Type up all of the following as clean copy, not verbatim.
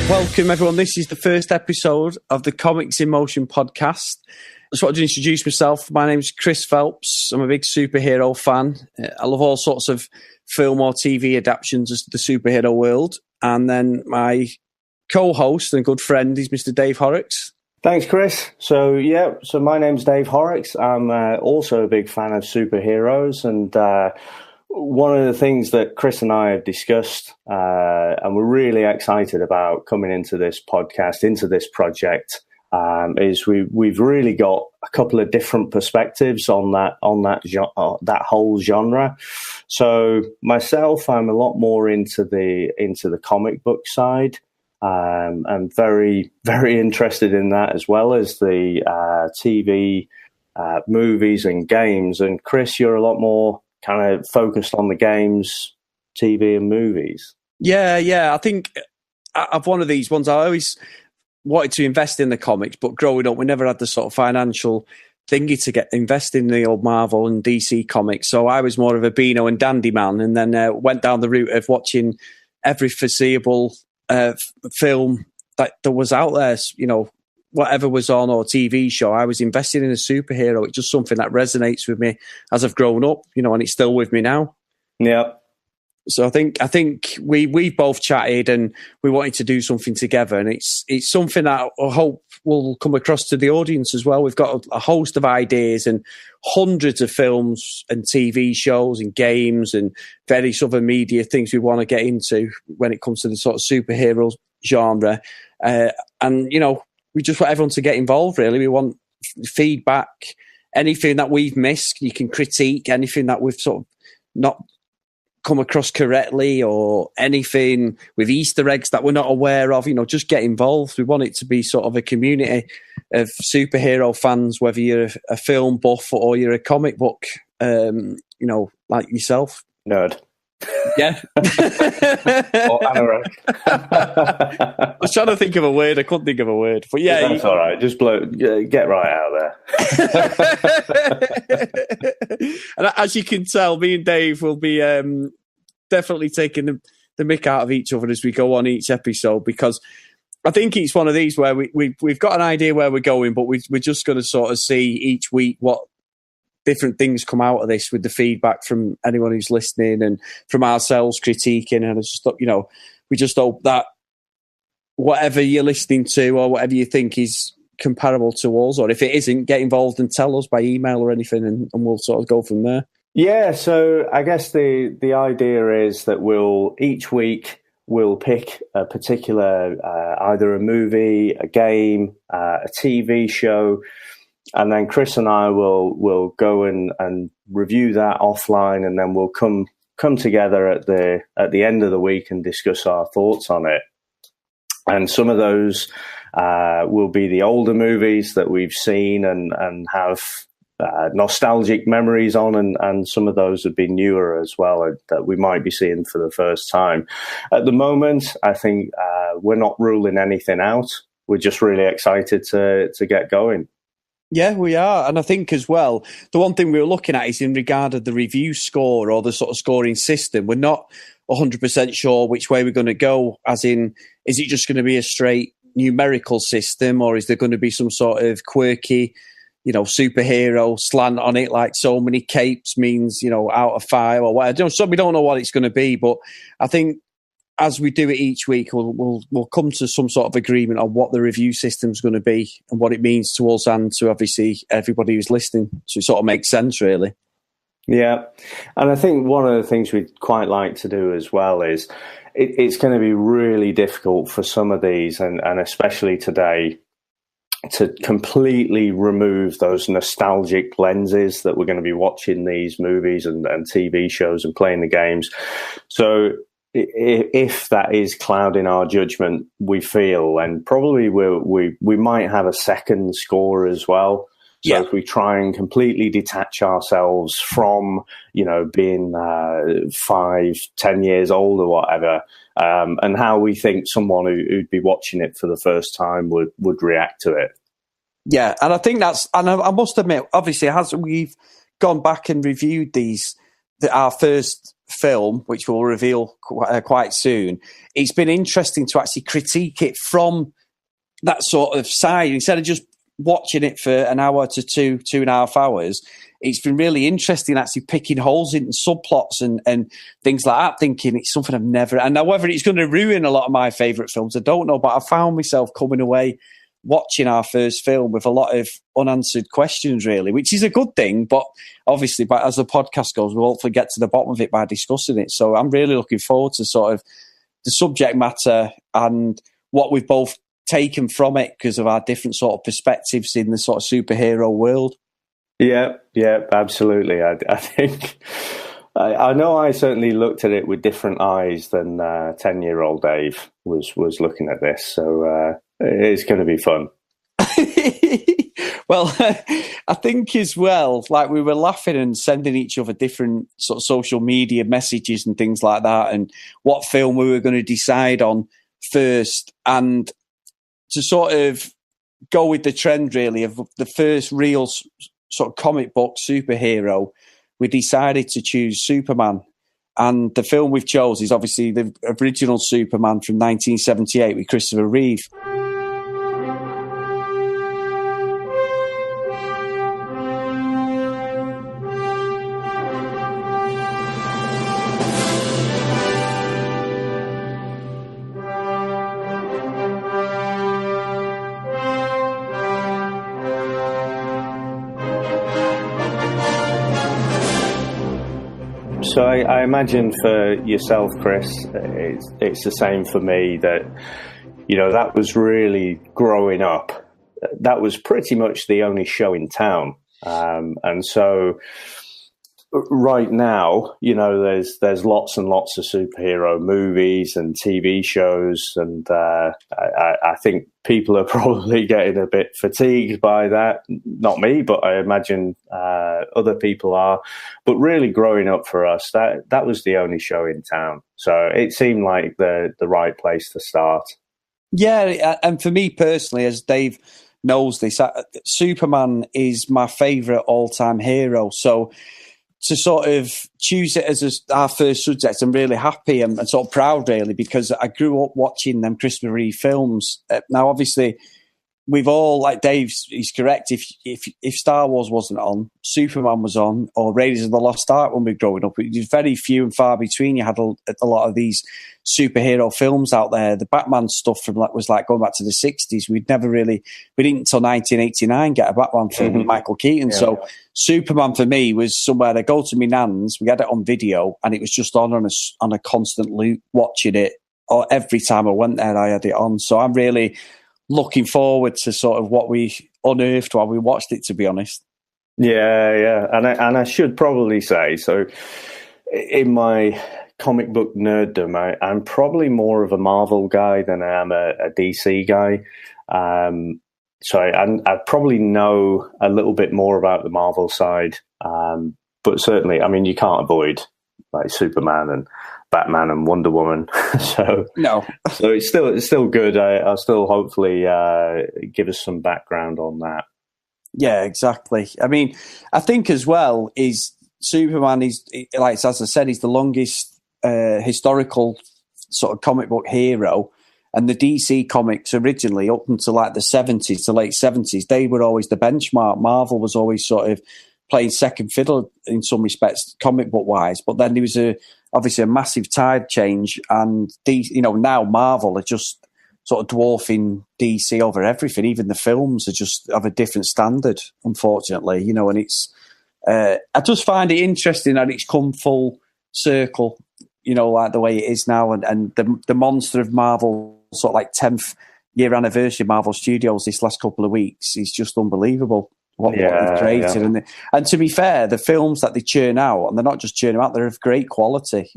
Welcome, everyone. This is the first episode of the Comics in Motion podcast. I just wanted to introduce myself. My name's Chris Phelps. I'm a big superhero fan. I love all sorts of film or TV adaptations of the superhero world. And then my co-host and good friend is Mr. Dave Horrocks. Thanks, Chris. So my name's Dave Horrocks. I'm also a big fan of superheroes, and one of the things that Chris and I have discussed, and we're really excited about coming into this podcast, into this project, is we've really got a couple of different perspectives on that whole genre. So myself, I'm a lot more into the comic book side. I'm very, very interested in that, as well as the TV, movies and games. And Chris, you're a lot more kind of focused on the games, TV and movies. Yeah. I think I've one of these ones. I always wanted to invest in the comics, but growing up, we never had the sort of financial thingy to invest in the old Marvel and DC comics. So I was more of a Beano and Dandy man, and then went down the route of watching every foreseeable film that was out there, whatever was on, or TV show. I was invested in a superhero. It's just something that resonates with me as I've grown up, and it's still with me now. Yeah. So I think we both chatted and we wanted to do something together, and it's something that I hope will come across to the audience as well. We've got a host of ideas and hundreds of films and TV shows and games and various other media things we want to get into when it comes to the sort of superhero genre. We just want everyone to get involved, really. We want feedback, anything that we've missed, you can critique, anything that we've sort of not come across correctly, or anything with Easter eggs that we're not aware of, just get involved. We want it to be sort of a community of superhero fans, whether you're a film buff or you're a comic book, like yourself. Nerd. Yeah. Or anorak. I was trying to think of a word. I couldn't think of a word. But yeah. That's all right. Just get right out there. And as you can tell, me and Dave will be definitely taking the mick out of each other as we go on each episode, because I think it's one of these where we've got an idea where we're going, but we're just going to sort of see each week what different things come out of this, with the feedback from anyone who's listening and from ourselves critiquing. And it's just, we just hope that whatever you're listening to or whatever you think is comparable to us, or if it isn't, get involved and tell us by email or anything, and we'll sort of go from there. Yeah, so I guess the idea is that each week we'll pick a particular, either a movie, a game, a TV show, and then Chris and I will go and review that offline, and then we'll come together at the end of the week and discuss our thoughts on it. And some of those will be the older movies that we've seen and have nostalgic memories on, and some of those would be newer as well, that we might be seeing for the first time. At the moment, I think we're not ruling anything out. We're just really excited to get going. Yeah, we are. And I think as well, the one thing we were looking at is in regard of the review score or the sort of scoring system. We're not 100% sure which way we're going to go, as in, is it just going to be a straight numerical system, or is there going to be some sort of quirky, superhero slant on it, like so many capes means, out of 5 or whatever. So we don't know what it's going to be, but I think as we do it each week, we'll come to some sort of agreement on what the review system's going to be and what it means to us and to obviously everybody who's listening. So it sort of makes sense, really. Yeah. And I think one of the things we'd quite like to do as well is it's going to be really difficult for some of these, and especially today, to completely remove those nostalgic lenses that we're going to be watching these movies and TV shows and playing the games. So if that is clouding our judgment, we feel, and probably we might have a second score as well. So if we try and completely detach ourselves from, being 5-10 years old or whatever, and how we think someone who'd be watching it for the first time would react to it. Yeah, and I think and I must admit, obviously, as we've gone back and reviewed the our first film, which we'll reveal quite soon, it's been interesting to actually critique it from that sort of side instead of just watching it for an hour to 2.5 hours. It's been really interesting actually picking holes in subplots and things like that, thinking it's something I've never... And now whether it's going to ruin a lot of my favourite films, I don't know, but I found myself coming away watching our first film with a lot of unanswered questions, really, which is a good thing. But obviously, as the podcast goes, we'll hopefully get to the bottom of it by discussing it. So I'm really looking forward to sort of the subject matter and what we've both taken from it because of our different sort of perspectives in the sort of superhero world. Yeah, absolutely. I think I know I certainly looked at it with different eyes than 10-year-old Dave was looking at this. So it's going to be fun. Well, I think as well, like we were laughing and sending each other different sort of social media messages and things like that, and what film we were going to decide on first, and to sort of go with the trend really of the first real sort of comic book superhero, we decided to choose Superman. And the film we've chose is obviously the original Superman from 1978 with Christopher Reeve. So I imagine for yourself, Chris, it's the same for me that, you know, that was really growing up. That was pretty much the only show in town. And so right now, you know, there's lots and lots of superhero movies and TV shows. And I think people are probably getting a bit fatigued by that. Not me, but I imagine other people are. But really growing up for us, that was the only show in town. So it seemed like the right place to start. Yeah, and for me personally, as Dave knows this, Superman is my favourite all-time hero. So to sort of choose it as our first subject, I'm really happy and sort of proud, really, because I grew up watching them Christopher Reeve films. Now, obviously, we've all, like Dave, he's correct. If Star Wars wasn't on, Superman was on, or Raiders of the Lost Ark when we were growing up, it was very few and far between. You had a lot of these superhero films out there. The Batman stuff was like going back to the 60s. We didn't until 1989 get a Batman film with Michael Keaton. Yeah. So Superman for me was somewhere I go to my nan's. We had it on video, and it was just on a constant loop, watching it. Or every time I went there, I had it on. So I'm really looking forward to sort of what we unearthed while we watched it, to be honest. Yeah. And I should probably say, so in my comic book nerddom, I'm probably more of a Marvel guy than I am a DC guy. So I probably know a little bit more about the Marvel side. But certainly, I mean, you can't avoid like Superman and Batman and Wonder Woman. So it's still good. I'll still hopefully give us some background on that. Yeah, exactly. I mean, I think as well is Superman is, like as I said, he's the longest historical sort of comic book hero, and the DC comics originally up until like the 70s to late 70s, they were always the benchmark. Marvel was always sort of playing second fiddle in some respects, comic book wise. But then there was obviously a massive tide change, and now Marvel are just sort of dwarfing DC over everything. Even the films are just of a different standard, unfortunately. And it's I just find it interesting that it's come full circle, like the way it is now, and the monster of Marvel, sort of like 10th year anniversary of Marvel Studios this last couple of weeks is just unbelievable. What they've created. Yeah. And to be fair, the films that they churn out, and they're not just churning out, they're of great quality,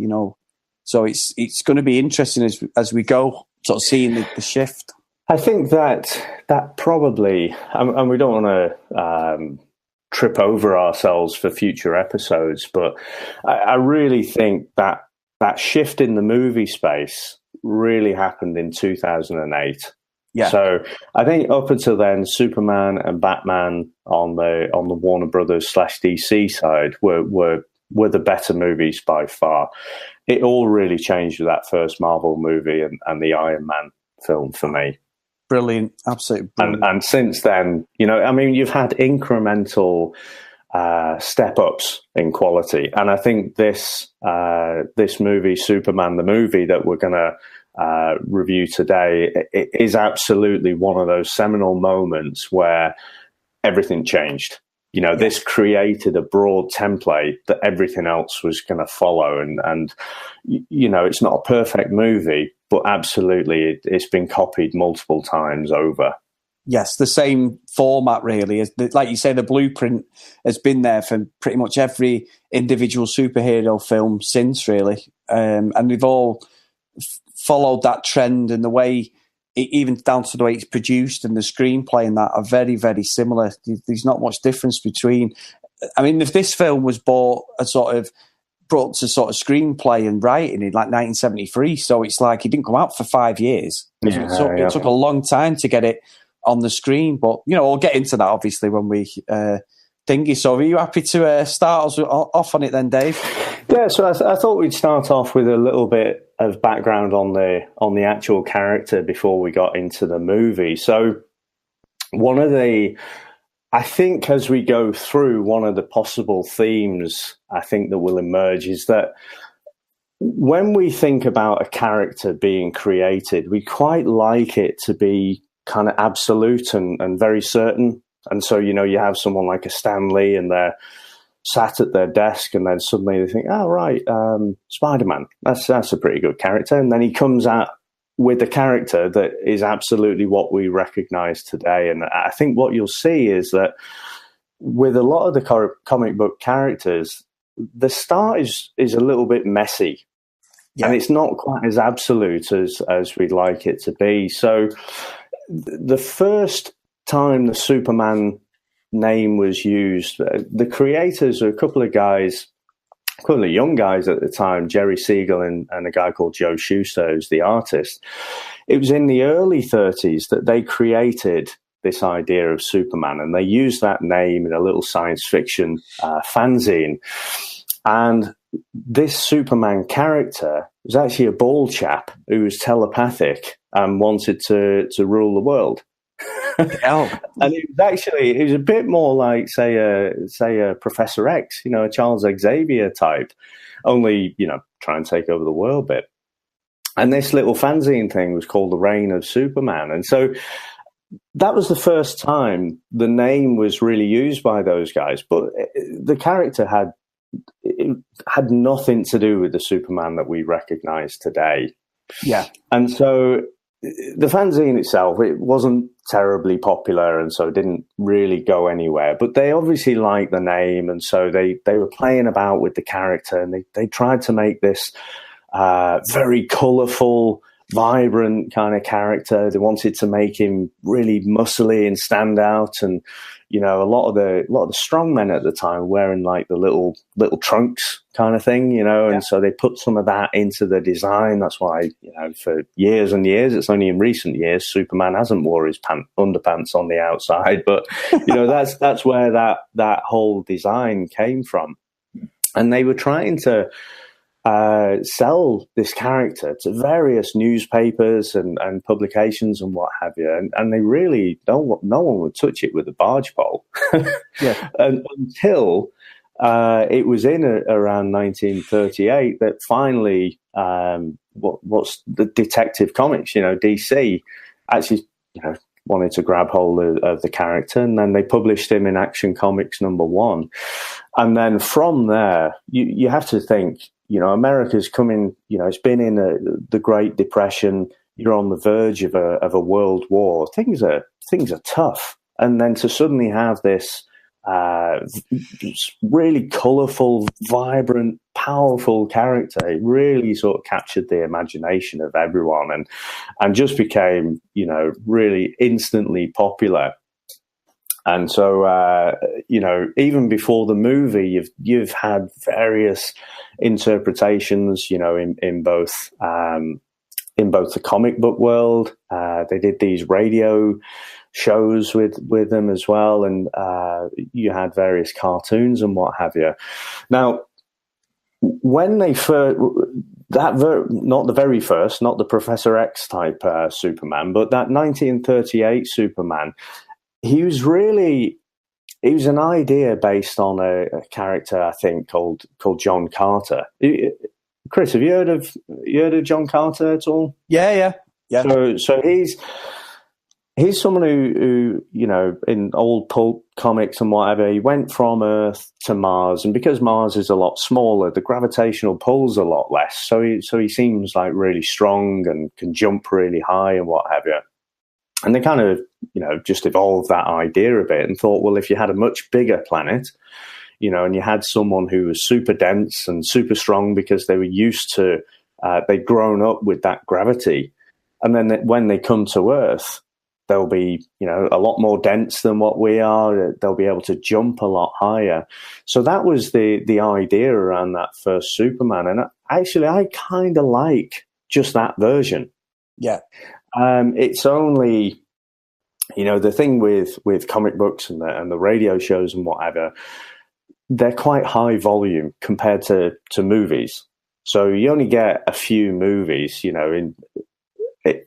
So it's going to be interesting as we go, sort of seeing the shift. I think that probably, and we don't want to trip over ourselves for future episodes, but I really think that shift in the movie space really happened in 2008. Yeah. So I think up until then, Superman and Batman on the Warner Brothers /DC side were were the better movies by far. It all really changed with that first Marvel movie and the Iron Man film for me. Brilliant, absolutely brilliant. And since then, I mean, you've had incremental step-ups in quality. And I think this movie, Superman the movie, that we're going to review today, it is absolutely one of those seminal moments where everything changed. This created a broad template that everything else was going to follow. And it's not a perfect movie, but absolutely it's been copied multiple times over. Yes, the same format, really. Like you say, the blueprint has been there for pretty much every individual superhero film since, really. And we've all followed that trend, and the way, even down to the way it's produced and the screenplay and that, are very, very similar. There's not much difference between. I mean, if this film was brought to sort of screenplay and writing in like 1973, so it's like it didn't come out for 5 years. It took a long time to get it on the screen, but we'll get into that obviously when we thingy. So are you happy to start us off on it then, Dave? Yeah, so I thought we'd start off with a little bit of background on the actual character before we got into the movie. So I think as we go through, one of the possible themes I think that will emerge is that when we think about a character being created, we quite like it to be kind of absolute and very certain. And so, you have someone like a Stan Lee and they're sat at their desk and then suddenly they think, oh, right, Spider-Man, that's a pretty good character. And then he comes out with a character that is absolutely what we recognize today. And I think what you'll see is that with a lot of the comic book characters, the start is a little bit messy. Yeah. And it's not quite as absolute as we'd like it to be. So the first time the Superman name was used, the creators are a couple of young guys at the time, Jerry Siegel and a guy called Joe Shuster, who's the artist. It was in the early 30s that they created this idea of Superman, and they used that name in a little science fiction fanzine. And this Superman character was actually a bald chap who was telepathic and wanted to rule the world. Oh. And it was a bit more like, say a Professor X, a Charles Xavier type, only, try and take over the world bit. And this little fanzine thing was called The Reign of Superman. And so that was the first time the name was really used by those guys. But the character had nothing to do with the Superman that we recognize today. Yeah. And so the fanzine itself, it wasn't terribly popular, and so it didn't really go anywhere. But they obviously liked the name, and so they were playing about with the character, and they tried to make this very colourful, vibrant kind of character. They wanted to make him really muscly and stand out, and a lot of the strong men at the time wearing like the little trunks kind of thing, and so they put some of that into the design. That's why, for years and years, it's only in recent years Superman hasn't wore his underpants on the outside, but that's where that whole design came from. And they were trying to sell this character to various newspapers and publications and what have you, and they really no one would touch it with a barge pole. Yeah. Until it was in around 1938 that finally what's the Detective Comics, DC, actually wanted to grab hold of the character, and then they published him in Action Comics #1. And then from there, you have to think, America's coming, it's been in the Great Depression. You're on the verge of a world war. Things are tough. And then to suddenly have this really colourful, vibrant, powerful character, it really sort of captured the imagination of everyone and just became, really instantly popular. And so, even before the movie, you've had various interpretations, in both the comic book world. They did these radio shows with them as well, and you had various cartoons and what have you. Now, when they first, not the very first, not the Professor X type Superman, but that 1938 Superman, he was an idea based on a character, I think, called John Carter. Chris, have you heard of John Carter at all? Yeah. So he's someone who in old pulp comics and whatever, he went from Earth to Mars, and because Mars is a lot smaller, the gravitational pull's a lot less. So he seems like really strong and can jump really high and what have you. And they kind of, just evolved that idea a bit and thought, well, if you had a much bigger planet, and you had someone who was super dense and super strong because they were used to, they'd grown up with that gravity. And then when they come to Earth, they'll be, a lot more dense than what we are. They'll be able to jump a lot higher. So that was the idea around that first Superman. And actually, I kind of like just that version. Yeah. It's only, the thing with comic books and the radio shows and whatever, they're quite high volume compared to movies. So you only get a few movies,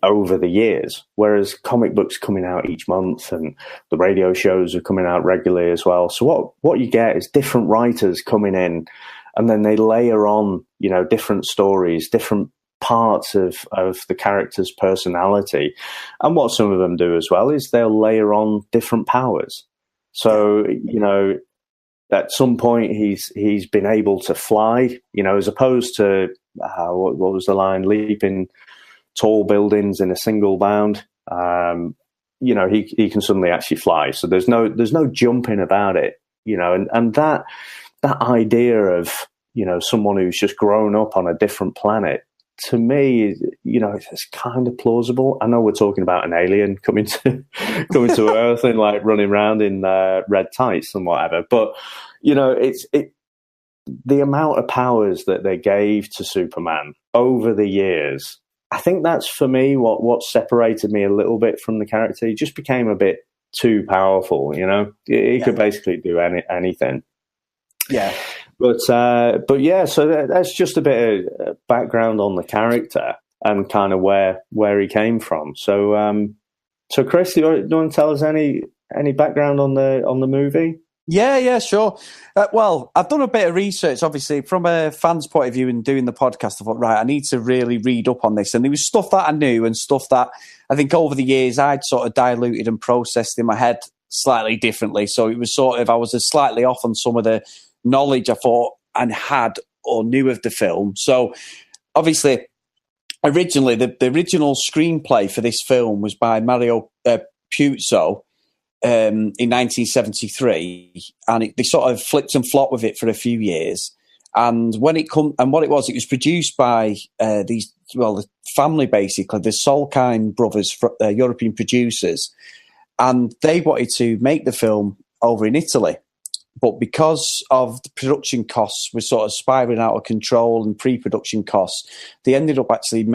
over the years, whereas comic books coming out each month and the radio shows are coming out regularly as well. So what you get is different writers coming in, and then they layer on, different stories, different parts of the character's personality. And what some of them do as well is they'll layer on different powers. So, at some point he's been able to fly, as opposed to, what was the line, leaping tall buildings in a single bound. He can suddenly actually fly. So there's no jumping about it, and that idea of, someone who's just grown up on a different planet, to me, it's kind of plausible. I know we're talking about an alien coming to Earth and like running around in red tights and whatever, but it's the amount of powers that they gave to Superman over the years. I think that's, for me, what separated me a little bit from the character. He just became a bit too powerful, He could basically do anything. Yeah. But yeah, so that's just a bit of background on the character and kind of where he came from. So Chris, do you want to tell us any background on the movie? Yeah, sure. Well, I've done a bit of research, obviously, from a fan's point of view in doing the podcast. I thought, right, I need to really read up on this. And there was stuff that I knew and stuff that I think over the years I'd sort of diluted and processed in my head slightly differently. So it was sort of, I was slightly off on some of the knowledge I thought and had or knew of the film. So obviously, originally, the original screenplay for this film was by Mario Puzo, in 1973, and they sort of flipped and flopped with it for a few years. And when it was produced by the family, basically, the Solheim brothers, European producers, and they wanted to make the film over in Italy. But because of the production costs were sort of spiraling out of control and pre-production costs, they ended up actually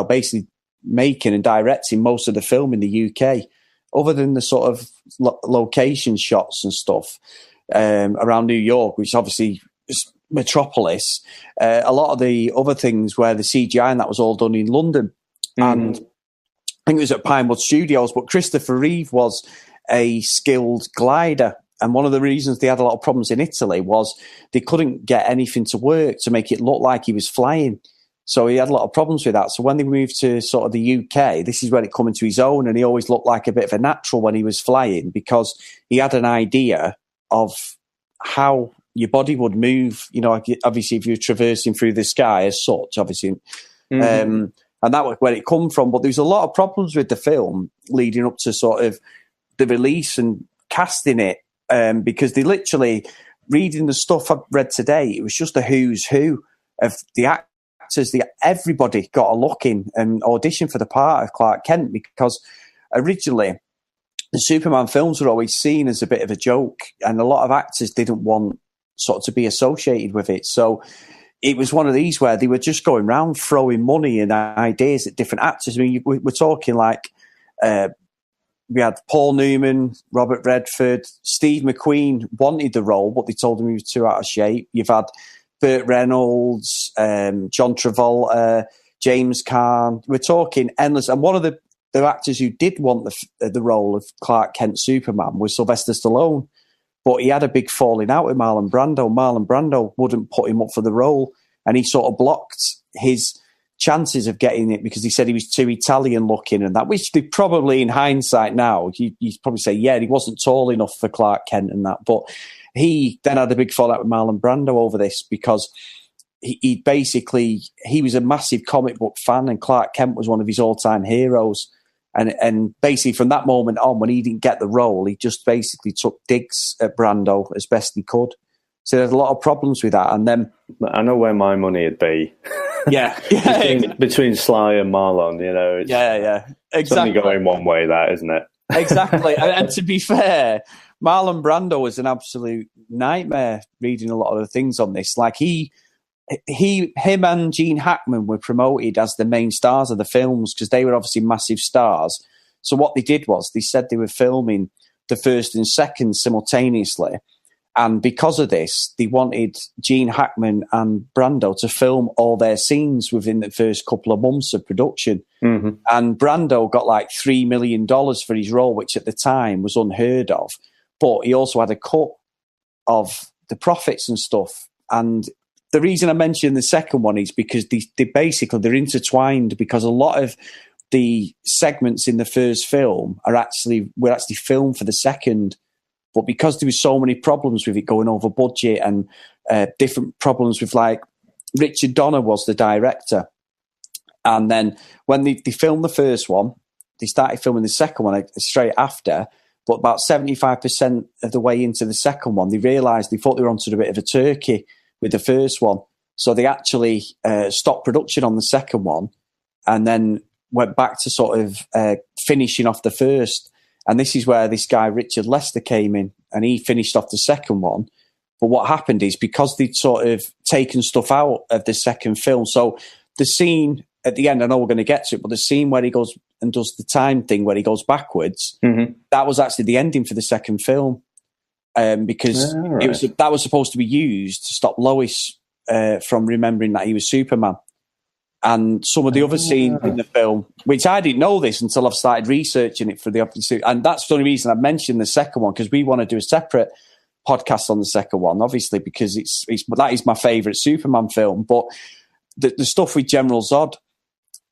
basically making and directing most of the film in the UK. Other than the sort of location shots and stuff around New York, which obviously is metropolis, a lot of the other things where the CGI and that was all done in London. Mm-hmm. And I think it was at Pinewood Studios, but Christopher Reeve was a skilled glider. And one of the reasons they had a lot of problems in Italy was they couldn't get anything to work to make it look like he was flying. So he had a lot of problems with that. So when they moved to sort of the UK, this is when it came into his own, and he always looked like a bit of a natural when he was flying because he had an idea of how your body would move, obviously if you're traversing through the sky as such, obviously. Mm-hmm. And that was where it come from. But there's a lot of problems with the film leading up to sort of the release and casting it, because they literally, reading the stuff I've read today, it was just a who's who of the actors. Everybody got a look in and auditioned for the part of Clark Kent, because originally the Superman films were always seen as a bit of a joke, and a lot of actors didn't want sort of to be associated with it. So it was one of these where they were just going around throwing money and ideas at different actors. I mean, we're talking like we had Paul Newman, Robert Redford, Steve McQueen wanted the role, but they told him he was too out of shape. You've had Burt Reynolds, John Travolta, James Caan. We're talking endless. And one of the actors who did want the role of Clark Kent Superman was Sylvester Stallone, but he had a big falling out with Marlon Brando. Marlon Brando wouldn't put him up for the role, and he sort of blocked his chances of getting it because he said he was too Italian looking and that, which they probably, in hindsight now, you'd probably say, yeah, he wasn't tall enough for Clark Kent and that. But he then had a big fallout with Marlon Brando over this because he was a massive comic book fan, and Clark Kent was one of his all-time heroes. And basically from that moment on, when he didn't get the role, he just basically took digs at Brando as best he could. So there's a lot of problems with that. And then I know where my money would be. Yeah. between Sly and Marlon, It's, exactly. It's only going one way, that, isn't it? Exactly. and to be fair, Marlon Brando was an absolute nightmare reading a lot of the things on this. Like him and Gene Hackman were promoted as the main stars of the films because they were obviously massive stars. So what they did was they said they were filming the first and second simultaneously. And because of this, they wanted Gene Hackman and Brando to film all their scenes within the first couple of months of production. Mm-hmm. And Brando got like $3 million for his role, which at the time was unheard of. But he also had a cut of the profits and stuff. And the reason I mentioned the second one is because they're intertwined, because a lot of the segments in the first film were actually filmed for the second. But because there was so many problems with it going over budget and different problems with, like, Richard Donner was the director. And then when they filmed the first one, they started filming the second one straight after. But about 75% of the way into the second one, they realised they thought they were onto a bit of a turkey with the first one. So they actually stopped production on the second one and then went back to sort of finishing off the first. And this is where this guy, Richard Lester, came in and he finished off the second one. But what happened is because they'd sort of taken stuff out of the second film. So the scene at the end, I know we're going to get to it, but the scene where he goes and does the time thing where he goes backwards, that was actually the ending for the second film. Because that was supposed to be used to stop Lois from remembering that he was Superman. And some of the other scenes in the film, which I didn't know this until I've started researching it for the episode. And that's the only reason I mentioned the second one, because we want to do a separate podcast on the second one, obviously, because that is my favourite Superman film. But the stuff with General Zod,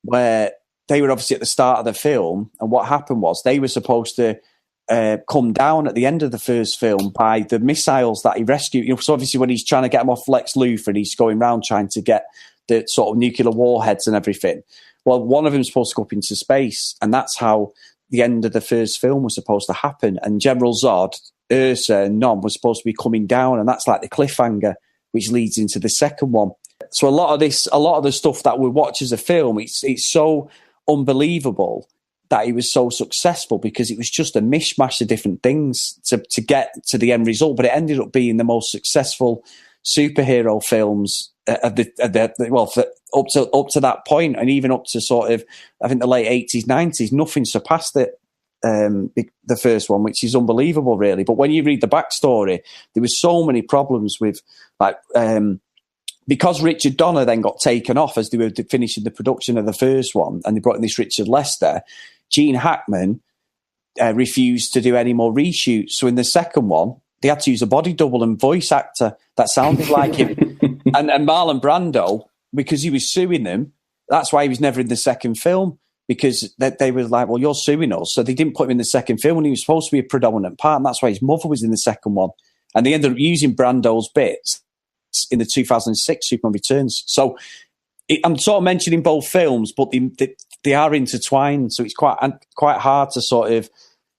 where they were obviously at the start of the film, and what happened was they were supposed to come down at the end of the first film by the missiles that he rescued. So obviously when he's trying to get them off Lex Luthor and he's going around trying to get the sort of nuclear warheads and everything. Well, one of them is supposed to go up into space, and that's how the end of the first film was supposed to happen. And General Zod, Ursa, and Nom was supposed to be coming down, and that's like the cliffhanger, which leads into the second one. So a lot of the stuff that we watch as a film, it's so unbelievable that he was so successful because it was just a mishmash of different things to get to the end result. But it ended up being the most successful superhero films up to that point, and even up to sort of, I think, the late 80s, 90s. Nothing surpassed it, the first one, which is unbelievable, really. But when you read the backstory, there was so many problems with, like, because Richard Donner then got taken off as they were finishing the production of the first one, and they brought in this Richard Lester. Gene Hackman refused to do any more reshoots. So in the second one, they had to use a body double and voice actor that sounded like him. And Marlon Brando, because he was suing them, that's why he was never in the second film, because they were like, well, you're suing us. So they didn't put him in the second film when he was supposed to be a predominant part, and that's why his mother was in the second one. And they ended up using Brando's bits in the 2006 Superman Returns. So I'm sort of mentioning both films, but they are intertwined. So it's quite hard to sort of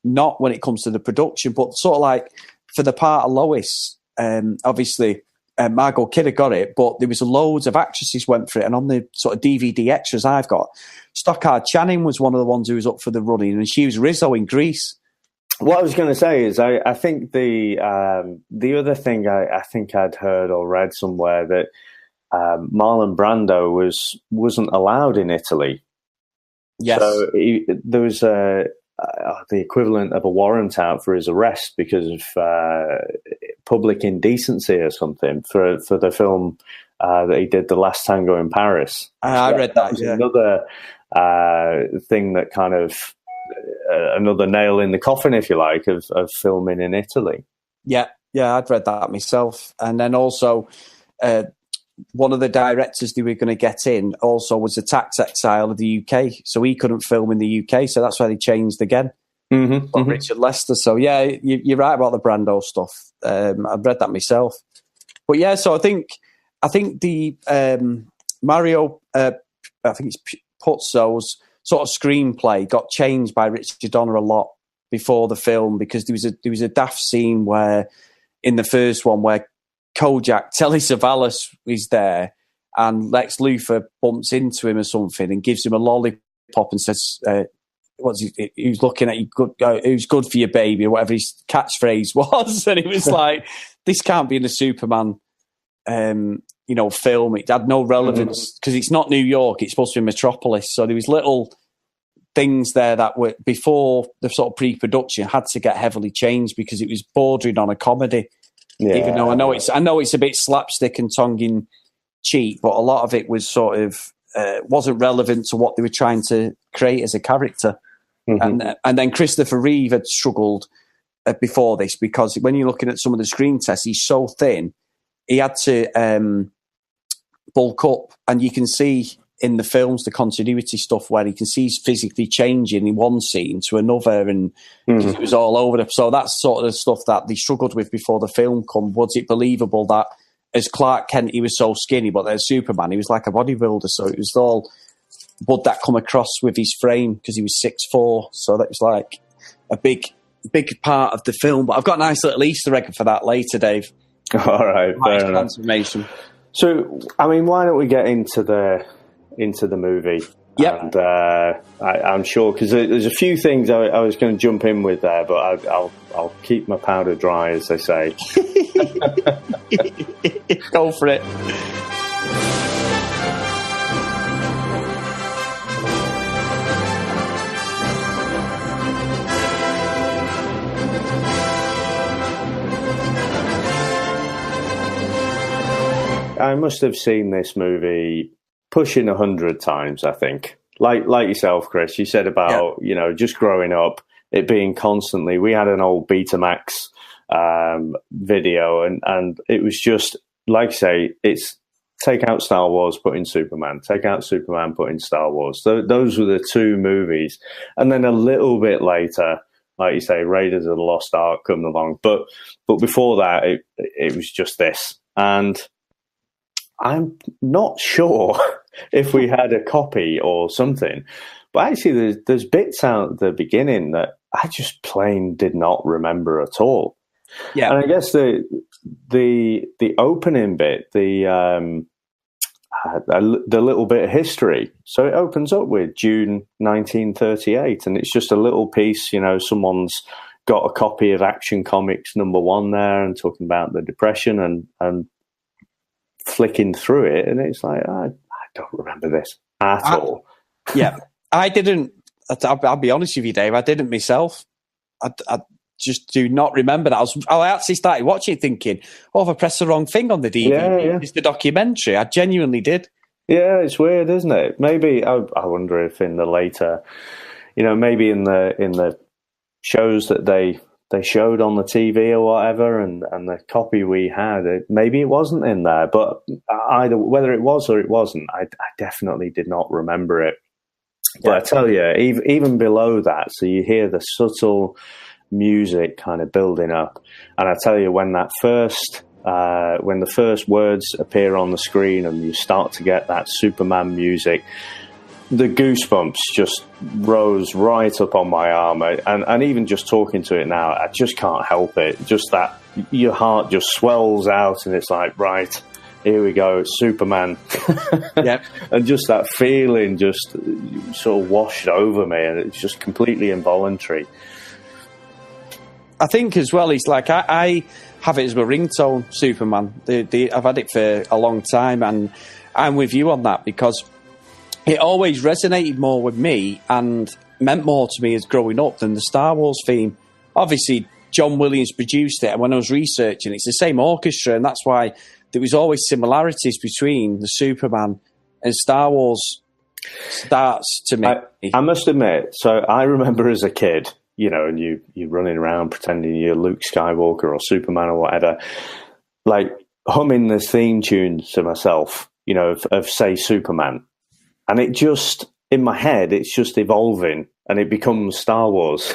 not when it comes to the production, but sort of like for the part of Lois, obviously Margot Kidder got it, but there was loads of actresses went for it. And on the sort of DVD extras I've got, Stockard Channing was one of the ones who was up for the running, and she was Rizzo in Grease. What I was going to say is I think the other thing I think I'd heard or read somewhere that Marlon Brando wasn't allowed in Italy. Yes. So there was the equivalent of a warrant out for his arrest because of public indecency or something for the film that he did, The Last Tango in Paris. I read that. Was another thing that kind of another nail in the coffin, if you like, of filming in Italy. Yeah, I'd read that myself. And then also, one of the directors they were going to get in also was a tax exile of the UK, so he couldn't film in the UK, so that's why they changed again. Richard Lester. So yeah, you're right about the Brando stuff. I've read that myself. But yeah, so I think the Mario, I think it's Puzo's sort of screenplay got changed by Richard Donner a lot before the film, because there was a daft scene where in the first one where Kojak, Telly Savalas is there, and Lex Luthor bumps into him or something and gives him a lollipop and says, who's looking at you, who's good for your baby, or whatever his catchphrase was. And it was like, this can't be in a Superman film. It had no relevance because it's not New York, it's supposed to be Metropolis. So there was little things there that were before the sort of pre-production had to get heavily changed because it was bordering on a comedy. Yeah. Even though I know it's a bit slapstick and tongue-in-cheek, but a lot of it was sort of wasn't relevant to what they were trying to create as a character. And then Christopher Reeve had struggled before this, because when you're looking at some of the screen tests, he's so thin, he had to bulk up, and you can see in the films the continuity stuff where you can see he's physically changing in one scene to another, and it was all over the. So that's sort of the stuff that they struggled with before the film come. Was it believable that as Clark Kent he was so skinny, but as Superman he was like a bodybuilder? So it was all, would that come across with his frame because he was 6'4"? So that was like a big part of the film. But I've got a nice little Easter egg for that later, Dave. All right, nice transformation. So, I mean, why don't we get into the movie? Yeah, and I'm sure, because there's a few things I was going to jump in with there, but I'll keep my powder dry, as they say. Go for it. I must have seen this movie pushing 100 times, I think. Like yourself, Chris, you said about, just growing up, it being constantly, we had an old Betamax video, and it was just, like I say, it's take out Star Wars, put in Superman, take out Superman, put in Star Wars. Those were the two movies. And then a little bit later, like you say, Raiders of the Lost Ark coming along. But before that, it was just this. And I'm not sure if we had a copy or something, but actually there's bits out at the beginning that I just plain did not remember at all. Yeah, and I guess the opening bit, the little bit of history. So it opens up with June 1938, and it's just a little piece. Someone's got a copy of Action Comics #1 there, and talking about the Depression, and flicking through it, and it's like, I don't remember this at all. Yeah, I didn't. I'll be honest with you, Dave. I didn't myself. I just do not remember that. I actually started watching it thinking, if I pressed the wrong thing on the DVD, it's the documentary. I genuinely did. Yeah, it's weird, isn't it? Maybe I wonder if in the later, maybe in the shows that they showed on the TV or whatever, and the copy we had, maybe it wasn't in there. But either whether it was or it wasn't, I definitely did not remember it. But I tell you, even below that, so you hear the subtle music kind of building up, and I tell you, when the first words appear on the screen and you start to get that Superman music, the goosebumps just rose right up on my arm, and even just talking to it now, I just can't help it. Just that your heart just swells out, and it's like, right, here we go, it's Superman. Yeah, and just that feeling just sort of washed over me, and it's just completely involuntary. I think as well, it's like I have it as my ringtone, Superman. I've had it for a long time, and I'm with you on that, because it always resonated more with me, and meant more to me as growing up than the Star Wars theme. Obviously, John Williams produced it, and when I was researching, it's the same orchestra, and that's why there was always similarities between the Superman and Star Wars starts to me. I must admit, so I remember as a kid, and you're running around pretending you're Luke Skywalker or Superman or whatever, like humming the theme tune to myself, of say Superman. And it just, in my head, it's just evolving and it becomes Star Wars.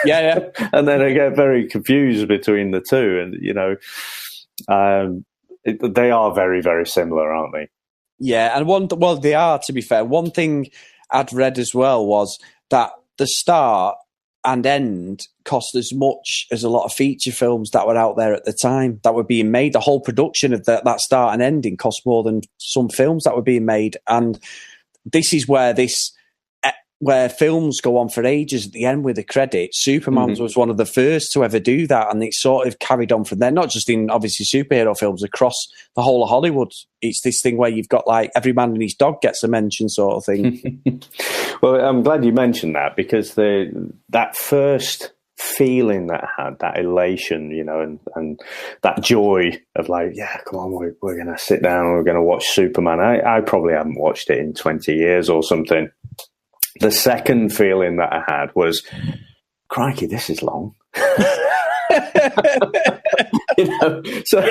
Yeah. And then I get very confused between the two. And, they are very, very similar, aren't they? Yeah, and they are, to be fair. One thing I'd read as well was that the start and end cost as much as a lot of feature films that were out there at the time that were being made. The whole production of that start and ending cost more than some films that were being made. And this is where films go on for ages at the end with the credits. Superman was one of the first to ever do that, and it sort of carried on from there, not just in, obviously, superhero films, across the whole of Hollywood. It's this thing where you've got, like, every man and his dog gets a mention sort of thing. Well, I'm glad you mentioned that, because that first feeling that I had, that elation, and that joy of, like, yeah, come on, we're going to sit down, we're going to watch Superman. I probably haven't watched it in 20 years or something. The second feeling that I had was, crikey, this is long. So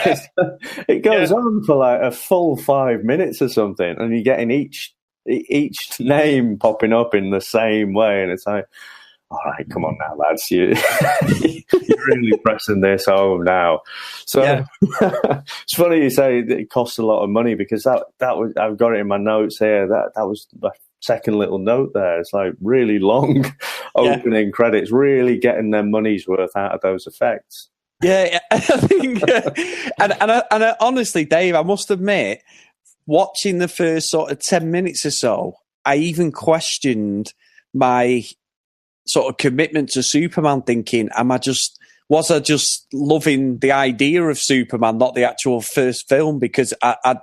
it goes on for like a full 5 minutes or something, and you're getting each name popping up in the same way, and it's like, all right, come on now, lads, you're really pressing this home now. So it's funny you say that it costs a lot of money, because that was, I've got it in my notes here, that was the second little note there. It's like really long opening credits, really getting their money's worth out of those effects. Yeah, I think, and honestly, Dave, I must admit, watching the first sort of 10 minutes or so, I even questioned my sort of commitment to Superman, thinking, was I just loving the idea of Superman, not the actual first film? Because I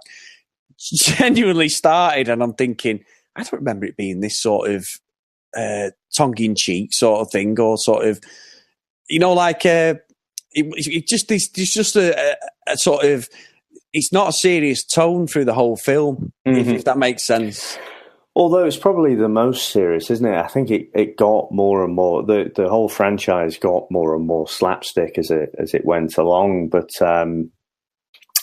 genuinely started and I'm thinking, I don't remember it being this sort of tongue-in-cheek sort of thing, or sort of, like it's just a sort of, it's not a serious tone through the whole film, if that makes sense. Although it's probably the most serious, isn't it? I think it got more and more, the whole franchise got more and more slapstick as it went along. But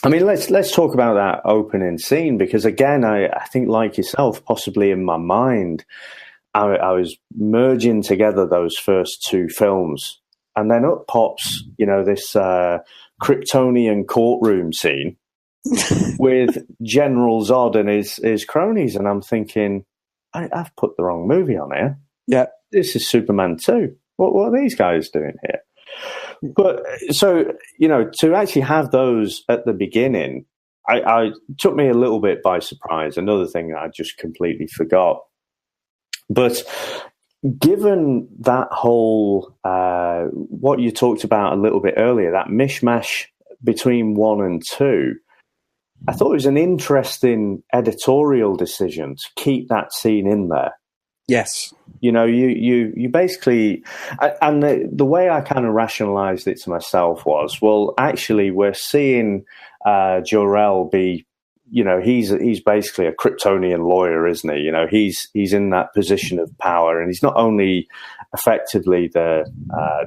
I mean, let's talk about that opening scene, because again, I think, like yourself, possibly in my mind, I was merging together those first two films, and then up pops, this Kryptonian courtroom scene with General Zod and his cronies, and I'm thinking, I've put the wrong movie on here. Yeah, this is Superman 2. What are these guys doing here? But so, to actually have those at the beginning, I took me a little bit by surprise. Another thing that I just completely forgot. But given that whole, what you talked about a little bit earlier, that mishmash between 1 and 2, I thought it was an interesting editorial decision to keep that scene in there. Yes. You basically, and the way I kind of rationalized it to myself was, well, actually, we're seeing Jor-El be, he's basically a Kryptonian lawyer, isn't he? He's in that position of power, and he's not only effectively the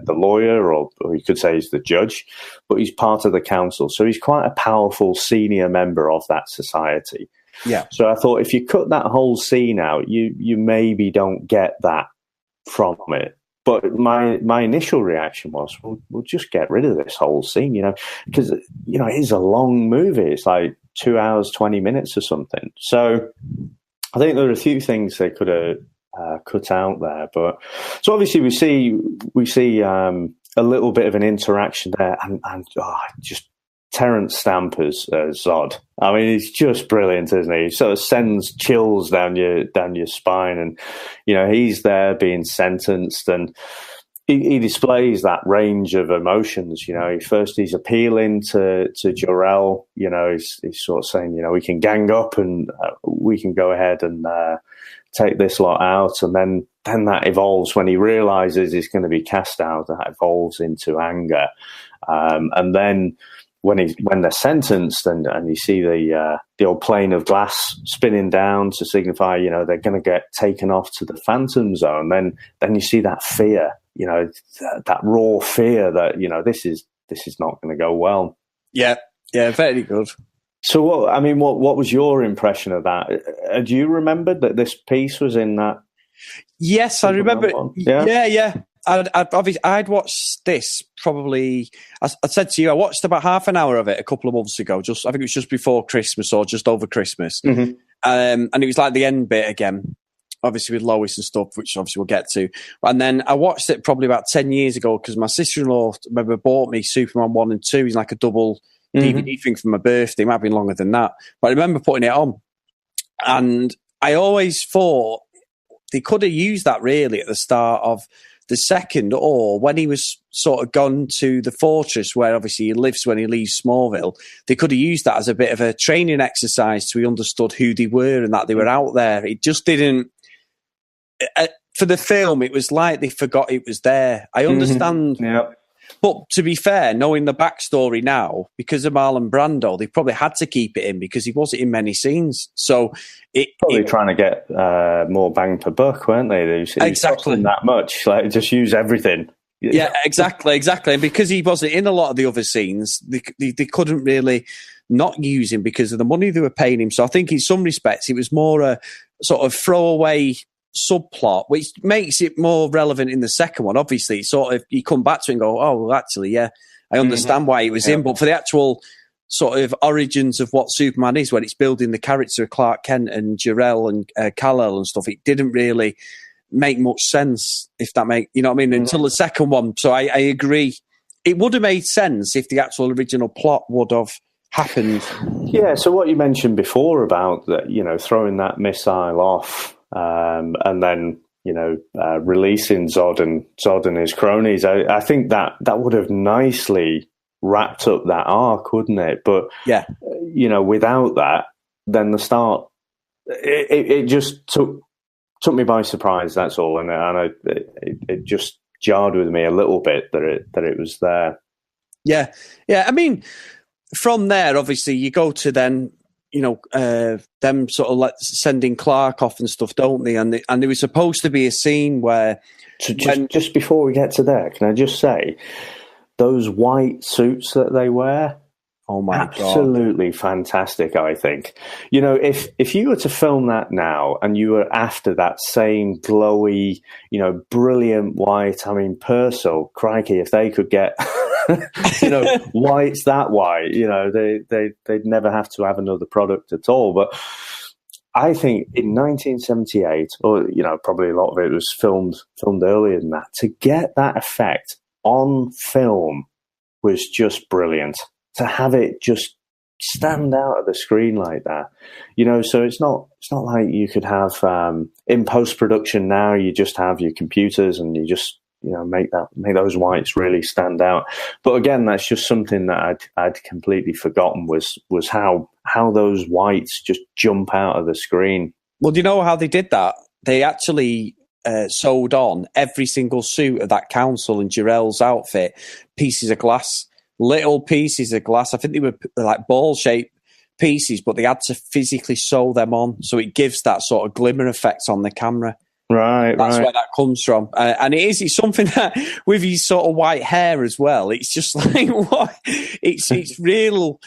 lawyer, or you could say he's the judge, but he's part of the council. So he's quite a powerful senior member of that society. Yeah. So I thought, if you cut that whole scene out, you maybe don't get that from it. But my initial reaction was, we'll just get rid of this whole scene, because it is a long movie. It's like 2 hours, 20 minutes or something. So I think there are a few things they could have cut out there. But so obviously we see a little bit of an interaction there, and just Terrence Stamper's Zod. I mean, he's just brilliant, isn't he? He sort of sends chills down your spine, and he's there being sentenced, and he displays that range of emotions. You know, first he's appealing to Jor-El. You know, he's sort of saying, you know, we can gang up and we can go ahead and take this lot out. And then that evolves when he realizes he's going to be cast out. That evolves into anger, and then when they're sentenced and you see the old plane of glass spinning down to signify, you know, they're going to get taken off to the Phantom Zone, then you see that fear, you know, that raw fear that, you know, this is not going to go well. Yeah, very good. So what was your impression of that? Do you remember that this piece was in that? Yes, I remember. Yeah. I'd watched this probably. I said to you, I watched about half an hour of it a couple of months ago. I think it was just before Christmas or just over Christmas, and it was like the end bit again, obviously with Lois and stuff, which obviously we'll get to. And then I watched it probably about 10 years ago because my sister-in-law bought me Superman 1 and 2. It's like a double DVD thing for my birthday. It might have been longer than that, but I remember putting it on, and I always thought they could have used that really at the start of the second, or when he was sort of gone to the fortress where obviously he lives when he leaves Smallville. They could have used that as a bit of a training exercise so he understood who they were and that they were out there. It just didn't. For the film, it was like they forgot it was there. I understand. Yeah. But to be fair, knowing the backstory now, because of Marlon Brando, they probably had to keep it in because he wasn't in many scenes. So probably trying to get more bang per buck, weren't they? Exactly. That much, like just use everything. Yeah, exactly. And because he wasn't in a lot of the other scenes, they couldn't really not use him because of the money they were paying him. So I think in some respects, it was more a sort of throwaway subplot, which makes it more relevant in the second one. Obviously, sort of you come back to it and go, oh, well, actually, yeah, I understand why he was in. But for the actual sort of origins of what Superman is, when it's building the character of Clark Kent and Jor-El and Kal-El and stuff, it didn't really make much sense, if that make, you know what I mean, until the second one. So I agree. It would have made sense if the actual original plot would have happened. Yeah, so what you mentioned before about that, you know, throwing that missile off, and then, you know, releasing Zod and his cronies. I think that would have nicely wrapped up that arc, wouldn't it? But, yeah, you know, without that, then the start, it just took me by surprise, that's all. And it just jarred with me a little bit that it was there. Yeah. I mean, from there, obviously, you go to then, you know, them sort of like sending Clark off and stuff, don't they? And there was supposed to be a scene where... So just before we get to there, can I just say, those white suits that they wear, oh my God, absolutely fantastic, I think. You know, if you were to film that now and you were after that same glowy, you know, brilliant white, I mean, Purcell, crikey, if they could get... you know, white's that white, you know, they'd never have to have another product at all. But I think in 1978, or, you know, probably a lot of it was filmed earlier than that, to get that effect on film was just brilliant. To have it just stand out of the screen like that, you know, so it's not like you could have in post-production now, you just have your computers and you just, you know, make those whites really stand out. But again, that's just something that I'd completely forgotten was how those whites just jump out of the screen. Well, do you know how they did that? They actually sewed on every single suit of that council and Jor-El's outfit, pieces of glass, little pieces of glass. I think they were like ball-shaped pieces, but they had to physically sew them on. So it gives that sort of glimmer effect on the camera. Right, that's where that comes from, and it's something that with his sort of white hair as well. It's just like what it's real.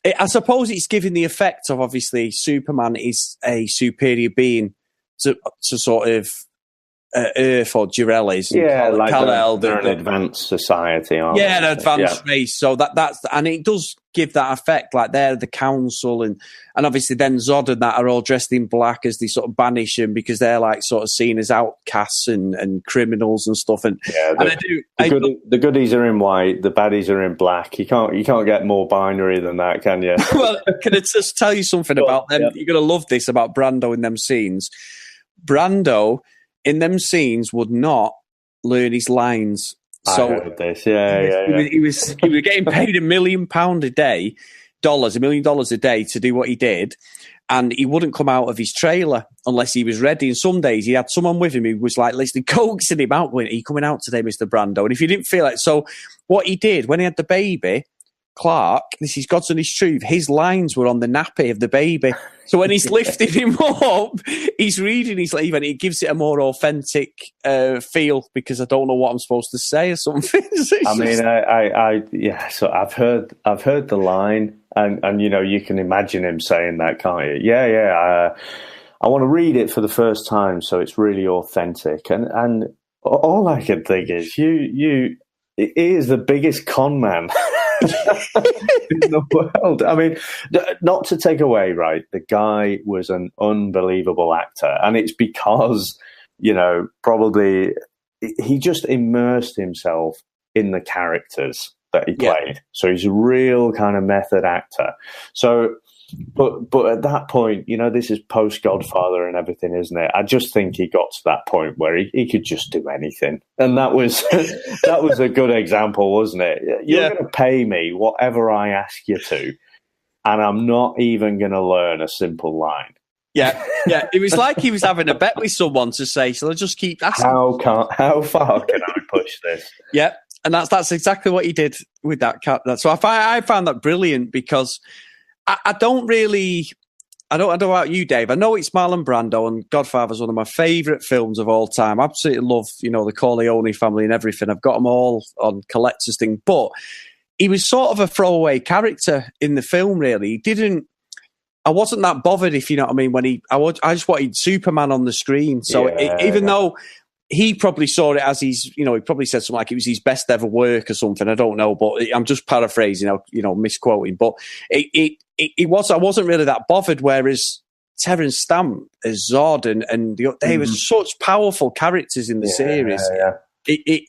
I suppose it's giving the effect of obviously Superman is a superior being to sort of Earth or Jor-El is. Yeah, like they're an advanced society. An advanced race. So that's and it does give that effect. Like they're the council, and obviously then Zod and that are all dressed in black as they sort of banish him because they're like sort of seen as outcasts and criminals and stuff. And the goodies are in white, the baddies are in black. You can't get more binary than that, can you? Well, can I just tell you something about them? Yeah. You're gonna love this about Brando in them scenes. Brando in them scenes would not learn his lines. I heard this. Yeah. He was getting paid £1 million a day, $1 million a day to do what he did. And he wouldn't come out of his trailer unless he was ready. And some days he had someone with him who was like listening, coaxing him out, going, "Are you coming out today, Mr. Brando?" And if you didn't feel it, so what he did when he had the baby, Clark, this is God's honest truth, his lines were on the nappy of the baby. So when he's lifting him up, he's reading his leave, and it gives it a more authentic feel, because I don't know what I'm supposed to say or something. I mean, so I've heard the line, and you can imagine him saying that, can't you? I want to read it for the first time, so it's really authentic. And all I can think is, he is the biggest con man in the world. I mean, not to take away, right? The guy was an unbelievable actor, and it's because, probably he just immersed himself in the characters that he played. Yeah. So he's a real kind of method actor. So, but at that point, this is post Godfather and everything, isn't it? I just think he got to that point where he could just do anything, and that was that was a good example, wasn't it? You're going to pay me whatever I ask you to, and I'm not even going to learn a simple line. Yeah. It was like he was having a bet with someone to say, "So I'll just keep asking." How far can I push this? Yeah, and that's exactly what he did with that cat. So I found that brilliant, because I don't know about you, Dave. I know it's Marlon Brando, and Godfather's one of my favourite films of all time. I absolutely love, the Corleone family and everything. I've got them all on collector's thing. But he was sort of a throwaway character in the film, really. I wasn't that bothered, if you know what I mean, I just wanted Superman on the screen. So even though he probably saw it as he probably said something like it was his best ever work or something. I don't know, but I'm just paraphrasing, misquoting. But I wasn't really that bothered. Whereas Terence Stamp as Zod and they were such powerful characters in the series. Yeah.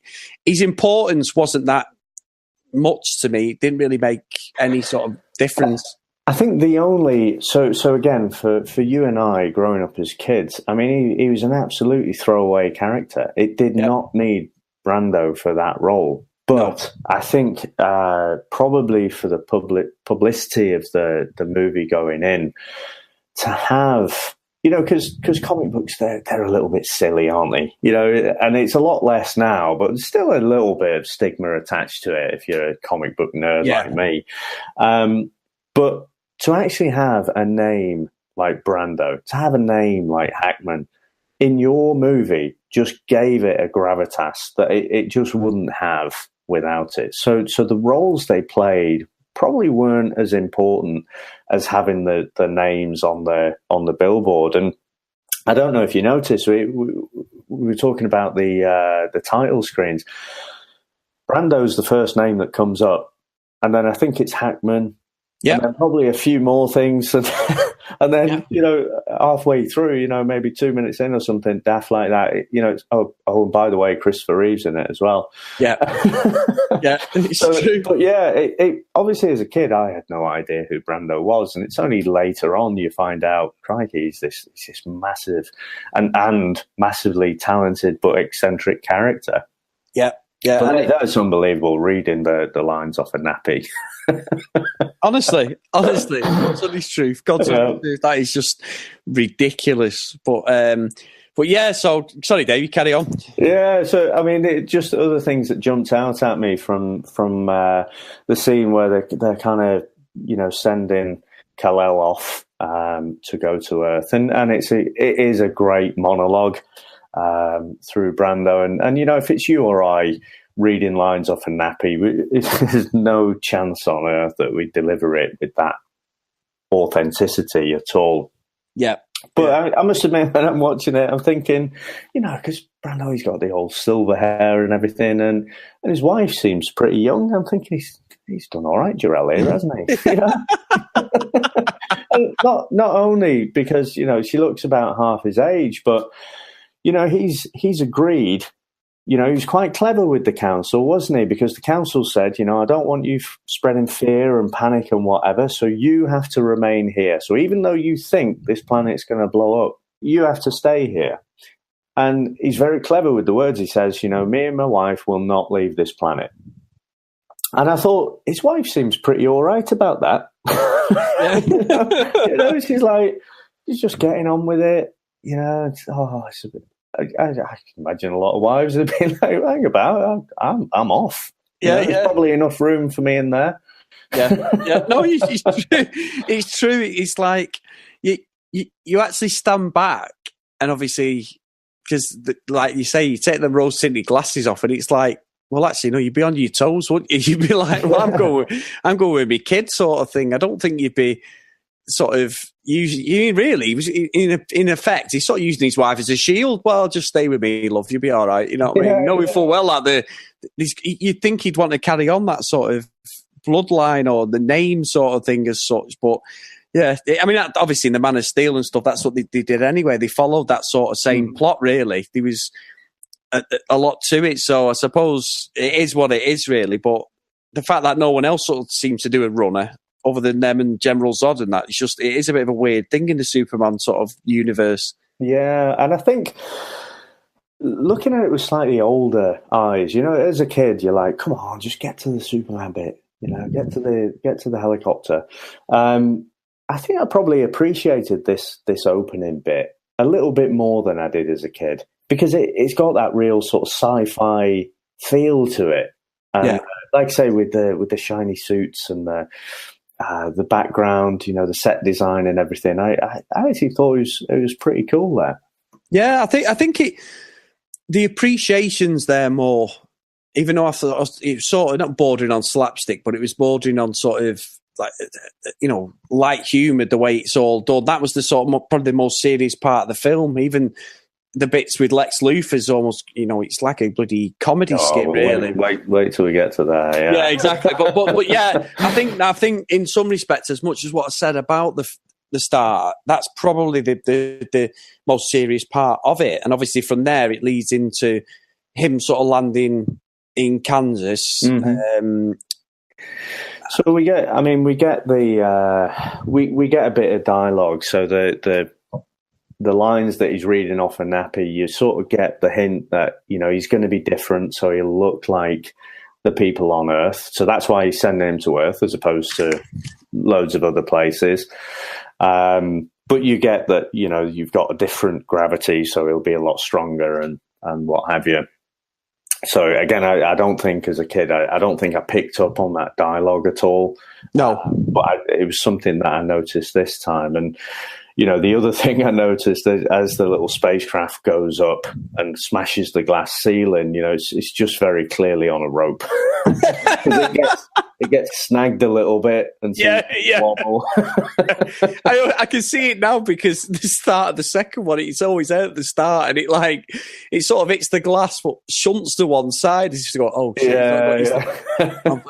His importance wasn't that much to me. It didn't really make any sort of difference. I think the only so again for you and I growing up as kids, I mean, he was an absolutely throwaway character. It did not need Brando for that role, but I think probably for the publicity of the movie going in, to have because comic books they're a little bit silly, aren't they? And it's a lot less now, but there's still a little bit of stigma attached to it if you're a comic book nerd like me. But to actually have a name like Brando, to have a name like Hackman in your movie, just gave it a gravitas that it just wouldn't have without it. So the roles they played probably weren't as important as having the names on the billboard. And I don't know if you noticed, we were talking about the title screens. Brando's the first name that comes up, and then I think it's Hackman. Yeah, and then probably a few more things, and then halfway through, maybe 2 minutes in or something daft like that, it's, and by the way, Christopher Reeve's in it as well. Yeah, it's true. But it obviously as a kid, I had no idea who Brando was, and it's only later on you find out, crikey, he's this massive and massively talented but eccentric character. Yeah. Yeah, but that's unbelievable reading the lines off a nappy. honestly, God's honest truth. God's honest truth. That is just ridiculous. But yeah, so sorry, Dave, you carry on. Yeah, so I mean, just other things that jumped out at me from the scene where they're kind of sending Kal-El off to go to Earth, and it is a great monologue. Through Brando, and if it's you or I reading lines off a nappy, there's no chance on earth that we deliver it with that authenticity at all. Yeah, but I must admit, when I'm watching it, I'm thinking, because Brando, he's got the old silver hair and everything, and his wife seems pretty young. I'm thinking he's done all right, Jarell, here, hasn't he? And not only because she looks about half his age, but he's agreed. He was quite clever with the council, wasn't he? Because the council said, I don't want you spreading fear and panic and whatever, so you have to remain here. So even though you think this planet's going to blow up, you have to stay here. And he's very clever with the words. He says, me and my wife will not leave this planet. And I thought, his wife seems pretty all right about that. She's just getting on with it. It's a bit, I can imagine a lot of wives have been like, hang about, I'm off. There's probably enough room for me in there. Yeah. No, it's true. It's true. It's like you actually stand back, and obviously, because like you say, you take the rose tinted glasses off, and it's like, well, actually, no, you'd be on your toes, wouldn't you? You'd be like, well, I'm going with my kid, sort of thing. I don't think you'd be sort of using. Really, in effect, he's sort of using his wife as a shield. Well, just stay with me, love. You'll be all right. You know what I mean? Knowing full well that you'd think he'd want to carry on that sort of bloodline or the name sort of thing as such, but. Yeah, I mean, obviously in the Man of Steel and stuff, that's what they did anyway. They followed that sort of same plot, really. There was a lot to it, so I suppose it is what it is, really. But the fact that no one else sort of seems to do a runner other than them and General Zod and that, it is a bit of a weird thing in the Superman sort of universe. Yeah, and I think looking at it with slightly older eyes, as a kid, you're like, come on, just get to the Superman bit, get to the helicopter. I think I probably appreciated this opening bit a little bit more than I did as a kid, because it's got that real sort of sci-fi feel to it. Like I say, with the shiny suits and the background, the set design and everything, I actually thought it was pretty cool there. Yeah, I think the appreciation's there more, even though I thought it was sort of not bordering on slapstick, but it was bordering on sort of like, light humour, the way it's all done. That was the sort of probably the most serious part of the film. Even the bits with Lex Luthor's almost, it's like a bloody comedy skit, really. Wait till we get to that. Yeah, exactly. But yeah, I think in some respects, as much as what I said about the start, that's probably the most serious part of it. And obviously from there, it leads into him sort of landing in Kansas. Mm-hmm. So we get we get a bit of dialogue. So the lines that he's reading off a nappy, you sort of get the hint that he's going to be different, so he'll look like the people on Earth. So that's why he's sending him to Earth as opposed to loads of other places. But you get that you've got a different gravity, so he'll be a lot stronger and what have you. So again, I don't think as a kid, I don't think I picked up on that dialogue at all. No, but it was something that I noticed this time. And the other thing I noticed as the little spacecraft goes up and smashes the glass ceiling, it's just very clearly on a rope. It gets snagged a little bit and wobble. I can see it now, because the start of the second one, it's always out at the start, and it sort of hits the glass but shunts to one side. It's just go, oh shit,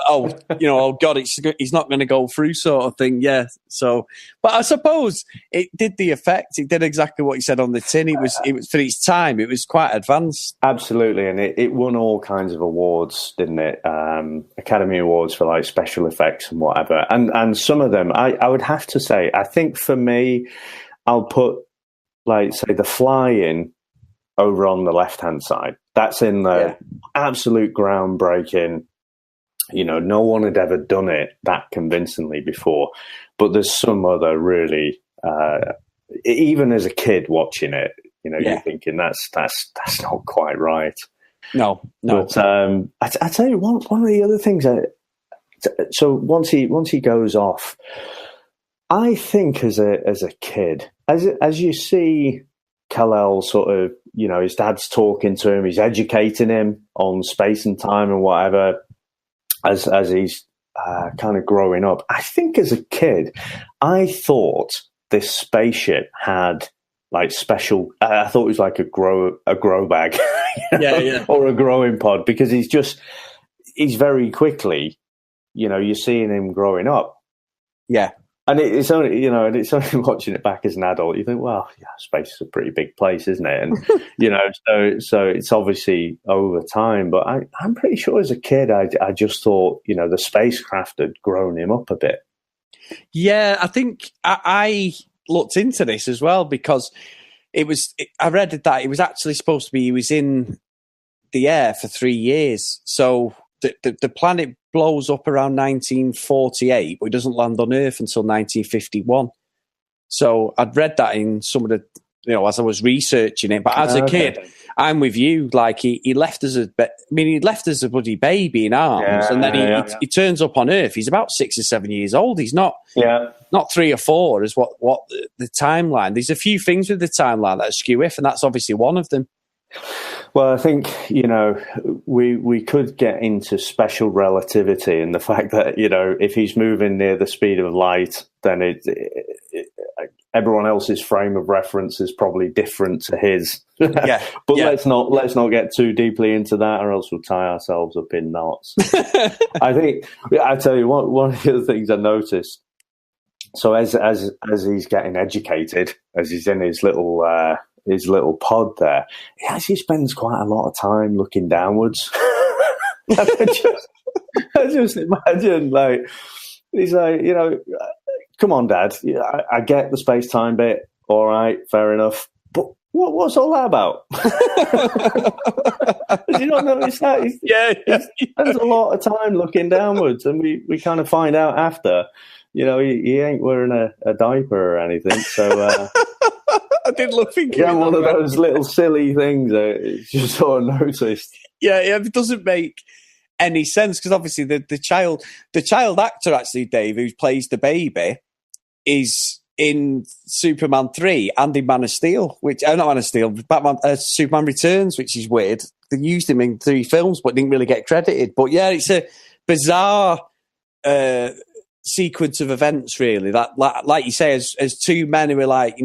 oh god, he's not going to go through, sort of thing. Yeah. So, but I suppose it did the effect. It did exactly what you said on the tin. It was for its time. It was quite advanced. Absolutely, and it won all kinds of awards, didn't it? Academy Awards for like special effects and whatever. And some of them, I would have to say, I think for me, I'll put like say the flying over on the left hand side. That's in the absolute groundbreaking. No one had ever done it that convincingly before. But there's some other really. Even as a kid watching it, you're thinking that's not quite right. No. But I tell you, one of the other things. So once he goes off, I think as a kid, as you see Kal-El sort of, his dad's talking to him, he's educating him on space and time and whatever, as he's kind of growing up. I think as a kid, I thought this spaceship had like special. I thought it was like a grow bag, or a growing pod, because he's very quickly, you're seeing him growing up. Yeah, and it's only watching it back as an adult, you think, well, space is a pretty big place, isn't it? And so it's obviously over time. But I'm pretty sure as a kid, I just thought the spacecraft had grown him up a bit. Yeah, I think I looked into this as well, because I read that it was actually supposed to be he was in the air for 3 years. So the planet blows up around 1948, but it doesn't land on Earth until 1951. So I'd read that in some of the, as I was researching it. But as a kid, I'm with you. Like he left as he left as a bloody baby in arms, and then he turns up on Earth. He's about 6 or 7 years old. He's not 3 or 4 is what the timeline. There's a few things with the timeline that are skew-if, and that's obviously one of them. Well, I think, we could get into special relativity and the fact that, if he's moving near the speed of light, then everyone else's frame of reference is probably different to his. But let's not get too deeply into that, or else we'll tie ourselves up in knots. I tell you, one of the other things I noticed, so as he's getting educated, as he's in his little pod there, he actually spends quite a lot of time looking downwards. I just imagine, like, he's like, come on, Dad, I get the space-time bit, all right, fair enough, but what's all that about? Did you not notice that? He spends a lot of time looking downwards, and we kind of find out after, he ain't wearing a diaper or anything, so... I did look thinking. Yeah, one of those little silly things that you sort of noticed. Yeah, it doesn't make any sense because obviously the child actor actually, Dave, who plays the baby, is in Superman 3 and in Man of Steel, not Man of Steel, Batman, Superman Returns, which is weird. They used him in 3 films, but didn't really get credited. But yeah, it's a bizarre sequence of events, really. That, like you say, as 2 men who are like,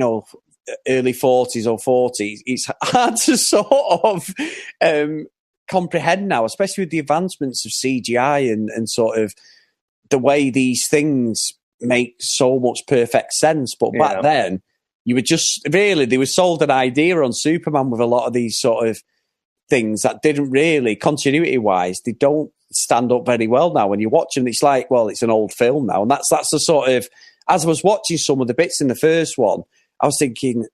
early 40s or 40s, it's hard to sort of comprehend now, especially with the advancements of CGI and sort of the way these things make so much perfect sense. But back then, you were just really, they were sold an idea on Superman with a lot of these sort of things that didn't really, continuity-wise, they don't stand up very well now. When you watch them, it's like, well, it's an old film now. And that's the sort of, as I was watching some of the bits in the first one, I was thinking,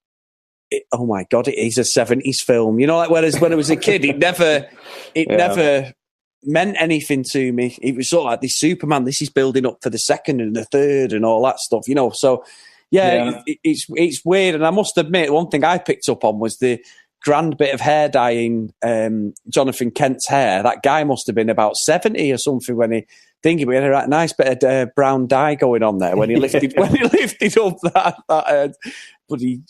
oh my God, it is a 70s film. Like whereas when I was a kid, it never meant anything to me. It was sort of like this Superman, this is building up for the second and the third and all that stuff, So, it's weird. And I must admit, one thing I picked up on was the grand bit of hair dyeing Jonathan Kent's hair. That guy must have been about 70 or something when he... thinking we had a nice bit of brown dye going on there when he lifted up that bloody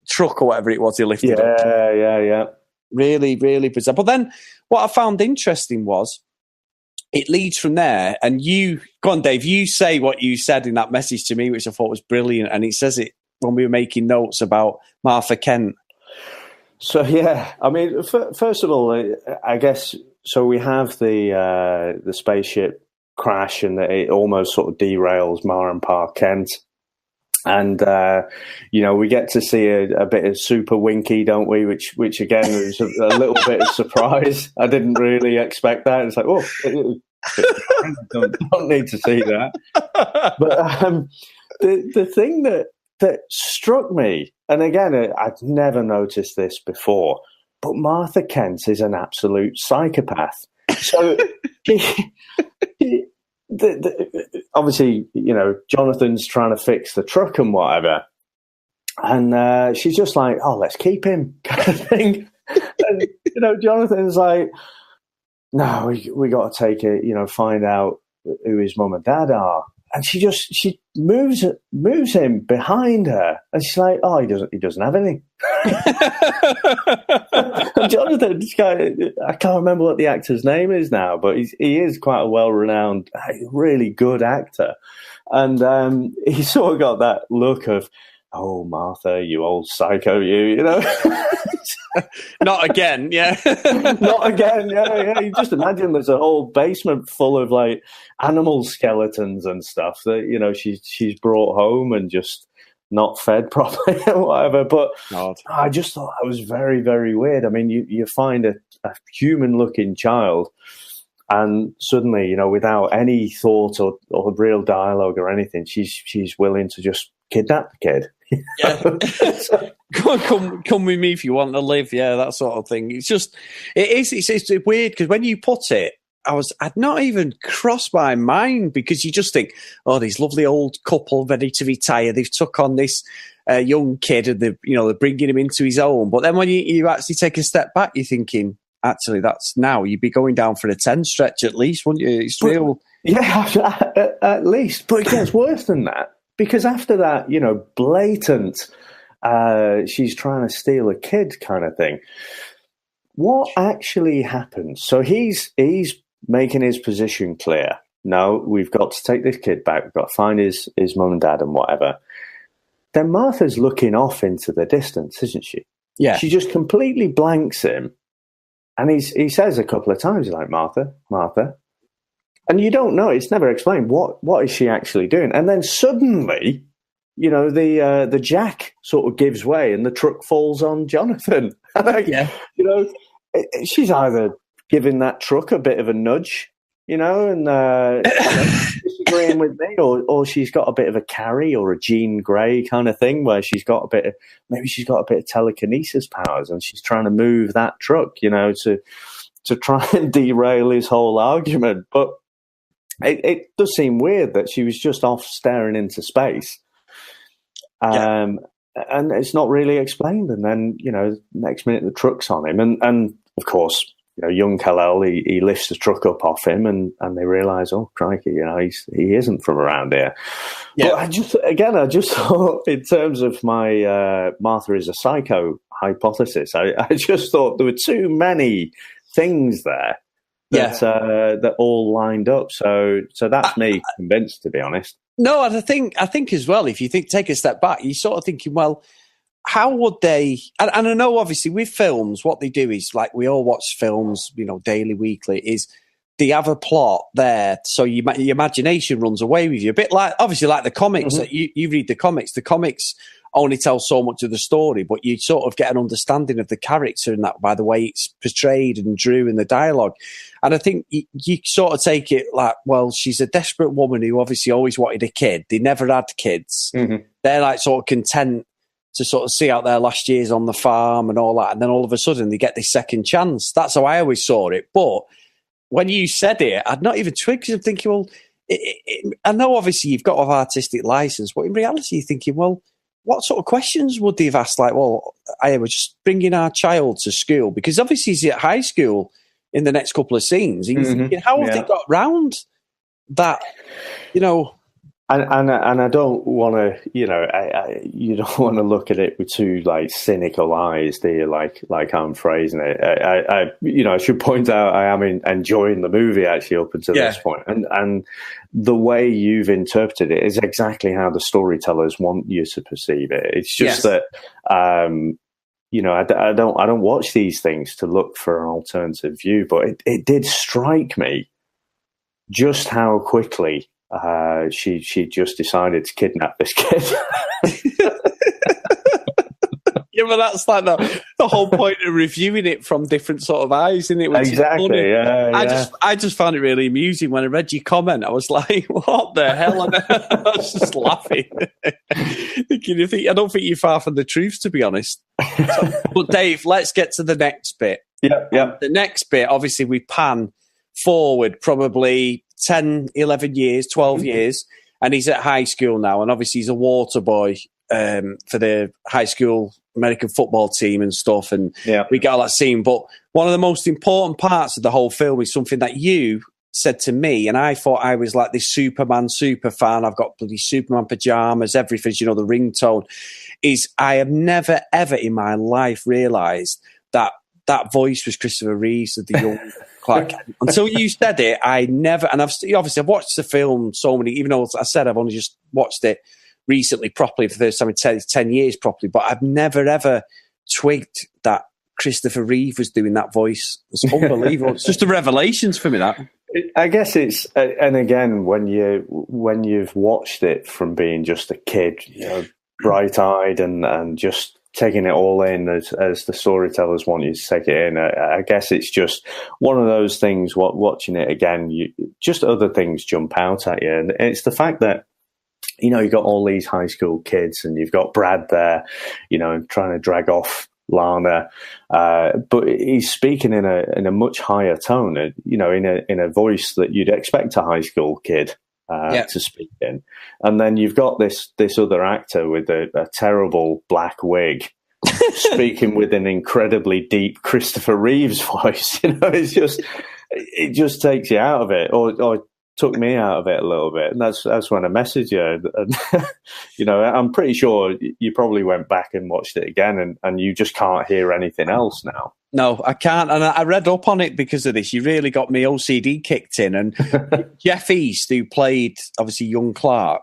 truck or whatever it was he lifted up. Yeah. Really, really bizarre. But then what I found interesting was it leads from there, and go on, Dave, you say what you said in that message to me, which I thought was brilliant, and it says it when we were making notes about Martha Kent. So, yeah, I mean, first of all, I guess... So we have the spaceship crash, and it almost sort of derails Ma and Pa Kent, and we get to see a bit of Super Winky, don't we? Which again was a little bit of surprise. I didn't really expect that. It's like, don't need to see that. But the thing that struck me, and again, I'd never noticed this before, but Martha Kent is an absolute psychopath. So, obviously, Jonathan's trying to fix the truck and whatever. And she's just like, oh, let's keep him, kind of thing. And, Jonathan's like, no, we got to take it, find out who his mum and dad are. And she moves him behind her, and she's like, "Oh, he doesn't have any." And Jonathan, this guy, I can't remember what the actor's name is now, but he is quite a well-renowned, really good actor, and he sort of got that look of, "Oh, Martha, you old psycho, you know." Not again, yeah. Not again, yeah. You just imagine there's a whole basement full of like animal skeletons and stuff that she's brought home and just not fed properly or whatever. But God. I just thought that was very, very weird. I mean, you find a human-looking child, and suddenly, without any thought or real dialogue or anything, she's willing to just kidnap the kid. Yeah. Come with me if you want to live. Yeah, that sort of thing. It's just, it's weird because when you put it, I'd not even crossed my mind, because you just think, oh, these lovely old couple ready to retire. They've took on this young kid, and they're bringing him into his own. But then when you actually take a step back, you're thinking, actually, that's now you'd be going down for a 10 stretch at least, wouldn't you? It's real. Yeah, at least. But it gets worse than that, because after that, blatant, she's trying to steal a kid kind of thing. What actually happens? So he's making his position clear. No, we've got to take this kid back. We've got to find his mum and dad and whatever. Then Martha's looking off into the distance, isn't she? Yeah. She just completely blanks him. And he says a couple of times, like, Martha, Martha. And you don't know. It's never explained. What is she actually doing? And then suddenly, the jack sort of gives way and the truck falls on Jonathan. Yeah. She's either giving that truck a bit of a nudge, and disagreeing with me, or she's got a bit of a Carrie or a Jean Grey kind of thing, where she's got a bit of telekinesis powers, and she's trying to move that truck, to try and derail his whole argument. But it does seem weird that she was just off staring into space. And it's not really explained. And then, next minute the truck's on him. And of course, young Kal-El, he lifts the truck up off him, and they realise, oh, crikey, he isn't from around here. Yeah. But I just thought, in terms of my Martha is a psycho hypothesis, I just thought there were too many things there that all lined up. So that's me convinced, to be honest. No, and I think as well, if you take a step back, you're sort of thinking, well, how would they? And I know, obviously, with films, what they do is, like, we all watch films, daily, weekly. Is they have a plot there, so your imagination runs away with you. A bit like, obviously, like the comics. That you read the comics. The comics only tell so much of the story, but you sort of get an understanding of the character and that by the way it's portrayed and drew in the dialogue. And I think you sort of take it like, well, she's a desperate woman who obviously always wanted a kid. They never had kids. Mm-hmm. They're like sort of content to sort of see out their last years on the farm and all that. And then all of a sudden they get this second chance. That's how I always saw it. But when you said it, I'd not even twigged, because I'm thinking, well, I know obviously you've got to have artistic license, but in reality you're thinking, well, what sort of questions would they have asked? Like, well, I was just bringing our child to school, because obviously he's at high school in the next couple of scenes. And you're thinking, how have they got round that, And I don't want to, you don't want to look at it with too cynical eyes, do you? Like I'm phrasing it. I should point out I am enjoying the movie actually up until this point, and the way you've interpreted it is exactly how the storytellers want you to perceive it. It's just that, I don't watch these things to look for an alternative view, but it did strike me just how quickly. She just decided to kidnap this kid. Yeah, but that's like the whole point of reviewing it from different sort of eyes, isn't it? Exactly. Yeah. I just found it really amusing when I read your comment. I was like, "What the hell?" And I was just laughing. I don't think you're far from the truth, to be honest. But Dave, let's get to the next bit. Yeah. The next bit, obviously, we pan forward probably 10, 11 years, 12 years, and he's at high school now, and obviously he's a water boy for the high school American football team and stuff, and we get all that scene. But one of the most important parts of the whole film is something that you said to me, and I thought I was like this Superman super fan. I've got bloody Superman pajamas, everything, the ringtone. Is I have never, ever in my life realised that voice was Christopher Reeves of the young Clark Kent. Until you said it, I never, and I've watched the film so many, even though I said I've only just watched it recently properly for the first time in 10 years properly, but I've never ever twigged that Christopher Reeve was doing that voice. It's unbelievable. It's just a revelation for me, that. I guess it's, and again, when you've watched it from being just a kid, bright-eyed and just taking it all in as the storytellers want you to take it in. I guess it's just one of those things, watching it again, just other things jump out at you. And it's the fact that, you've got all these high school kids, and you've got Brad there, trying to drag off Lana, but he's speaking in a much higher tone, in a voice that you'd expect a high school kid to speak in. And then you've got this other actor with a terrible black wig speaking with an incredibly deep Christopher Reeves voice. It just takes you out of it, or took me out of it a little bit. And that's when I messaged you. And, I'm pretty sure you probably went back and watched it again, and you just can't hear anything else now. No, I can't. And I read up on it because of this. You really got me OCD kicked in. And Jeff East, who played, obviously, young Clark,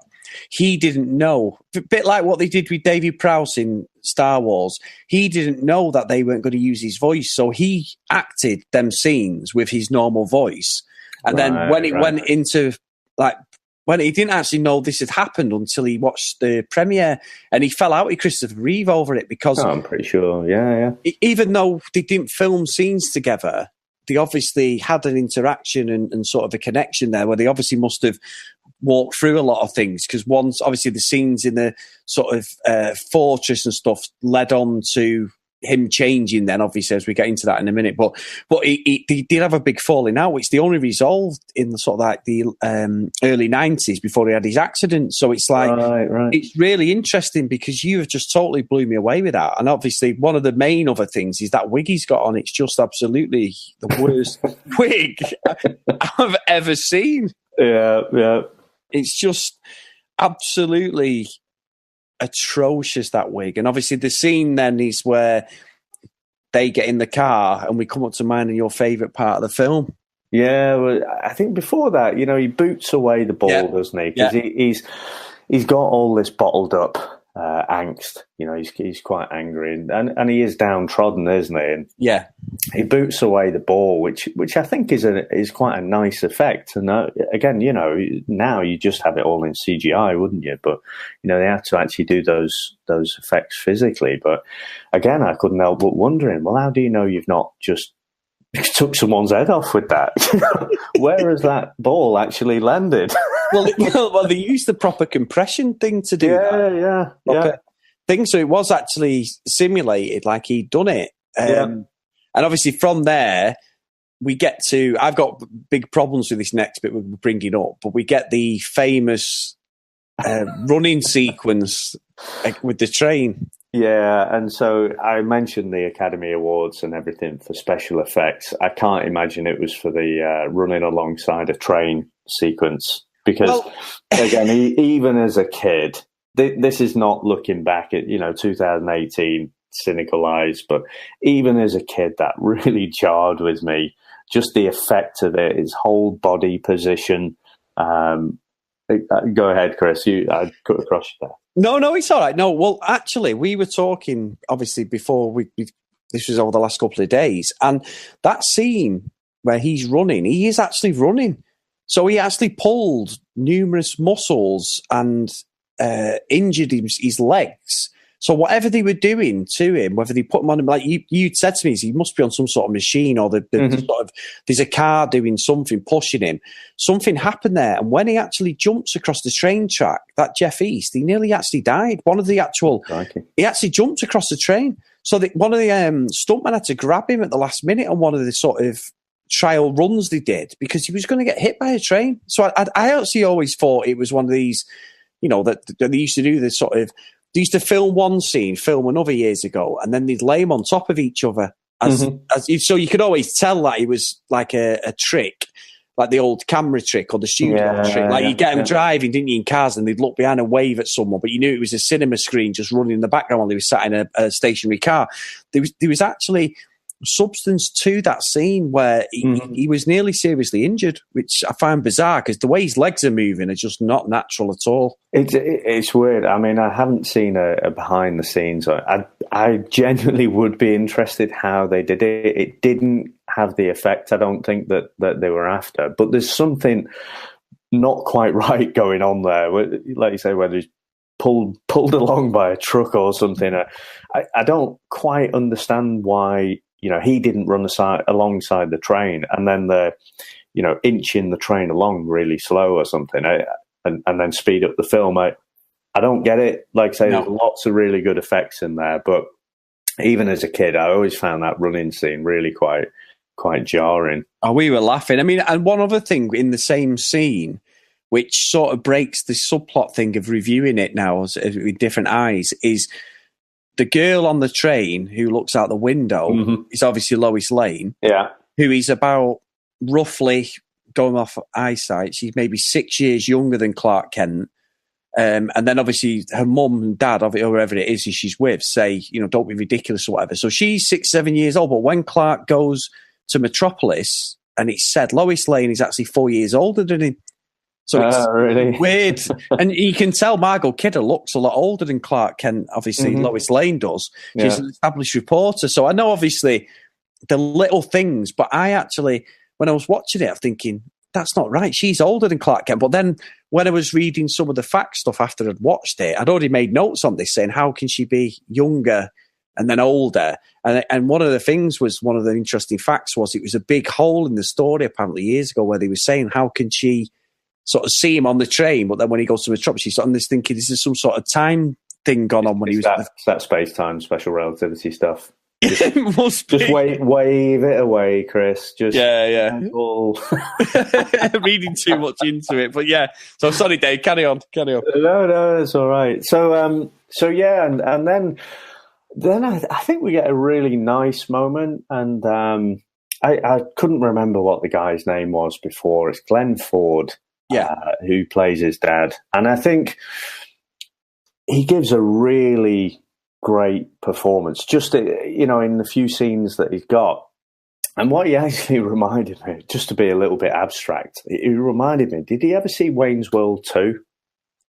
he didn't know, a bit like what they did with David Prowse in Star Wars, he didn't know that they weren't going to use his voice. So he acted them scenes with his normal voice. And then when it went into, when he didn't actually know this had happened until he watched the premiere, and he fell out with Christopher Reeve over it because... I'm pretty sure, yeah. Even though they didn't film scenes together, they obviously had an interaction and sort of a connection there where they obviously must have walked through a lot of things, because once, obviously, the scenes in the sort of fortress and stuff led on to him changing then, obviously, as we get into that in a minute. But he did have a big falling out, which they only resolved in the sort of the early 90s before he had his accident. So it's like, right. It's really interesting because you have just totally blew me away with that. And obviously, one of the main other things is that wig he's got on. It's just absolutely the worst wig I've ever seen. Yeah. It's just absolutely atrocious, that wig. And obviously the scene then is where they get in the car and we come up to mine and your favourite part of the film. Yeah, well, I think before that, he boots away the ball, doesn't he? Because he's got all this bottled up angst. He's quite angry and he is downtrodden, isn't he? And he boots away the ball, which I think is quite a nice effect. And again, now you just have it all in CGI, wouldn't you? But they have to actually do those effects physically. But again, I couldn't help but wondering, well, how do you know you've not just took someone's head off with that? Where has that ball actually landed? well, they used the proper compression thing to do that. Yeah. Thing, so it was actually simulated, like he'd done it. And obviously from there, we get to... I've got big problems with this next bit we're bringing up, but we get the famous running sequence with the train. Yeah, and so I mentioned the Academy Awards and everything for special effects. I can't imagine it was for the running alongside a train sequence. Because, again, even as a kid, this is not looking back at, 2018, cynical eyes, but even as a kid, that really jarred with me. Just the effect of it, his whole body position. Go ahead, Chris. I cut across you there. No, it's all right. No, well, actually, we were talking, obviously, before this was over the last couple of days, and that scene where he's running, he is actually running. So he actually pulled numerous muscles and injured his legs. So whatever they were doing to him, whether they put him on him, like you said to me, he must be on some sort of machine, or there's a car doing something, pushing him. Something happened there. And when he actually jumps across the train track, that Jeff East, he nearly actually died. He actually jumped across the train. So one of the stuntmen had to grab him at the last minute on one of the sort of trial runs they did, because he was going to get hit by a train. So I actually always thought it was one of these, that they used to do this sort of... They used to film one scene, film another years ago, and then they'd lay them on top of each other. So you could always tell that it was like a trick, like the old camera trick or the studio trick. Like you get them driving, didn't you, in cars, and they'd look behind and wave at someone, but you knew it was a cinema screen just running in the background while they were sat in a stationary car. There was actually substance to that scene where he was nearly seriously injured, which I find bizarre because the way his legs are moving are just not natural at all. It's weird. I mean, I haven't seen a behind the scenes. I genuinely would be interested how they did it. It didn't have the effect, I don't think, that they were after. But there's something not quite right going on there. Like you say, whether he's pulled along by a truck or something. I don't quite understand why he didn't run alongside the train, and then inching the train along really slow or something, and then speed up the film. I don't get it. Like I say, No. there's lots of really good effects in there, but even as a kid, I always found that running scene really quite jarring. Oh, we were laughing. I mean, and one other thing in the same scene, which sort of breaks the subplot thing of reviewing it now with different eyes, is the girl on the train who looks out the window is obviously Lois Lane, who is about roughly, going off eyesight, she's maybe 6 years younger than Clark Kent. And then obviously her mum and dad, or whoever it is she's with, say, don't be ridiculous or whatever. So she's 6, 7 years old. But when Clark goes to Metropolis, and it's said Lois Lane is actually 4 years older than him. So it's really weird. And you can tell Margot Kidder looks a lot older than Clark Kent, obviously Lois Lane does. She's an established reporter. So I know obviously the little things, but I actually, when I was watching it, I'm thinking, that's not right. She's older than Clark Kent. But then when I was reading some of the fact stuff after I'd watched it, I'd already made notes on this saying, how can she be younger and then older? And one of the things was, one of the interesting facts was, it was a big hole in the story apparently years ago where they were saying, how can she sort of see him on the train, but then when he goes to Metropolis, she's on this thinking, is there some sort of time thing gone on when he was... That space-time special relativity stuff. It must be. Just wave it away, Chris. Just reading too much into it, but yeah. So sorry, Dave. Carry on. No, it's all right. So yeah, and then I think we get a really nice moment, and I couldn't remember what the guy's name was before. It's Glenn Ford, who plays his dad, and I think he gives a really great performance, just in the few scenes that he's got. And what he actually reminded me, just to be a little bit abstract, he reminded me, did he ever see Wayne's World 2?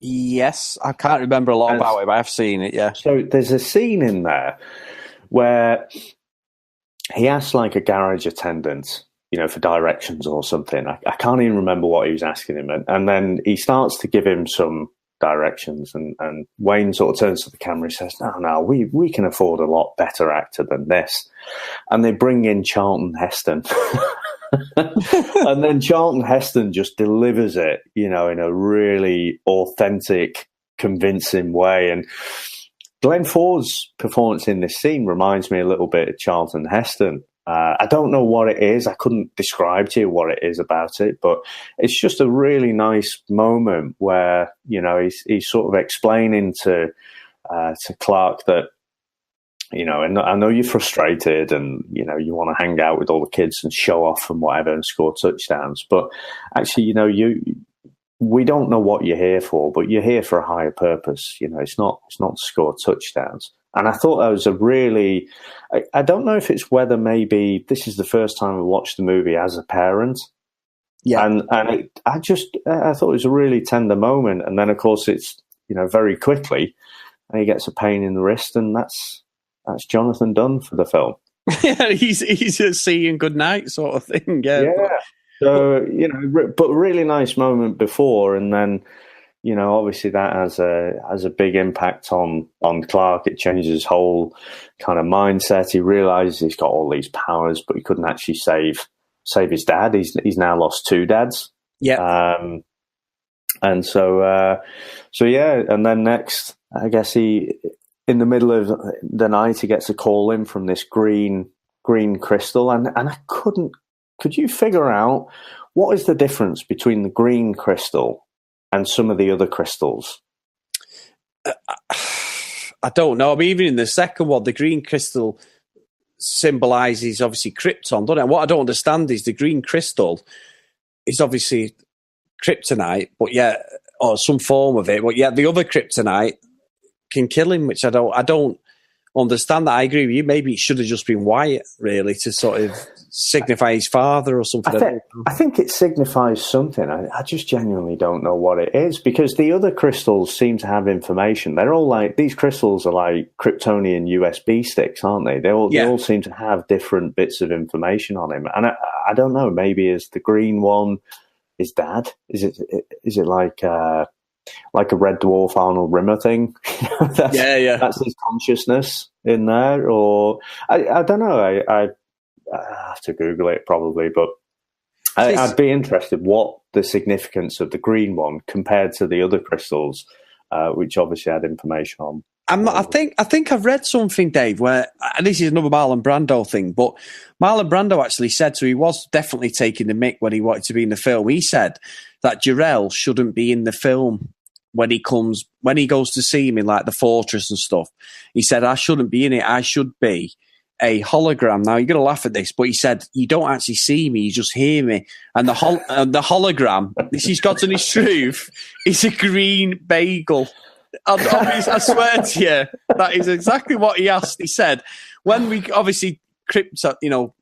Yes, I can't remember a lot about it, but I've seen it, yeah. So there's a scene in there where he asks like a garage attendant, for directions or something. I can't even remember what he was asking him. And then he starts to give him some directions, and Wayne sort of turns to the camera and says, no, we can afford a lot better actor than this. And they bring in Charlton Heston. And then Charlton Heston just delivers it, in a really authentic, convincing way. And Glenn Ford's performance in this scene reminds me a little bit of Charlton Heston. I don't know what it is. I couldn't describe to you what it is about it, but it's just a really nice moment where, he's sort of explaining to Clark that, and I know you're frustrated and, you want to hang out with all the kids and show off and whatever and score touchdowns. But actually, we don't know what you're here for, but you're here for a higher purpose. It's not to score touchdowns. And I thought that was a really, I don't know if it's whether maybe this is the first time I watched the movie as a parent. Yeah. And I thought it was a really tender moment. And then of course it's, very quickly, and he gets a pain in the wrist, and that's Jonathan Dunn for the film. Yeah, he's a see and good night sort of thing. Yeah. So, but really nice moment before, and then, obviously that has a big impact on Clark. It changes his whole kind of mindset. He realizes he's got all these powers, but he couldn't actually save his dad. He's now lost 2 dads. Yeah. And so yeah. And then next, I guess in the middle of the night, he gets a call in from this green crystal. And I could you figure out what is the difference between the green crystal and some of the other crystals? I don't know. I mean, even in the second one, the green crystal symbolises obviously Krypton, doesn't it? And what I don't understand is the green crystal is obviously kryptonite, but yeah, or some form of it. But yeah, the other kryptonite can kill him, which I don't understand that. I agree with you. Maybe it should have just been white, really, to sort of signify his father or something. I think it signifies something. I just genuinely don't know what it is, because the other crystals seem to have information. They're all like, these crystals are like Kryptonian USB sticks, aren't they? They all seem to have different bits of information on him. And I don't know, maybe is the green one his dad? Is it like a Red Dwarf Arnold Rimmer thing? That's his consciousness in there, or I don't know. I have to Google it probably, but I'd be interested what the significance of the green one compared to the other crystals which obviously had information on. I think I've read something, Dave, where, and this is another Marlon Brando thing, but Marlon Brando actually said, so he was definitely taking the mick when he wanted to be in the film. He said that Jarrell shouldn't be in the film when he goes to see him in like the fortress and stuff. He said, I shouldn't be in it. I should be a hologram. Now you're going to laugh at this, but he said, you don't actually see me, you just hear me. And the hologram, this he's got on his truth, is a green bagel. I swear to you, that is exactly what he asked. He said, when we obviously Krypton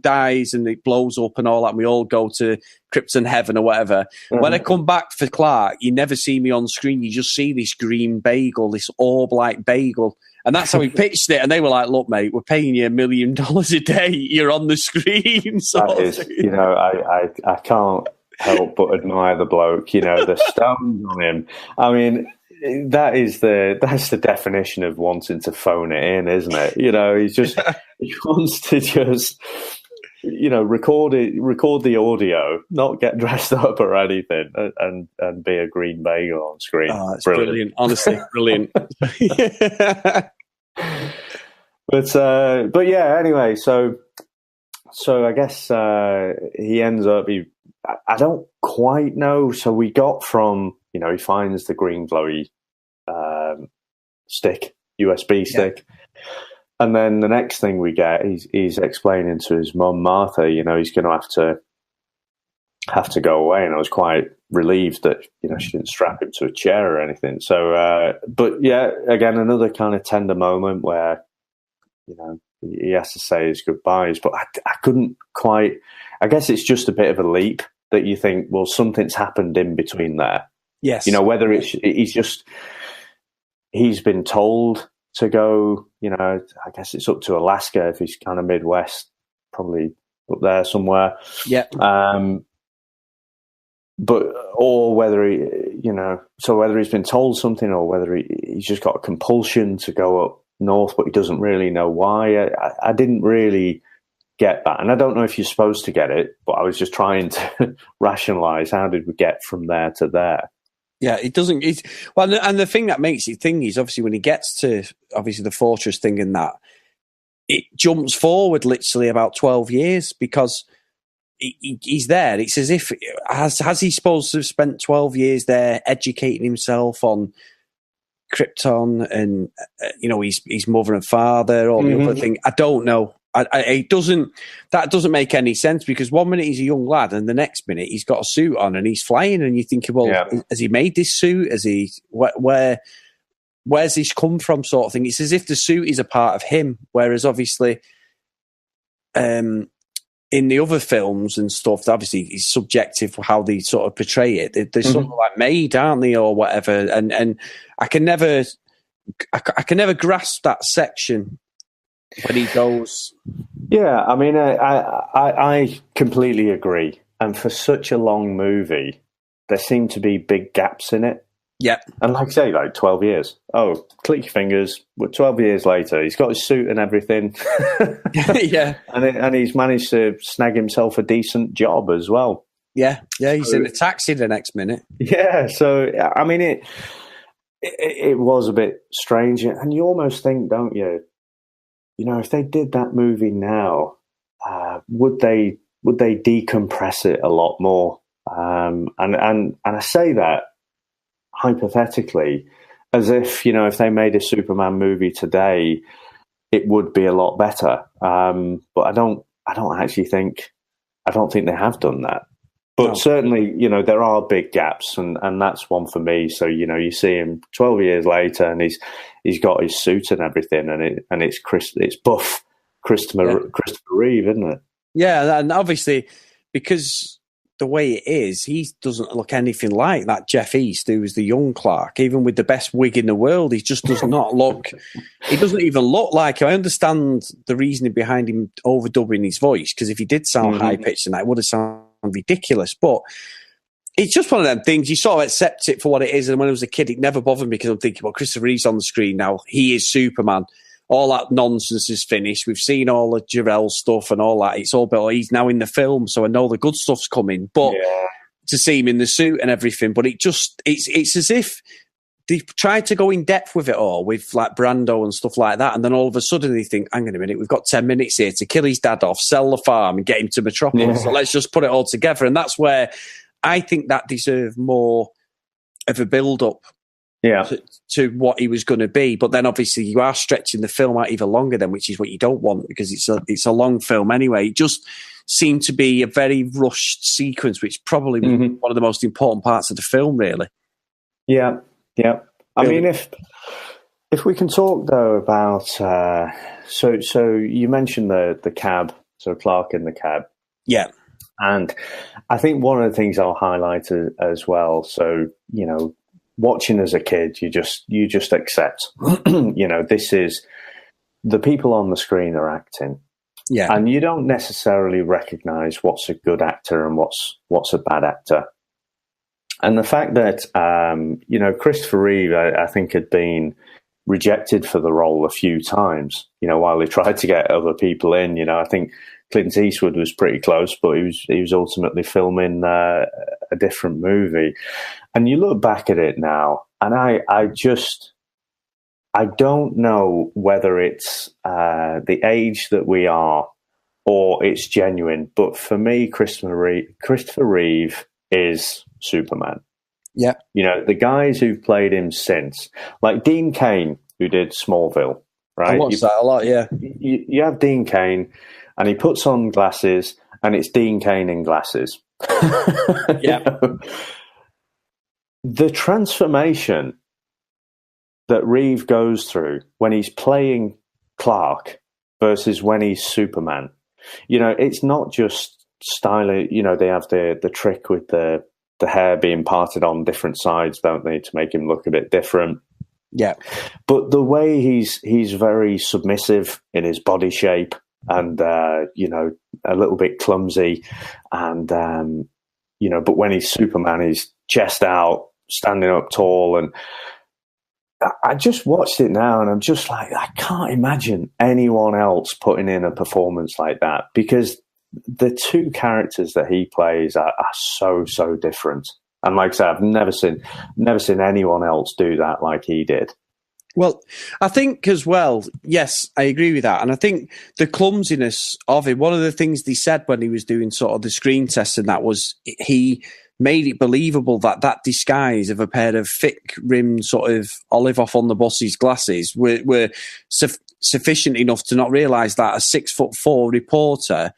dies and it blows up and all that, and we all go to Krypton heaven or whatever. Mm-hmm. When I come back for Clark, you never see me on screen. You just see this green bagel, this orb-like bagel. And that's how he pitched it. And they were like, look, mate, we're paying you $1 million a day. You're on the screen. So that is, I can't help but admire the bloke, the stones on him. I mean, that's the definition of wanting to phone it in, isn't it? He wants to just record the audio, not get dressed up or anything, and be a green bagel on screen. Oh, it's brilliant. Honestly, brilliant. But yeah, anyway, so I guess he ends up. I don't quite know. So we got from he finds the green glowy stick, USB stick. And then the next thing we get, he's explaining to his mum, Martha, he's going to have to go away. And I was quite relieved that, she didn't strap him to a chair or anything. So, but yeah, again, another kind of tender moment where, he has to say his goodbyes. But I couldn't quite, I guess it's just a bit of a leap that you think, well, something's happened in between there. Yes. Whether he's been told to go, I guess it's up to Alaska if he's kind of Midwest, probably up there somewhere. Yeah. Or whether whether he's been told something or whether he's just got a compulsion to go up north, but he doesn't really know why. I didn't really get that. And I don't know if you're supposed to get it, but I was just trying to rationalize how did we get from there to there. Yeah, it doesn't. And the thing that makes it thing is obviously when he gets to obviously the fortress thing and that, it jumps forward literally about 12 years because he's there. It's as if has he supposed to have spent 12 years there educating himself on Krypton and his mother and father or the other thing. I don't know. That doesn't make any sense because 1 minute he's a young lad and the next minute he's got a suit on and he's flying and you're thinking, well, has he made this suit? Has he? Where's this come from? Sort of thing. It's as if the suit is a part of him, whereas obviously, in the other films and stuff, obviously it's subjective how they sort of portray it. They're sort of like made, aren't they, or whatever? And I can never grasp that section. When he goes, yeah, I mean, I completely agree. And for such a long movie, there seem to be big gaps in it. Yeah, and like I say, 12 years. Oh, click your fingers. We're 12 years later. He's got his suit and everything. Yeah, and he's managed to snag himself a decent job as well. Yeah, he's in a taxi the next minute. Yeah, so I mean, it was a bit strange, and you almost think, don't you? If they did that movie now, would they decompress it a lot more? And I say that hypothetically, as if if they made a Superman movie today, it would be a lot better. But I don't actually think they have done that. But certainly, there are big gaps, and that's one for me. So, you see him 12 years later, and he's got his suit and everything, and it's buff Christopher Reeve, isn't it? Yeah, and obviously because the way it is, he doesn't look anything like that Jeff East, who was the young Clark. Even with the best wig in the world, he just does not look. He doesn't even look like him. I understand the reasoning behind him overdubbing his voice because if he did sound high pitched, and that would have sounded ridiculous, but it's just one of them things you sort of accept it for what it is. And when I was a kid, it never bothered me because I'm thinking, well, Christopher Reeve's on the screen now, he is Superman, all that nonsense is finished, we've seen all the Jarrell stuff and all that, it's all built, he's now in the film, so I know the good stuff's coming. But to see him in the suit and everything. But it's as if they tried to go in depth with it all, with like Brando and stuff like that, and then all of a sudden they think, hang on a minute, we've got 10 minutes here to kill his dad off, sell the farm and get him to Metropolis, so let's just put it all together. And that's where I think that deserved more of a build-up to what he was going to be. But then obviously you are stretching the film out even longer then, which is what you don't want, because it's a long film anyway. It just seemed to be a very rushed sequence, which probably was one of the most important parts of the film, really. Yeah. Yeah, I mean, if we can talk though about so you mentioned the cab, so Clark in the cab, and I think one of the things I'll highlight as well. So watching as a kid, you just accept, this is the people on the screen are acting, and you don't necessarily recognize what's a good actor and what's a bad actor. And the fact that, Christopher Reeve, I think, had been rejected for the role a few times, while they tried to get other people in. I think Clint Eastwood was pretty close, but he was ultimately filming a different movie. And you look back at it now, and I don't know whether it's the age that we are or it's genuine. But for me, Christopher Reeve is Superman. Yeah. The guys who've played him since, like Dean Cain, who did Smallville, right? I watched that a lot, yeah. You have Dean Cain, and he puts on glasses, and it's Dean Cain in glasses. Yeah. The transformation that Reeve goes through when he's playing Clark versus when he's Superman, it's not just styling. They have the trick with the hair being parted on different sides, don't they, to make him look a bit different. Yeah. But the way he's very submissive in his body shape and, a little bit clumsy. And, but when he's Superman, he's chest out, standing up tall. And I just watched it now and I'm just like, I can't imagine anyone else putting in a performance like that, because the two characters that he plays are so different. And like I said, I've never seen anyone else do that like he did. Well, I think as well, yes, I agree with that. And I think the clumsiness of it, one of the things they said when he was doing sort of the screen test, and that was he made it believable that disguise of a pair of thick-rimmed sort of olive off on the boss's glasses were sufficient enough to not realise that a 6'4" reporter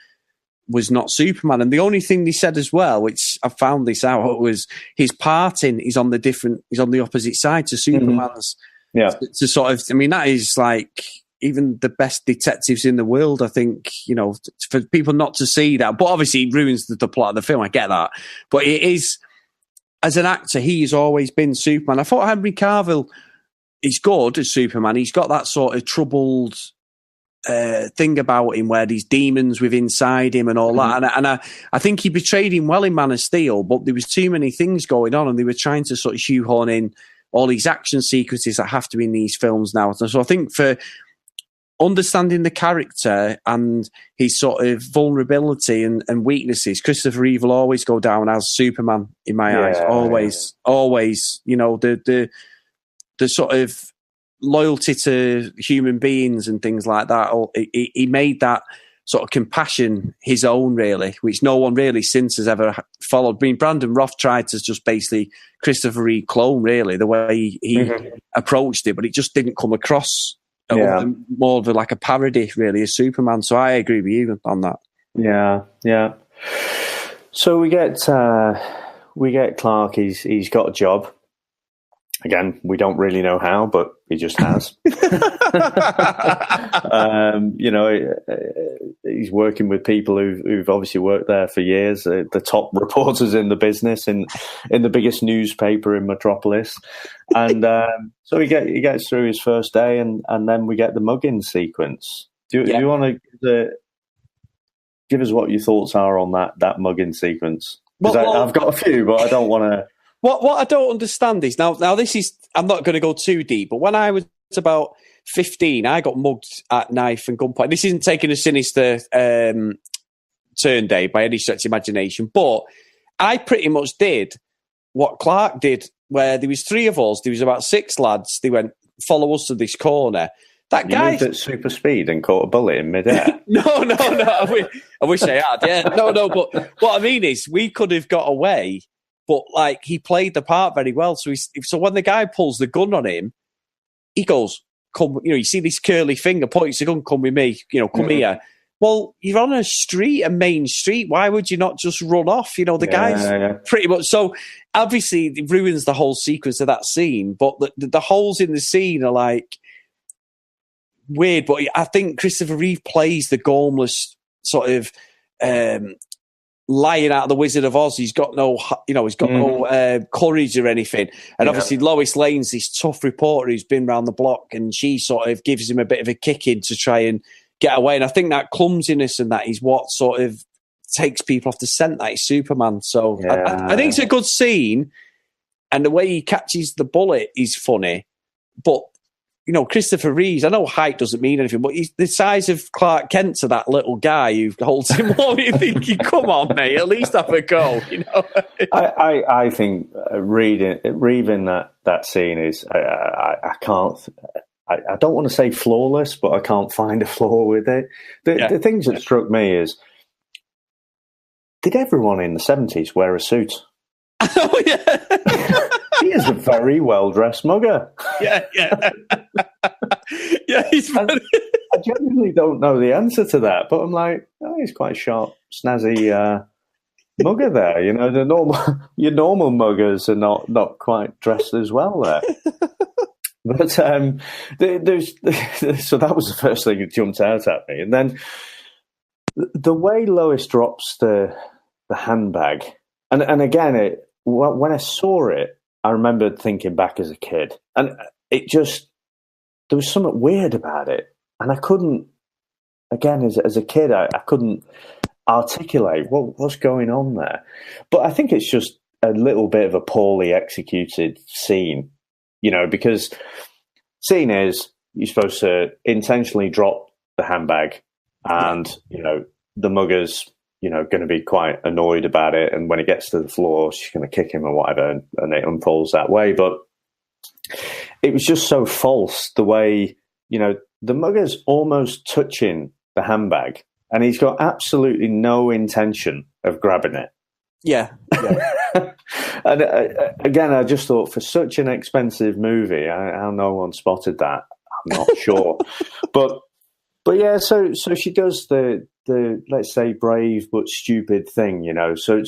was not Superman. And the only thing they said as well, which I found this out, was his parting is on the opposite side to Superman's. Yeah. To sort of, I mean, that is like even the best detectives in the world, I think, for people not to see that. But obviously it ruins the plot of the film, I get that. But it is, as an actor, he's always been Superman. I thought Henry Cavill, he's good as Superman. He's got that sort of troubled thing about him where these demons within inside him and all that. And I think he betrayed him well in Man of Steel, but there was too many things going on and they were trying to sort of shoehorn in all these action sequences that have to be in these films now. So I think for understanding the character and his sort of vulnerability and weaknesses, Christopher Reeve will always go down as Superman in my eyes. Always. The sort of loyalty to human beings and things like that. He made that sort of compassion his own, really, which no one really since has ever followed. I mean, Brandon Roth tried to just basically Christopher Reeve clone, really, the way he approached it, but it just didn't come across more of like a parody, really, of Superman. So I agree with you on that. Yeah. So we get Clark. He's got a job. Again, we don't really know how, but he just has. He's working with people who've obviously worked there for years, the top reporters in the business, in the biggest newspaper in Metropolis. And so he gets through his first day, and then we get the mugging sequence. Do you want to give us what your thoughts are on that mugging sequence? Because I've got a few, but I don't want to... What I don't understand is, now this is, I'm not going to go too deep, but when I was about 15, I got mugged at knife and gunpoint. This isn't taking a sinister turn, Dave, by any stretch of imagination, but I pretty much did what Clark did, where there was 3 of us, there was about 6 lads, they went, follow us to this corner. That You guy moved at super speed and caught a bullet in midair. No. I wish I had. Yeah, no. But what I mean is, we could have got away, but like he played the part very well. So when the guy pulls the gun on him, he goes, "Come, you see this curly finger, points the gun, come with me, come here." Well, you're on a main street. Why would you not just run off? The guy's pretty much. So obviously, it ruins the whole sequence of that scene. But the holes in the scene are like weird. But I think Christopher Reeve plays the gormless sort of lying out of the Wizard of Oz. He's got no, no courage or anything. And obviously, Lois Lane's this tough reporter who's been around the block, and she sort of gives him a bit of a kick in to try and get away. And I think that clumsiness and that is what sort of takes people off the scent that he's Superman. So I think it's a good scene, and the way he catches the bullet is funny. But Christopher Reeves, I know height doesn't mean anything, but he's the size of Clark Kent to that little guy who holds him on. You're thinking, come on, mate, at least have a go. I think reading that scene is I can't. I don't want to say flawless, but I can't find a flaw with it. The things that struck me is, did everyone in the 70s wear a suit? Oh, yeah. He is a very well-dressed mugger. Yeah. He's very... I genuinely don't know the answer to that, but I'm like, he's quite a sharp, snazzy mugger there. Your normal muggers are not quite dressed as well there. But so that was the first thing that jumped out at me. And then the way Lois drops the handbag, and again, when I saw it, I remembered thinking back as a kid, and there was something weird about it, and I couldn't, again, as a kid, I couldn't articulate what's going on there. But I think it's just a little bit of a poorly executed scene, because scene is you're supposed to intentionally drop the handbag, and the mugger's going to be quite annoyed about it, and when he gets to the floor, she's going to kick him or whatever, and it unfolds that way. But it was just so false the way the mugger's almost touching the handbag, and he's got absolutely no intention of grabbing it. Yeah. And again, I just thought, for such an expensive movie, how no one spotted that, I'm not sure. But yeah, so she does the let's say brave but stupid thing, So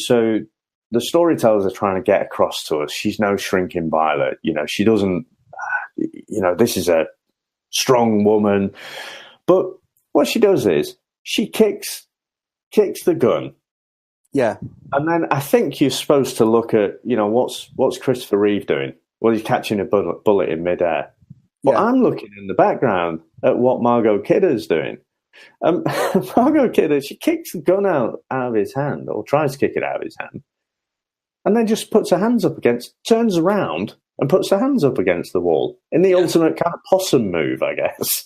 the storytellers are trying to get across to us, she's no shrinking violet. She doesn't. This is a strong woman. But what she does is she kicks the gun. Yeah. And then I think you're supposed to look at, what's Christopher Reeve doing? Well, he's catching a bullet in midair. But I'm looking in the background at what Margot Kidder's doing. Margot Kidder, she kicks the gun out of his hand, or tries to kick it out of his hand, and then just puts her hands up turns around and puts her hands up against the wall in the ultimate kind of possum move, I guess.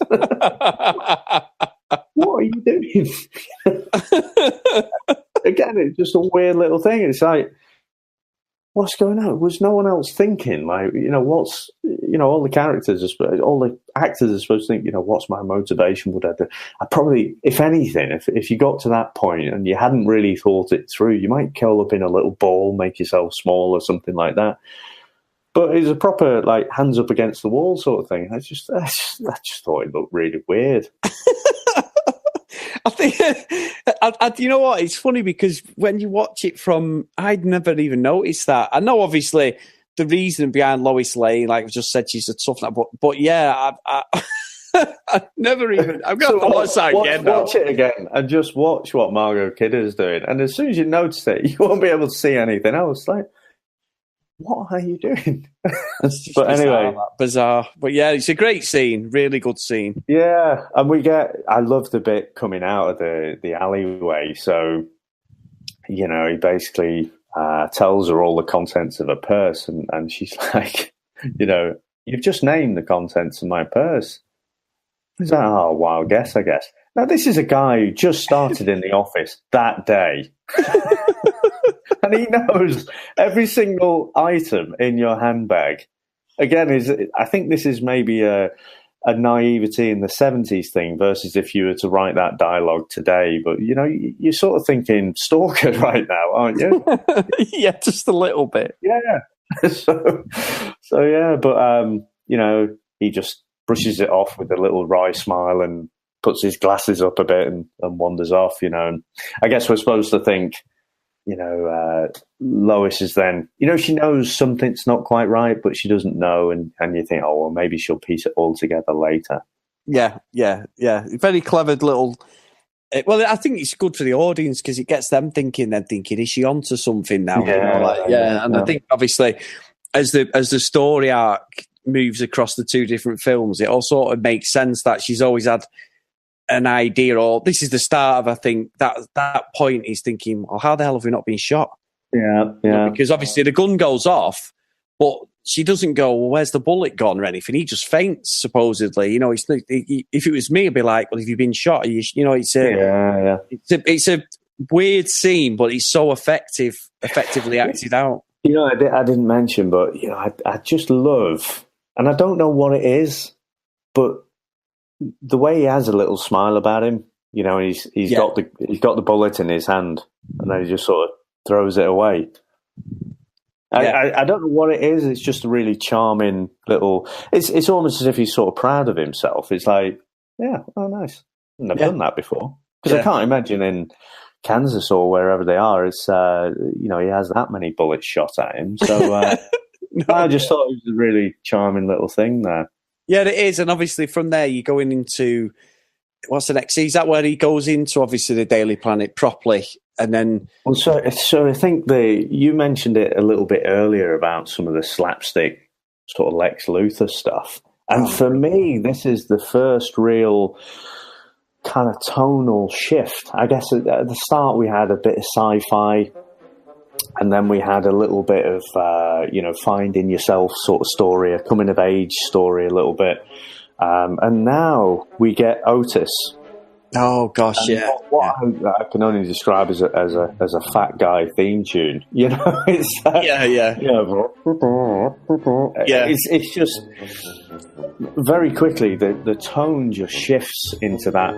What are you doing? Again, it's just a weird little thing. It's like, what's going on? Was no one else thinking? Like, all the characters, all the actors are supposed to think, what's my motivation? Would I do? I probably, if anything, if you got to that point and you hadn't really thought it through, you might curl up in a little ball, make yourself small or something like that. But it's a proper, like, hands up against the wall sort of thing. I just thought it looked really weird. I think, you know what? It's funny because when you watch it I'd never even noticed that. I know, obviously, the reason behind Lois Lane, like I just said, she's a tough nut. But yeah, I've never even. I'm going to watch that again. Watch it again and just watch what Margot Kidder's doing. And as soon as you notice it, you won't be able to see anything else. Like, what are you doing? But anyway, bizarre. But yeah, it's a great scene, really good scene. Yeah, and I love the bit coming out of the alleyway. So, he basically tells her all the contents of her purse, and she's like, you've just named the contents of my purse. He's like, oh, wild guess, I guess. Now, this is a guy who just started in the office that day. And he knows every single item in your handbag. Again, I think this is maybe a naivety in the 70s thing versus if you were to write that dialogue today. But, you're sort of thinking stalker right now, aren't you? Yeah, just a little bit. Yeah. So yeah, but, he just brushes it off with a little wry smile and puts his glasses up a bit and wanders off, And I guess we're supposed to think, Lois is then, she knows something's not quite right, but she doesn't know. And you think, oh, well, maybe she'll piece it all together later. Yeah. Very clever little. Well, I think it's good for the audience because it gets them thinking, is she onto something now? Yeah. And I think obviously as the story arc moves across the two different films, it all sort of makes sense that she's always had an idea, or this is the start of, I think, that point is thinking, well, how the hell have we not been shot? Yeah. Because obviously the gun goes off, but she doesn't go, well, where's the bullet gone or anything? He just faints, supposedly. If it was me, I'd be like, well, have you been shot? It's a weird scene, but it's so effectively acted out. I didn't mention, but, I just love, and I don't know what it is, but the way he has a little smile about him, he's got the bullet in his hand, and then he just sort of throws it away. Yeah. I don't know what it is. It's just a really charming little. It's almost as if he's sort of proud of himself. It's like, yeah, oh nice. I've never done that before, because I can't imagine in Kansas or wherever they are, it's he has that many bullets shot at him. So I just thought it was a really charming little thing there. Yeah, it is. And obviously from there, you're going into, what's the next? Is that where he goes into, obviously, the Daily Planet properly? And then... Well, so I think you mentioned it a little bit earlier about some of the slapstick sort of Lex Luthor stuff. And for me, this is the first real kind of tonal shift. I guess at the start we had a bit of sci-fi, and then we had a little bit of, finding yourself sort of story, a coming-of-age story a little bit. And now we get Otis. Oh, gosh, yeah. What I can only describe as a fat guy theme tune. It's It's just very quickly, the tone just shifts into that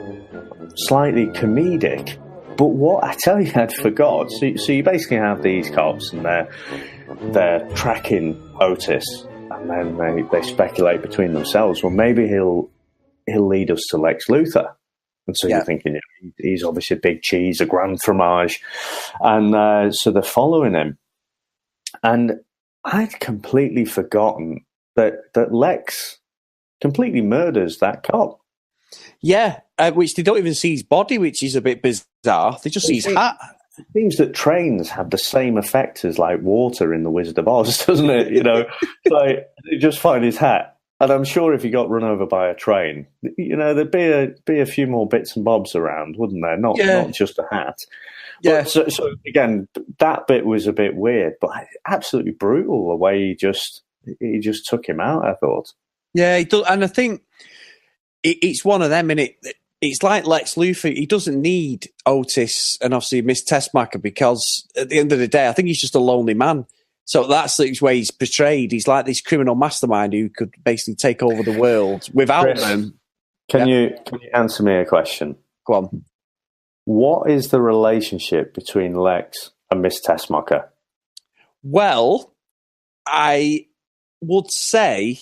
slightly comedic. But what I tell you, I'd forgot. So you basically have these cops, and they're tracking Otis, and then they speculate between themselves. Well, maybe he'll lead us to Lex Luthor, and so you're thinking he's obviously a big cheese, a grand fromage, and so they're following him. And I'd completely forgotten that Lex completely murders that cop. Yeah, which they don't even see his body, which is a bit bizarre. They just see his hat. It seems that trains have the same effect as like water in The Wizard of Oz, doesn't it? Like they just find his hat. And I'm sure if he got run over by a train, there'd be a few more bits and bobs around, wouldn't there? Not just a hat. Yeah. But, so again, that bit was a bit weird, but absolutely brutal the way he just took him out, I thought. Yeah, he does, and I think it's one of them, innit? It's like Lex Luthor. He doesn't need Otis and obviously Miss Tessmacher, because at the end of the day, I think he's just a lonely man. So that's the way he's portrayed. He's like this criminal mastermind who could basically take over the world without Chris, them. Can you answer me a question? Go on. What is the relationship between Lex and Miss Tessmacher? Well, I would say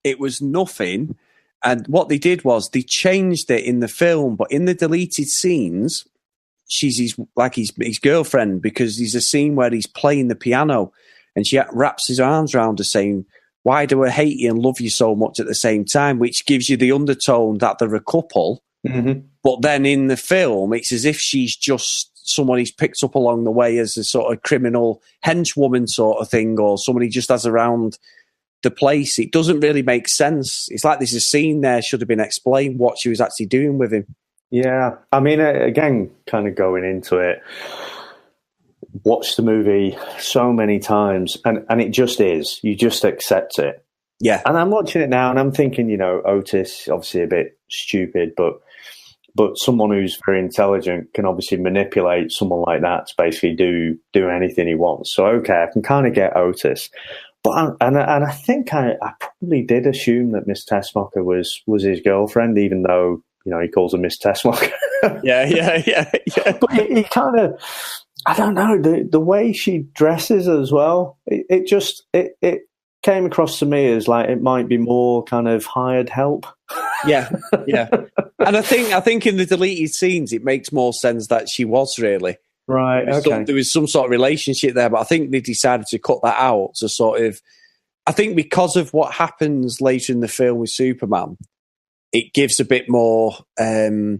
it was nothing. And what they did was they changed it in the film, but in the deleted scenes, she's his girlfriend, because there's a scene where he's playing the piano and she wraps his arms around her saying, "Why do I hate you and love you so much at the same time?" Which gives you the undertone that they're a couple. Mm-hmm. But then in the film, it's as if she's just someone he's picked up along the way as a sort of criminal henchwoman sort of thing, or somebody he just has around the place. It doesn't really make sense. It's like there's a scene there should have been explained what she was actually doing with him. Yeah, I mean, again, kind of going into it, watched the movie so many times, and it just is. You just accept it. Yeah. And I'm watching it now, and I'm thinking, Otis, obviously a bit stupid, but but someone who's very intelligent can obviously manipulate someone like that to basically do anything he wants. So, okay, I can kind of get Otis. But I think I probably did assume that Miss Tessmacher was his girlfriend, even though, you know, he calls her Miss Tessmacher. Yeah. But he kind of, I don't know, the way she dresses as well, it just came across to me as like it might be more kind of hired help. Yeah. And I think in the deleted scenes, it makes more sense that she was really. Right, There was some sort of relationship there, but I think they decided to cut that out to sort of, I think because of what happens later in the film with Superman, it gives a bit more a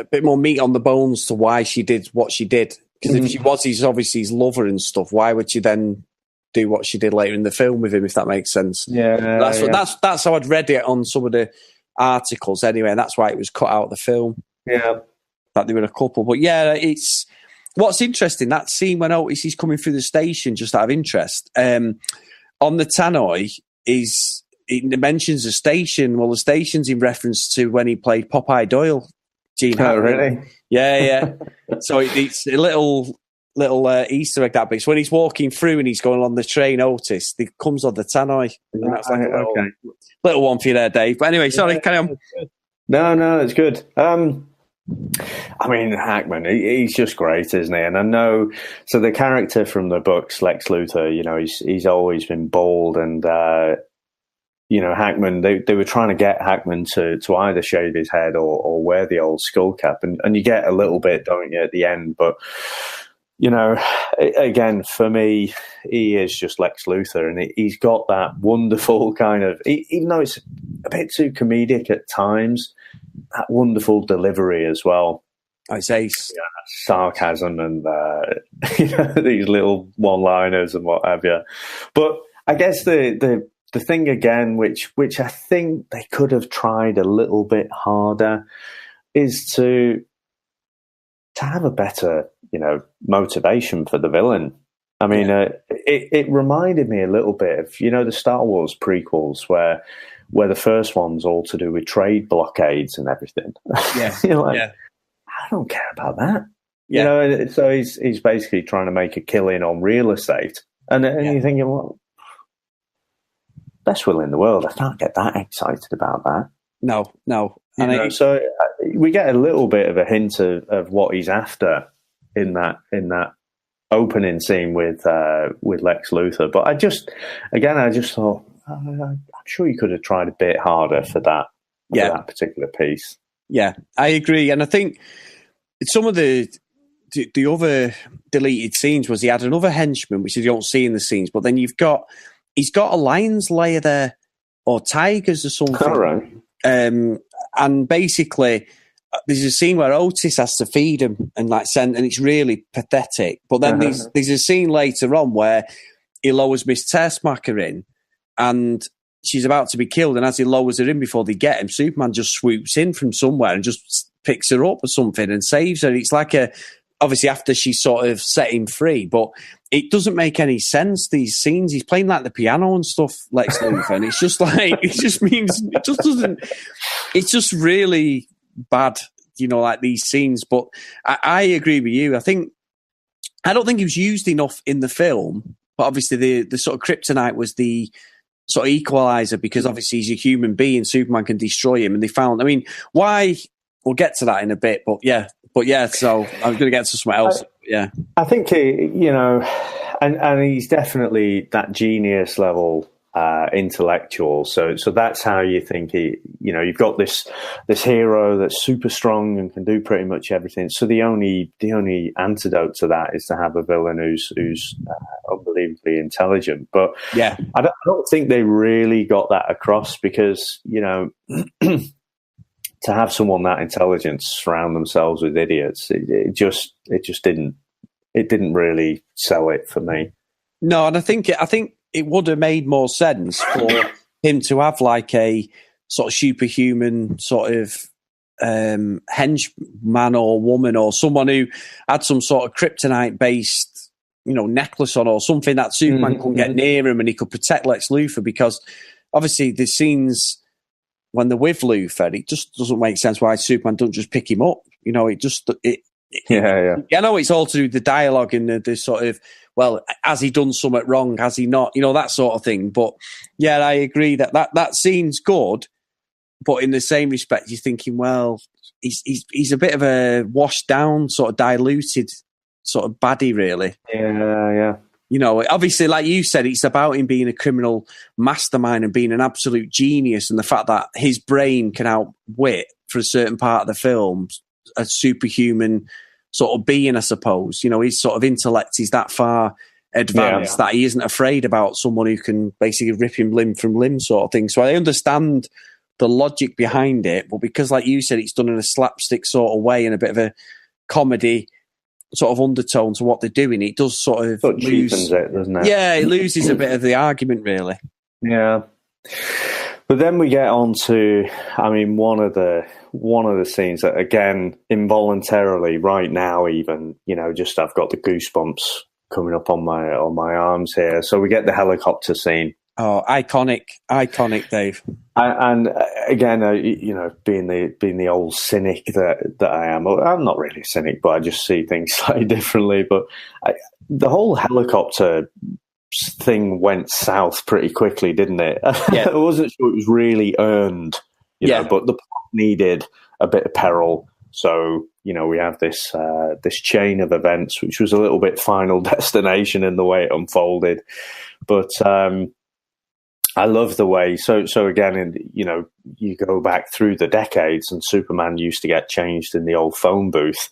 bit more meat on the bones to why she did what she did. Because if she was his lover and stuff, why would she then do what she did later in the film with him, if that makes sense? Yeah. That's how I'd read it on some of the articles anyway, and that's why it was cut out of the film. Yeah. That there were a couple. But yeah, it's what's interesting, that scene when Otis is coming through the station, just out of interest, on the tannoy it mentions a station. Well, the station's in reference to when he played Popeye Doyle. Gene Hackman. Really? Yeah. So it's a little Easter egg, that bit. So when he's walking through and he's going on the train, Otis, it comes on the tannoy. And that's like a little one for you there, Dave. But anyway, sorry, carry on. No, it's good. I mean, Hackman, he's just great, isn't he? And I know, so the character from the books, Lex Luthor, you know, he's always been bold, and you know, Hackman, they were trying to get Hackman to either shave his head or wear the old skull cap, and you get a little bit, don't you, at the end, but you know, again, for me, he is just Lex Luthor, and he's got that wonderful kind of, even though it's a bit too comedic at times, that wonderful delivery as well. It's ace. Yeah, sarcasm and you know, these little one-liners and what have you. But I guess the thing again, which I think they could have tried a little bit harder, is to have a better, you know, motivation for the villain. I mean, it reminded me a little bit of, you know, the Star Wars prequels where the first one's all to do with trade blockades and everything. Yeah. You're like, I don't care about that. Yeah. You know, and so he's basically trying to make a killing on real estate. And you're thinking, well, best will in the world. I can't get that excited about that. No. And so we get a little bit of a hint of what he's after in that opening scene with Lex Luthor. But I just thought, I'm sure you could have tried a bit harder for that particular piece. Yeah, I agree. And I think some of the other deleted scenes was he had another henchman, which you don't see in the scenes, but then he's got a lion's lair there, or tigers or something. All right. And basically, there's a scene where Otis has to feed him and and it's really pathetic. But then there's a scene later on where he lowers Miss Tessmacher in, and she's about to be killed. And as he lowers her in before they get him, Superman just swoops in from somewhere and just picks her up or something and saves her. It's like obviously after she sort of set him free, but it doesn't make any sense, these scenes. He's playing like the piano and stuff, Lex Luthor, and it's just like, it's just really bad, you know, like these scenes. But I agree with you. I don't think he was used enough in the film, but obviously the sort of kryptonite was the sort of equalizer, because obviously he's a human being, Superman can destroy him, and they found, I mean, why, we'll get to that in a bit, but yeah, so I was going to get to something else. I think you know, and he's definitely that genius level intellectual. So that's how you think you've got this hero that's super strong and can do pretty much everything. So the only antidote to that is to have a villain who's unbelievably intelligent. But I don't think they really got that across, because, you know, to have someone that intelligent surround themselves with idiots, it just didn't really sell it for me. No, and I think it would have made more sense for him to have like a sort of superhuman sort of henchman or woman, or someone who had some sort of kryptonite based, you know, necklace on, or something that Superman couldn't get near him and he could protect Lex Luthor, because obviously the scenes when they're with Luthor, it just doesn't make sense why Superman doesn't just pick him up. You know, Yeah. I know it's all to do with the dialogue and the sort of, well, has he done something wrong? Has he not? You know, that sort of thing. But yeah, I agree that scene's good, but in the same respect, you're thinking, well, he's a bit of a washed down, sort of diluted sort of baddie, really. Yeah. You know, obviously, like you said, it's about him being a criminal mastermind and being an absolute genius, and the fact that his brain can outwit, for a certain part of the film, a superhuman sort of being, I suppose. You know, his sort of intellect is that far advanced that he isn't afraid about someone who can basically rip him limb from limb, sort of thing. So I understand the logic behind it, but because, like you said, it's done in a slapstick sort of way and a bit of a comedy sort of undertone to what they're doing, it does sort of cheapens it, doesn't it? Yeah, it loses a bit of the argument, really. Yeah. But then we get on to, I mean, one of the scenes that, again, involuntarily, right now, even, you know, just I've got the goosebumps coming up on my arms here. So we get the helicopter scene. Oh, iconic, Dave. And again, you know, being the old cynic that I am, I'm not really a cynic, but I just see things slightly differently. But the whole helicopter thing went south pretty quickly, didn't it? Yeah. I wasn't sure it was really earned, you know, but the plot needed a bit of peril. So, you know, we have this chain of events, which was a little bit Final Destination in the way it unfolded. But I love the way, so again, you know, you go back through the decades and Superman used to get changed in the old phone booth,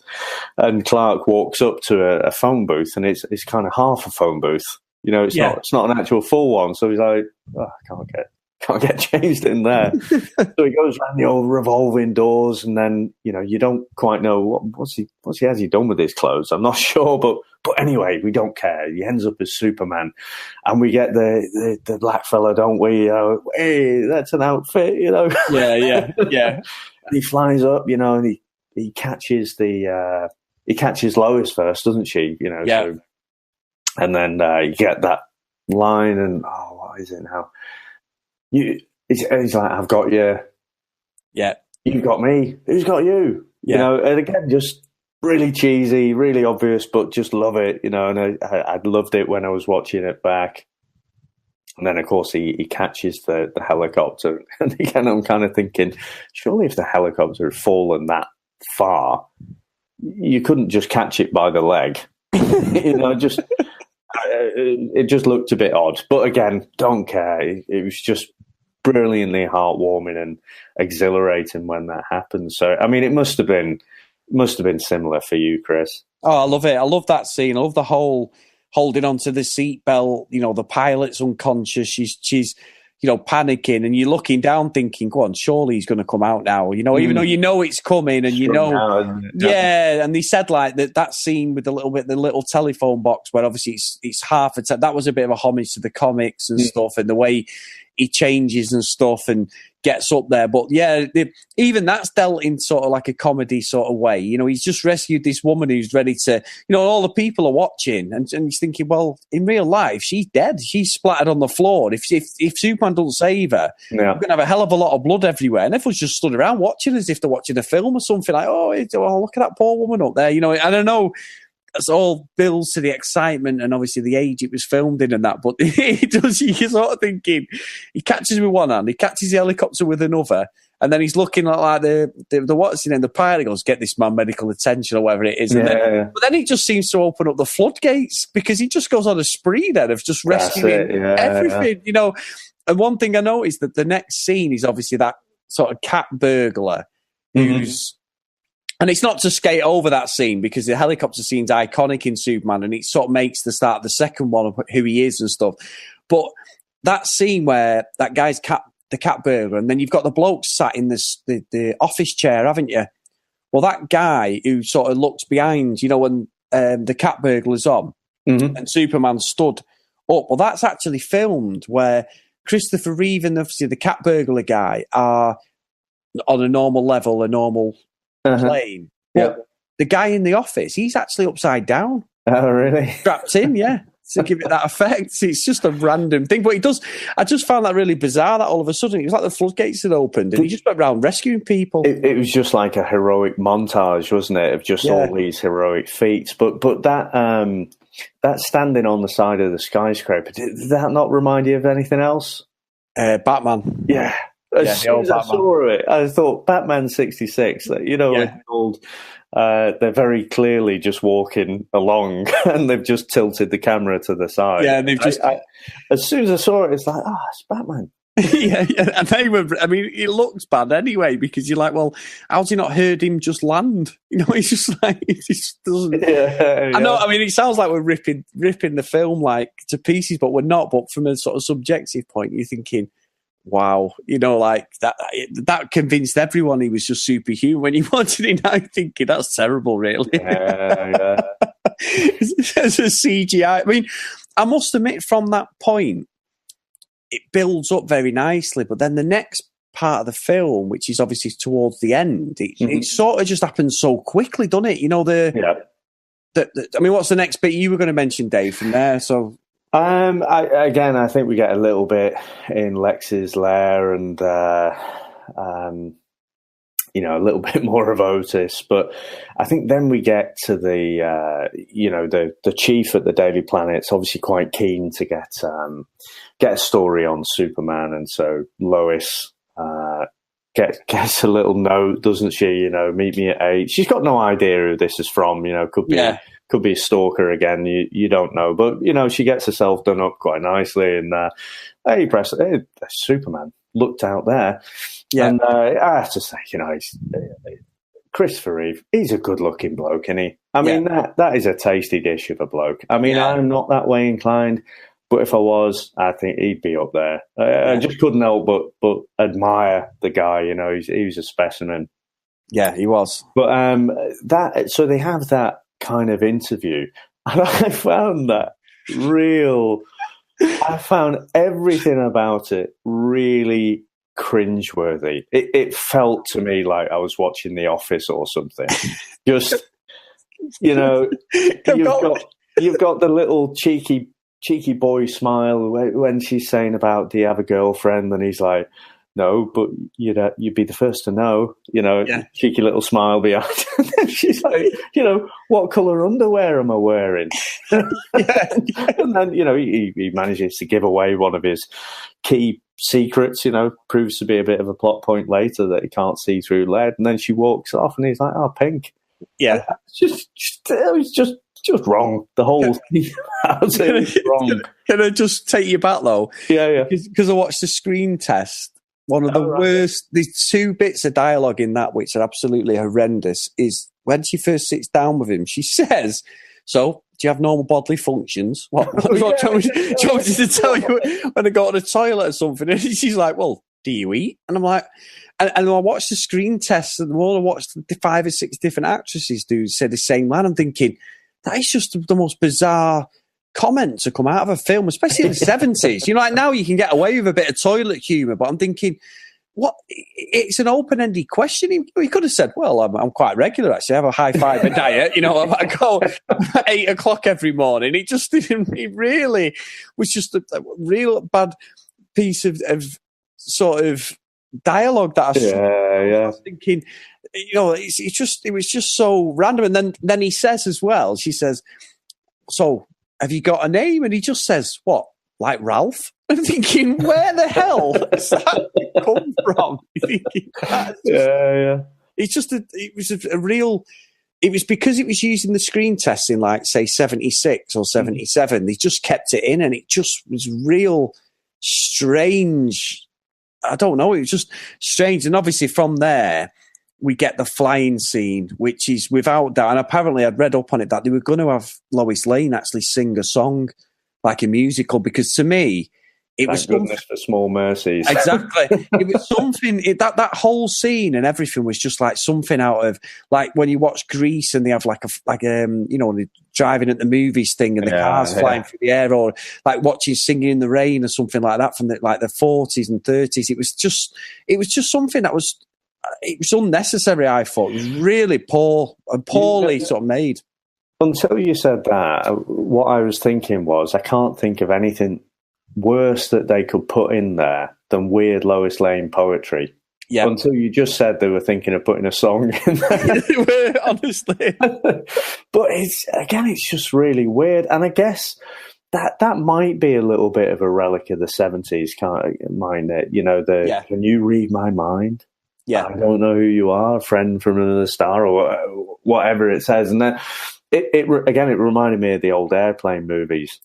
and Clark walks up to a phone booth and it's kind of half a phone booth. You know, it's not an actual full one. So he's like, oh, I can't get changed in there. So he goes around the old revolving doors, and then, you know, you don't quite know what's he done with his clothes. I'm not sure, but anyway, we don't care. He ends up as Superman, and we get the black fella, don't we? Hey, that's an outfit, you know. Yeah. And he flies up, you know, and he catches Lois first, doesn't she? You know. Yeah. So, and then you get that line, and what is it now? He's like, I've got you. Yeah. You've got me. Who's got you? Yeah. You know, and again, just really cheesy, really obvious, but just love it, you know, and I'd loved it when I was watching it back. And then, of course, he catches the helicopter. And again, I'm kind of thinking, surely if the helicopter had fallen that far, you couldn't just catch it by the leg. You know, just... it just looked a bit odd, but again, don't care. It was just brilliantly heartwarming and exhilarating when that happened. So, I mean, it must have been similar for you, Chris. Oh, I love it. I love that scene. I love the whole holding onto the seatbelt. You know, the pilot's unconscious. She's you know, panicking, and you're looking down thinking, go on, surely he's going to come out now, you know, even though you know it's coming, and you know, and they said like that scene with the little telephone box where obviously it's half a that was a bit of a homage to the comics and stuff, and the way he changes and stuff and gets up there. But yeah, even that's dealt in sort of like a comedy sort of way. You know, he's just rescued this woman who's ready to, you know, all the people are watching, and he's thinking, well, in real life, she's dead. She's splattered on the floor. If Superman doesn't save her, we're going to have a hell of a lot of blood everywhere. And everyone's just stood around watching as if they're watching a film or something, like, oh, look at that poor woman up there. You know, I don't know. It's all builds to the excitement and obviously the age it was filmed in and that, but it does, you're sort of thinking, he catches with one hand, he catches the helicopter with another, and then he's looking like the what's his name, the pilot goes, get this man medical attention or whatever it is. And but then he just seems to open up the floodgates, because he just goes on a spree then of just rescuing everything, you know. And one thing I noticed, that the next scene is obviously that sort of cat burglar who's, and it's not to skate over that scene, because the helicopter scene's iconic in Superman, and it sort of makes the start of the second one of who he is and stuff. But that scene where that guy's the cat burglar, and then you've got the bloke sat in the office chair, haven't you? Well, that guy who sort of looks behind, you know, when the cat burglar's on and Superman stood up, well, that's actually filmed where Christopher Reeve and obviously the cat burglar guy are on a normal level, a normal plane. Well, the guy in the office, he's actually upside down. Oh, really? Strapped in, yeah. to give it that effect. It's just a random thing, but it does. I just found that really bizarre that all of a sudden it was like the floodgates had opened and he just went around rescuing people. It was just like a heroic montage, wasn't it, of just all these heroic feats. But that standing on the side of the skyscraper, did that not remind you of anything else? Batman. Yeah. As soon as I saw it, I thought Batman 66. Old. They're very clearly just walking along, and they've just tilted the camera to the side. Yeah, and they've just. As soon as I saw it, it's like, it's Batman. yeah, and they were. I mean, it looks bad anyway because you're like, well, how's he not heard him just land? He's just like, he just doesn't. Yeah. I know. I mean, it sounds like we're ripping the film like to pieces, but we're not. But from a sort of subjective point, you're thinking, wow, like that convinced everyone he was just superhuman. When you watched it now, thinking that's terrible, really. Yeah. As a CGI, I mean, I must admit, from that point, it builds up very nicely. But then the next part of the film, which is obviously towards the end, it sort of just happens so quickly, doesn't it? I mean, what's the next bit you were going to mention, Dave? From there, so. I think we get a little bit in Lex's lair and, a little bit more of Otis. But I think then we get to the chief at the Daily Planet's obviously quite keen to get a story on Superman. And so Lois gets a little note, doesn't she? Meet me at 8. She's got no idea who this is from, could be a stalker again. You don't know, but she gets herself done up quite nicely. And hey, Superman looked out there, and I have to say, Christopher Reeve, he's a good-looking bloke, isn't he? I mean, that is a tasty dish of a bloke. I mean, I'm not that way inclined, but if I was, I think he'd be up there. I just couldn't help but admire the guy. He was a specimen. Yeah, he was. But so they have that kind of interview, and I found everything about it really cringeworthy. It felt to me like I was watching The Office or something. Just you've got the little cheeky boy smile when she's saying about, do you have a girlfriend? And he's like, no, but you'd be the first to know, cheeky little smile behind. And then she's like, what colour underwear am I wearing? And then, he manages to give away one of his key secrets, proves to be a bit of a plot point later that he can't see through lead. And then she walks off and he's like, oh, pink. Yeah. It was just wrong. The whole thing was wrong. Can I just take you back, though? Yeah. Because I watched the screen test. One of the worst, there's 2 bits of dialogue in that which are absolutely horrendous, is when she first sits down with him, she says, so, do you have normal bodily functions? Do you want me to tell you when I go to the toilet or something? And she's like, well, do you eat? And I'm like, and I watched the screen test, and the more I watched the 5 or 6 different actresses say the same line, I'm thinking, that is just the most bizarre comment to come out of a film, especially in the 70s. Like now you can get away with a bit of toilet humour, but I'm thinking, what? It's an open-ended question. He could have said, well, I'm quite regular, actually. I have a high-fibre diet. I go at 8 o'clock every morning. It just didn't, it really was just a real bad piece of sort of dialogue that I was thinking, it was just so random. And then he says as well, she says, so, have you got a name? And he just says, what, like Ralph? I'm thinking, where the hell does that come from? It was because it was using the screen test in like, say, 76 or 77. They just kept it in and it just was real strange. I don't know. It was just strange. And obviously from there, we get the flying scene, which is without doubt, and apparently I'd read up on it that they were going to have Lois Lane actually sing a song, like a musical, because to me, it was goodness for small mercies. Exactly. It was something, that whole scene and everything was just like something out of, like when you watch Grease and they have like the driving at the movies thing and the cars flying through the air, or like watching Singing in the Rain or something like that from the 40s and 30s. It was just something that was, it was unnecessary, I thought. It was really poorly sort of made. Until you said that, what I was thinking was I can't think of anything worse that they could put in there than weird Lois Lane poetry. Yeah. Until you just said they were thinking of putting a song in there. Honestly. But it's just really weird. And I guess that might be a little bit of a relic of the 70s, can't mind it? You know, can you read my mind? Yeah. I don't know who you are, a friend from another star, or whatever it says. And then it reminded me of the old Airplane movies.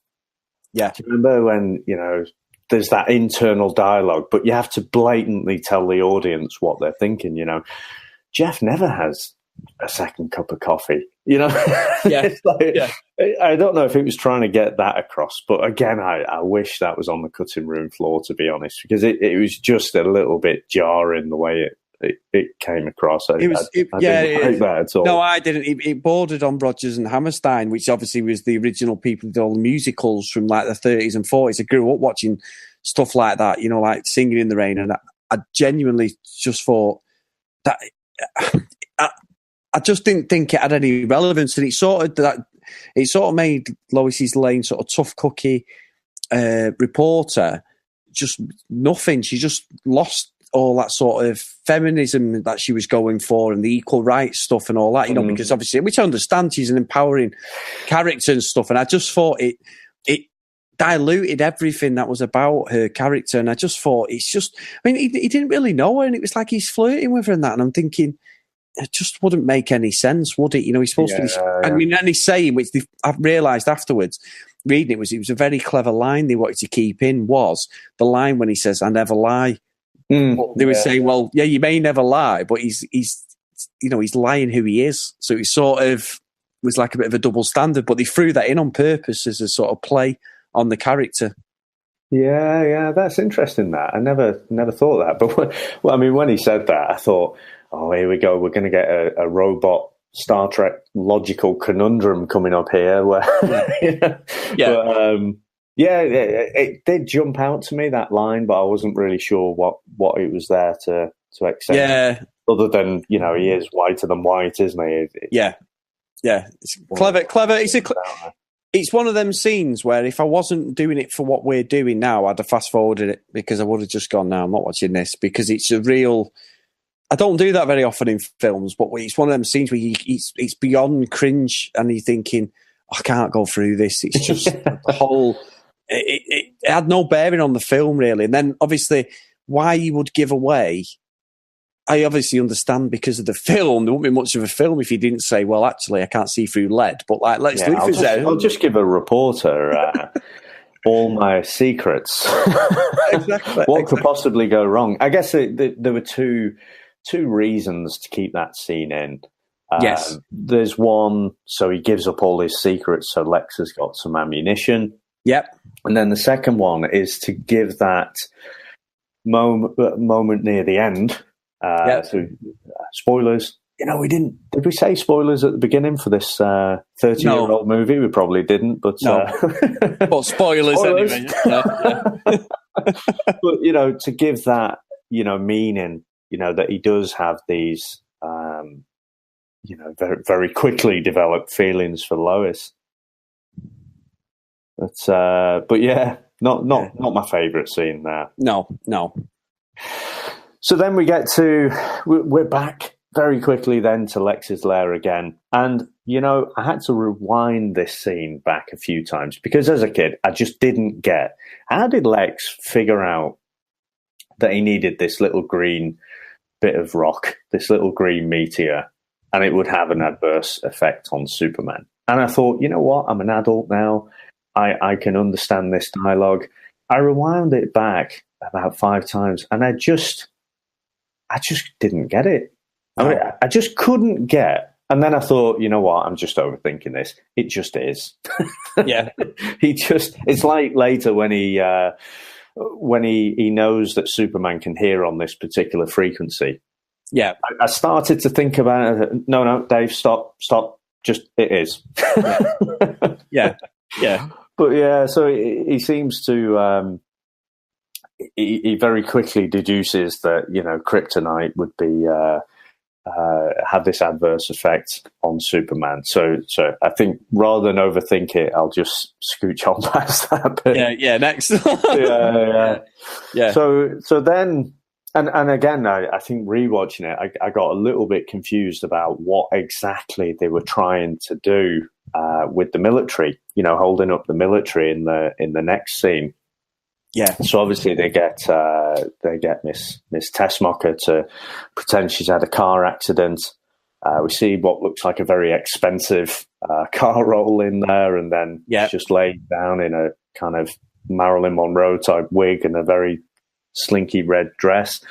Yeah. Do you remember when, you know, there's that internal dialogue, but you have to blatantly tell the audience what they're thinking, you know? Jeff never has a second cup of coffee, you know? Yeah. I don't know if it was trying to get that across, but again, I wish that was on the cutting room floor, to be honest, because it was just a little bit jarring the way it came across. I didn't like that at all. No, I didn't. It bordered on Rodgers and Hammerstein, which obviously was the original people who did all the musicals from like the 30s and 40s. I grew up watching stuff like that, you know, like Singing in the Rain, and I genuinely just thought that I just didn't think it had any relevance, and it sort of made Lois Lane sort of tough cookie reporter just nothing. She just lost all that sort of feminism that she was going for and the equal rights stuff and all that, you know, because obviously, which I understand, she's an empowering character and stuff. And I just thought it diluted everything that was about her character. And I just thought he didn't really know her. And it was like he's flirting with her and that. And I'm thinking, it just wouldn't make any sense, would it? You know, he's supposed to be, I mean, and he's saying, which I've realised afterwards, reading it was a very clever line they wanted to keep in, was the line when he says, "I never lie." They were saying, well, yeah, you may never lie, but he's lying who he is. So it sort of was like a bit of a double standard, but they threw that in on purpose as a sort of play on the character. Yeah, that's interesting. That I never thought that, but when he said that, I thought, oh, here we go, we're going to get a robot Star Trek logical conundrum coming up here. Where, it did jump out to me, that line, but I wasn't really sure what it was there to accept. Yeah. Other than, you know, he is whiter than white, isn't he? Yeah. It's clever. It's one of them scenes where if I wasn't doing it for what we're doing now, I'd have fast forwarded it, because I would have just gone, no, I'm not watching this, because it's a real... I don't do that very often in films, but it's one of them scenes where it's beyond cringe and you're thinking, I can't go through this. It's just the whole... It had no bearing on the film, really. And then, obviously, why you would give away... I obviously understand because of the film. There wouldn't be much of a film if you didn't say, well, actually, I can't see through lead. But let's leave it there. I'll just give a reporter all my secrets. Exactly. What could possibly go wrong? I guess there were two reasons to keep that scene in. Yes. There's one, so he gives up all his secrets, so Lex has got some ammunition. Yep. And then the second one is to give that moment near the end. So, spoilers. You know, did we say spoilers at the beginning for this 30-year-old movie? We probably didn't, but... No. But spoilers anyway. But, you know, to give that, you know, meaning, you know, that he does have these, you know, very, very quickly developed feelings for Lois. But yeah, not my favourite scene there. No. So then we're back very quickly then to Lex's lair again. And, you know, I had to rewind this scene back a few times because as a kid, I just didn't get, how did Lex figure out that he needed this little green bit of rock, this little green meteor, and it would have an adverse effect on Superman? And I thought, you know what? I'm an adult now. I can understand this dialogue. I rewound it back about 5 times and I just didn't get it. I just couldn't get. And then I thought, you know what? I'm just overthinking this. It just is. Yeah. It's like later when he knows that Superman can hear on this particular frequency. Yeah. I started to think about it. No, Dave, stop. Just, it is. Yeah. But yeah, so he seems to, he very quickly deduces that, you know, kryptonite would be have this adverse effect on Superman. So I think rather than overthink it, I'll just scooch on past that bit. Yeah, next. Yeah. So then, and again, I think rewatching it, I got a little bit confused about what exactly they were trying to do with the military. Holding up the military in the next scene. Yeah. So obviously they get Miss Tessmacher to pretend she's had a car accident. We see what looks like a very expensive car roll in there, and then she's just laid down in a kind of Marilyn Monroe type wig and a very slinky red dress.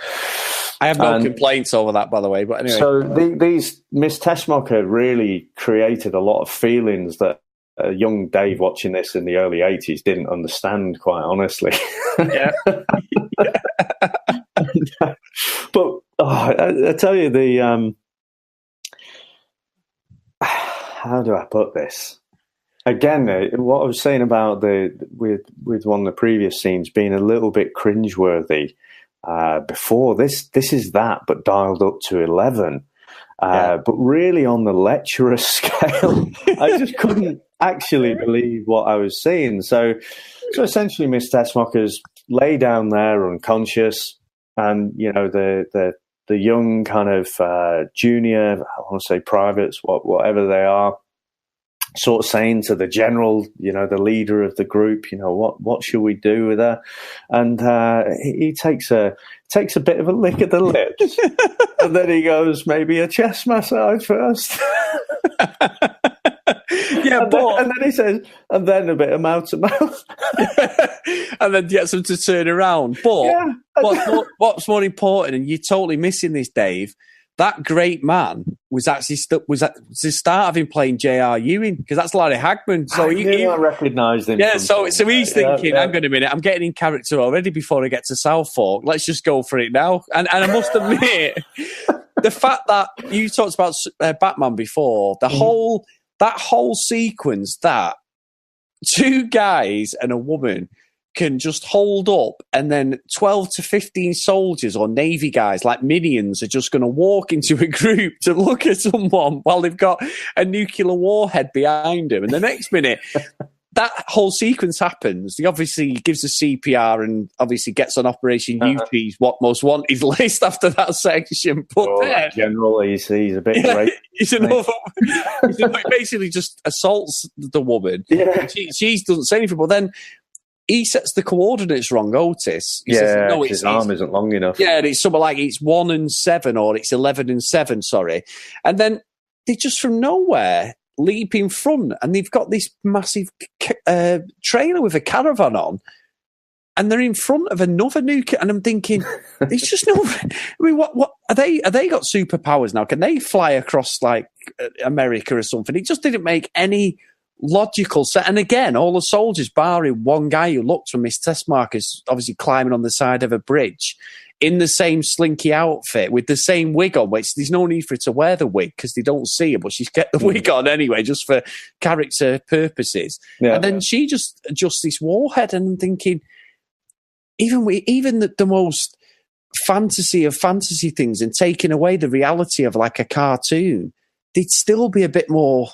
I have no complaints over that, by the way. But anyway, so these Miss Tessmacher really created a lot of feelings that young Dave watching this in the early 80s didn't understand, quite honestly. Yeah. But I tell you, how do I put this? Again, what I was saying about with one of the previous scenes being a little bit cringeworthy before, this is that, but dialed up to 11. But really on the lecherous scale, I just couldn't actually believe what I was seeing. So essentially, Miss Tessmacher's lay down there unconscious, and the young kind of junior, I want to say privates, whatever they are, sort of saying to the general, the leader of the group, what should we do with her? And he takes a bit of a lick at the lips, and then he goes, maybe a chest massage first. Yeah, and then he says, and then a bit of mouth to mouth, and then gets them to turn around. But what's more important, and you're totally missing this, Dave. That great man was actually was at the start of him playing J.R. Ewing, because that's Larry Hagman. So I recognised him. Yeah, so he's thinking, hang on a minute, I'm getting in character already before I get to South Fork. Let's just go for it now. And I must admit, the fact that you talked about Batman before, that whole sequence, that two guys and a woman can just hold up, and then 12 to 15 soldiers or Navy guys like minions are just going to walk into a group to look at someone while they've got a nuclear warhead behind them. And the next minute, that whole sequence happens. He obviously gives a CPR and obviously gets on Operation UT's What Most Wanted list after that section. But general, he's a bit great. He basically just assaults the woman. Yeah. She doesn't say anything, but then he sets the coordinates wrong, Otis. He says, no, his arm isn't long enough. Yeah, and it's something like it's 1 and 7 or it's 11 and 7, sorry. And then they just from nowhere leap in front, and they've got this massive trailer with a caravan on, and they're in front of another nuke. And I'm thinking, it's just no. I mean, what are they? Are they got superpowers now? Can they fly across like America or something? It just didn't make any logical sense. And again, all the soldiers, barring one guy who looked from Miss Tessmacher's, obviously climbing on the side of a bridge in the same slinky outfit with the same wig on, which there's no need for her to wear the wig because they don't see her, but she's kept the wig on anyway, just for character purposes. Yeah. And then she just adjusts this warhead, and I'm thinking, even the most fantasy of fantasy things and taking away the reality of like a cartoon, they'd still be a bit more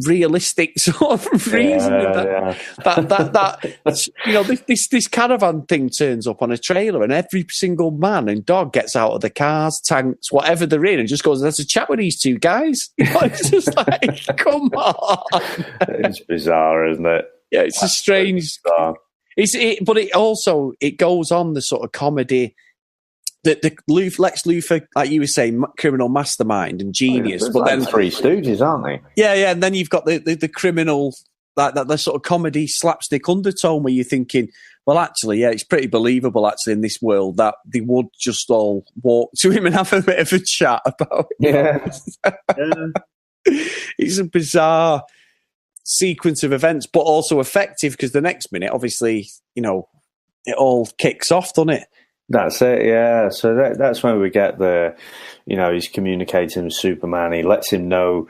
realistic sort of reason this caravan thing turns up on a trailer, and every single man and dog gets out of the cars, tanks, whatever they're in, and just goes, let's chat with these two guys. It's just like, come on. It's bizarre, isn't it? Yeah, it's a strange. But it goes on the sort of comedy. The Lex Luthor, like you were saying, criminal mastermind and genius. But then Three Stooges, aren't they? Yeah, and then you've got the criminal, that sort of comedy slapstick undertone where you're thinking, well, actually, yeah, it's pretty believable actually in this world that they would just all walk to him and have a bit of a chat about it. Yeah. It's a bizarre sequence of events, but also effective, because the next minute, obviously, it all kicks off, doesn't it? That's it, yeah. So that's when we get he's communicating with Superman. He lets him know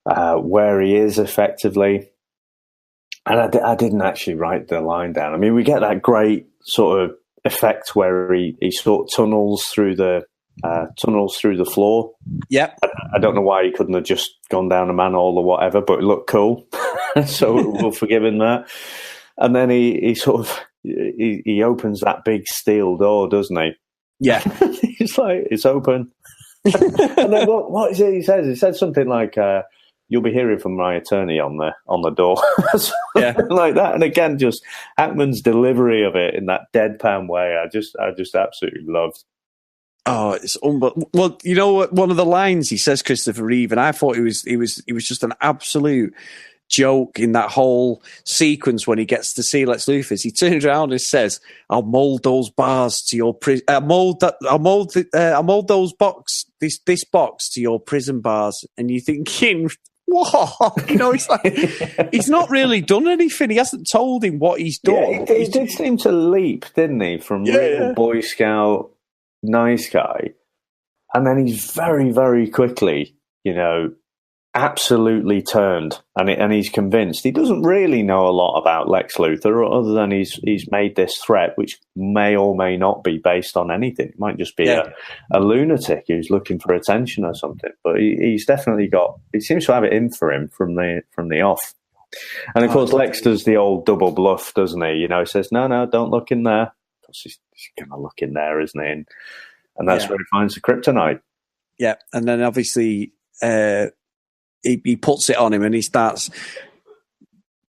where he is effectively. And I didn't actually write the line down. I mean, we get that great sort of effect where he sort of tunnels through the tunnels through the floor. Yep. I don't know why he couldn't have just gone down a manhole or whatever, but it looked cool. So we'll forgive him that. And then he sort of he opens that big steel door, doesn't he? Yeah. He's like, it's open. And then what is it he says? He said something like, you'll be hearing from my attorney on the door. Yeah. Like that. And again, just Hackman's delivery of it in that deadpan way, I just absolutely loved. Oh, it's unbelievable. Well, you know what? One of the lines he says, Christopher Reeve, and I thought he was just an absolute joke in that whole sequence when he gets to see Lex Luthor. He turns around and says, "I'll mold those bars to your prison. I'll mold those this box to your prison bars." And you're thinking, what? You know, it's like he's not really done anything. He hasn't told him what he's done. Yeah, he did seem to leap, didn't he, from real Boy Scout nice guy, and then he's very, very quickly, you know, absolutely turned, and he's convinced. He doesn't really know a lot about Lex Luthor, other than he's made this threat, which may or may not be based on anything. It might just be a lunatic who's looking for attention or something. But he's definitely got. He seems to have it in for him from the off. And of course, Lex does the old double bluff, doesn't he? You know, he says, "No, don't look in there." Of course, he's going to look in there, isn't he? And that's where he finds the kryptonite. Yeah, and then obviously. He puts it on him and he starts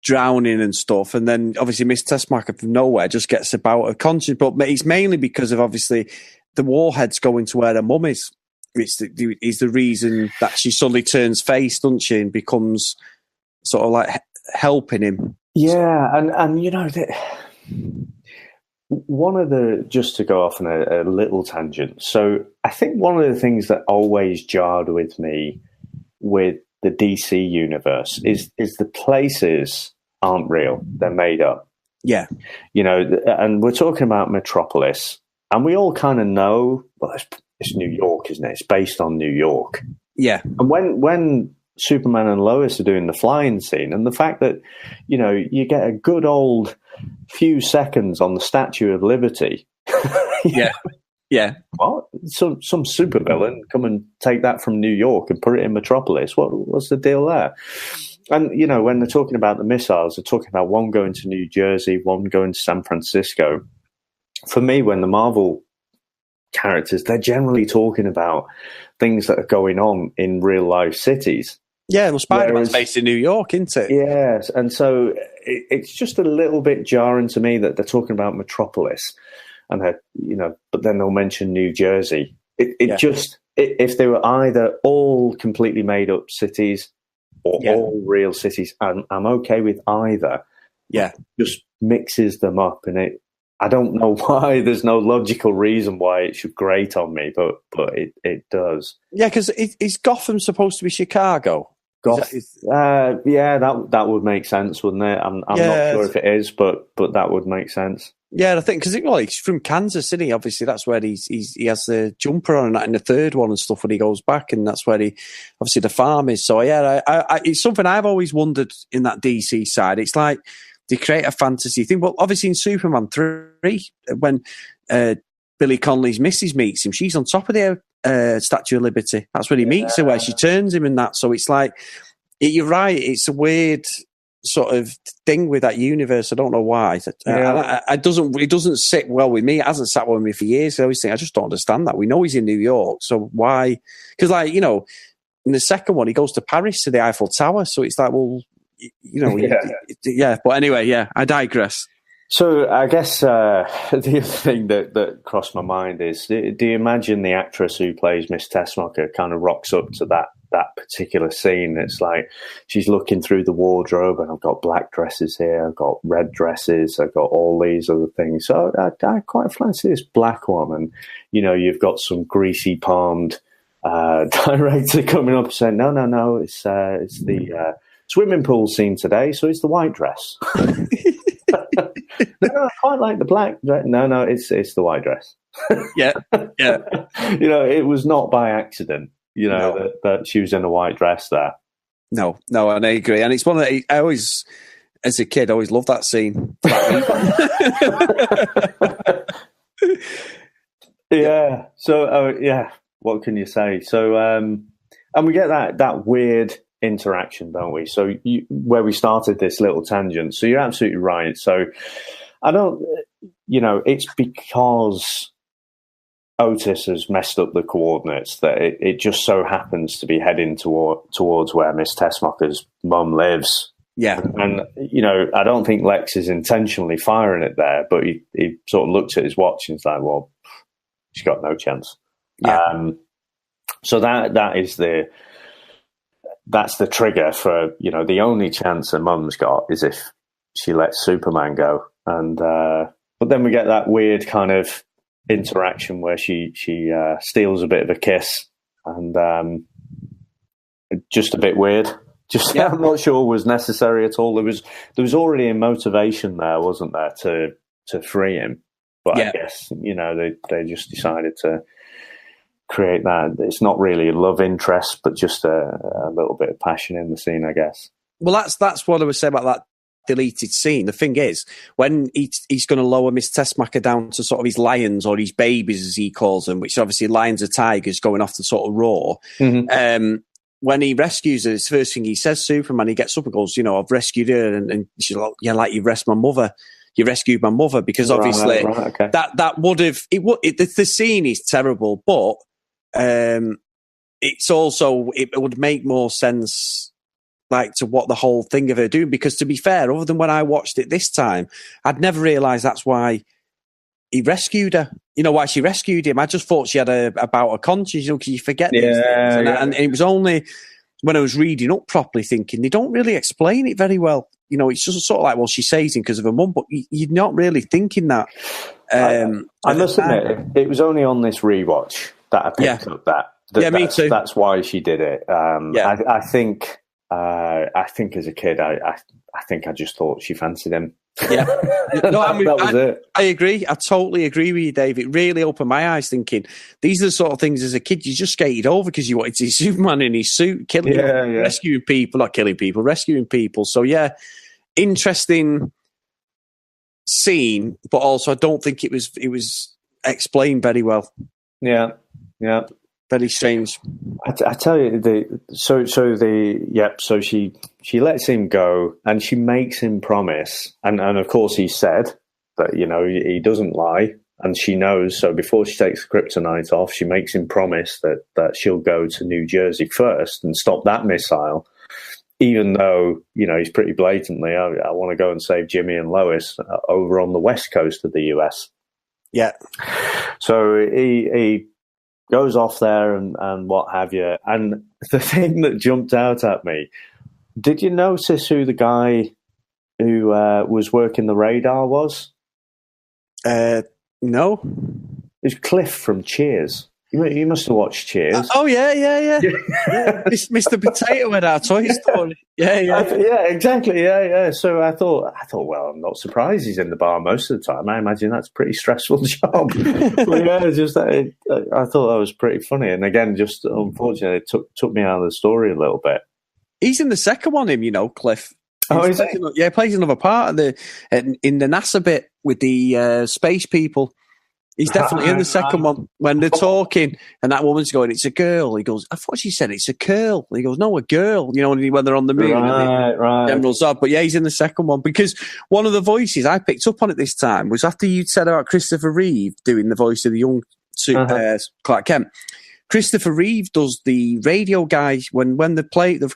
drowning and stuff. And then obviously Miss Tessmacher from nowhere just gets about her conscience. But it's mainly because of obviously the warhead's going to where her mum is. Is the reason that she suddenly turns face, doesn't she, and becomes sort of like helping him. Yeah, and you know, one of the, just to go off on a little tangent. So I think one of the things that always jarred with me with the DC universe is the places aren't real. They're made up. Yeah. You know, and we're talking about Metropolis, and we all kind of know, well, it's New York, isn't it? It's based on New York. Yeah. And when Superman and Lois are doing the flying scene, and the fact that, you know, you get a good old few seconds on the Statue of Liberty. Yeah. Yeah. What? Some supervillain come and take that from New York and put it in Metropolis. What's the deal there? And, you know, when they're talking about the missiles, they're talking about one going to New Jersey, one going to San Francisco. For me, when the Marvel characters, they're generally talking about things that are going on in real life cities. Yeah, well, Spider-Man's based in New York, isn't it? Yes, and so it's just a little bit jarring to me that they're talking about Metropolis. And you know, but then they'll mention New Jersey. If they were either all completely made up cities or all real cities, I'm okay with either. Yeah, just mixes them up, and I don't know why. There's no logical reason why it should grate on me, but it does. Yeah, because is Gotham supposed to be Chicago? That would make sense, wouldn't it? I'm not sure if it is, but that would make sense. Yeah, I think because he's from Kansas City. Obviously, that's where he has the jumper on in the third one and stuff when he goes back, and that's where obviously the farm is. So yeah, it's something I've always wondered in that DC side. It's like they create a fantasy thing. Well, obviously in Superman 3, when Billy Connolly's missus meets him, she's on top of the Statue of Liberty. That's when he meets her, where she turns him and that. So it's like, you're right. It's a weird sort of thing with that universe. I don't know why. It doesn't sit well with me. It hasn't sat well with me for years. I always think, I just don't understand that. We know he's in New York, so why? Because, like, you know, in the second one, he goes to Paris to the Eiffel Tower. So it's like, well, you know, But anyway, I digress. So I guess the other thing that crossed my mind is, do you imagine the actress who plays Miss Tessmacher kind of rocks up to that particular scene? It's like she's looking through the wardrobe, and I've got black dresses here, I've got red dresses, I've got all these other things. So I quite fancy this black one. And, you know, you've got some greasy palmed director coming up and saying, no, it's the swimming pool scene today, so it's the white dress. No, I quite like the black. No, it's the white dress. Yeah. You know, it was not by accident. You know that she was in a white dress there. No, and I agree. And it's one that I always, as a kid, always loved that scene. Yeah. So, yeah, what can you say? So, and we get that weird interaction, don't we? So, where we started this little tangent. So, you're absolutely right. So, I don't, it's because Otis has messed up the coordinates that it just so happens to be heading towards where Miss Tessmacher's mum lives. Yeah. And, I don't think Lex is intentionally firing it there, but he sort of looked at his watch and he's like, well, she's got no chance. Yeah. So that's the trigger for, the only chance her mum's got is if she lets Superman go. And, but then we get that weird kind of interaction where she steals a bit of a kiss, and just a bit weird. I'm not sure was necessary at all. There was already a motivation there, wasn't there, to free him? But I guess they just decided to create that. It's not really a love interest, but just a little bit of passion in the scene, I guess. Well, that's what I was saying about that deleted scene. The thing is, when he's going to lower Miss Tessmacher down to sort of his lions or his babies, as he calls them, which obviously lions are tigers going off the sort of roar. Mm-hmm. When he rescues her, it's the first thing he says, Superman, he gets up and goes, I've rescued her. And she's like, yeah, like you've rescued my mother. You rescued my mother, because obviously okay. that would have, the scene is terrible, but it's also, it would make more sense like to what the whole thing of her doing, because to be fair, other than when I watched it this time, I'd never realised that's why he rescued her. Why she rescued him. I just thought she had about her conscience, because you forget these things. And it was only when I was reading up properly thinking, they don't really explain it very well. It's just sort of like, well, she saves him because of her mum, but you're not really thinking that. I must admit, it was only on this rewatch that I picked up that. Me too. That's why she did it. I think as a kid, I think I just thought she fancied him. Yeah, no, that was it. I agree. I totally agree with you, Dave. It really opened my eyes, thinking these are the sort of things as a kid you just skated over because you wanted to see Superman in his suit, rescuing people, not killing people, rescuing people. So yeah, interesting scene, but also I don't think it was explained very well. Yeah. Very strange. I tell you, so she lets him go, and she makes him promise, and of course he said that he doesn't lie, and she knows. So before she takes the kryptonite off, she makes him promise that she'll go to New Jersey first and stop that missile, even though he's pretty blatantly, I want to go and save Jimmy and Lois over on the west coast of the US. Yeah. So he goes off there and what have you. And the thing that jumped out at me, did you notice who the guy who was working the radar was? No. It was Cliff from Cheers. You must have watched Cheers. Oh, yeah. Mr. Potato Head, our Toy Story. Yeah, exactly. Yeah. So I thought, well, I'm not surprised he's in the bar most of the time. I imagine that's a pretty stressful job. But yeah, I thought that was pretty funny. And again, just unfortunately, it took me out of the story a little bit. He's in the second one, Cliff. Is he? Yeah, he plays another part in the NASA bit with the space people. He's definitely in the second one when they're talking, and that woman's going, "It's a girl." He goes, "I thought she said it's a curl." He goes, "No, a girl." When they're on the moon, right. General Zod. But yeah, he's in the second one, because one of the voices I picked up on it this time was after you'd said about Christopher Reeve doing the voice of the young Clark Kent. Christopher Reeve does the radio guy when they play the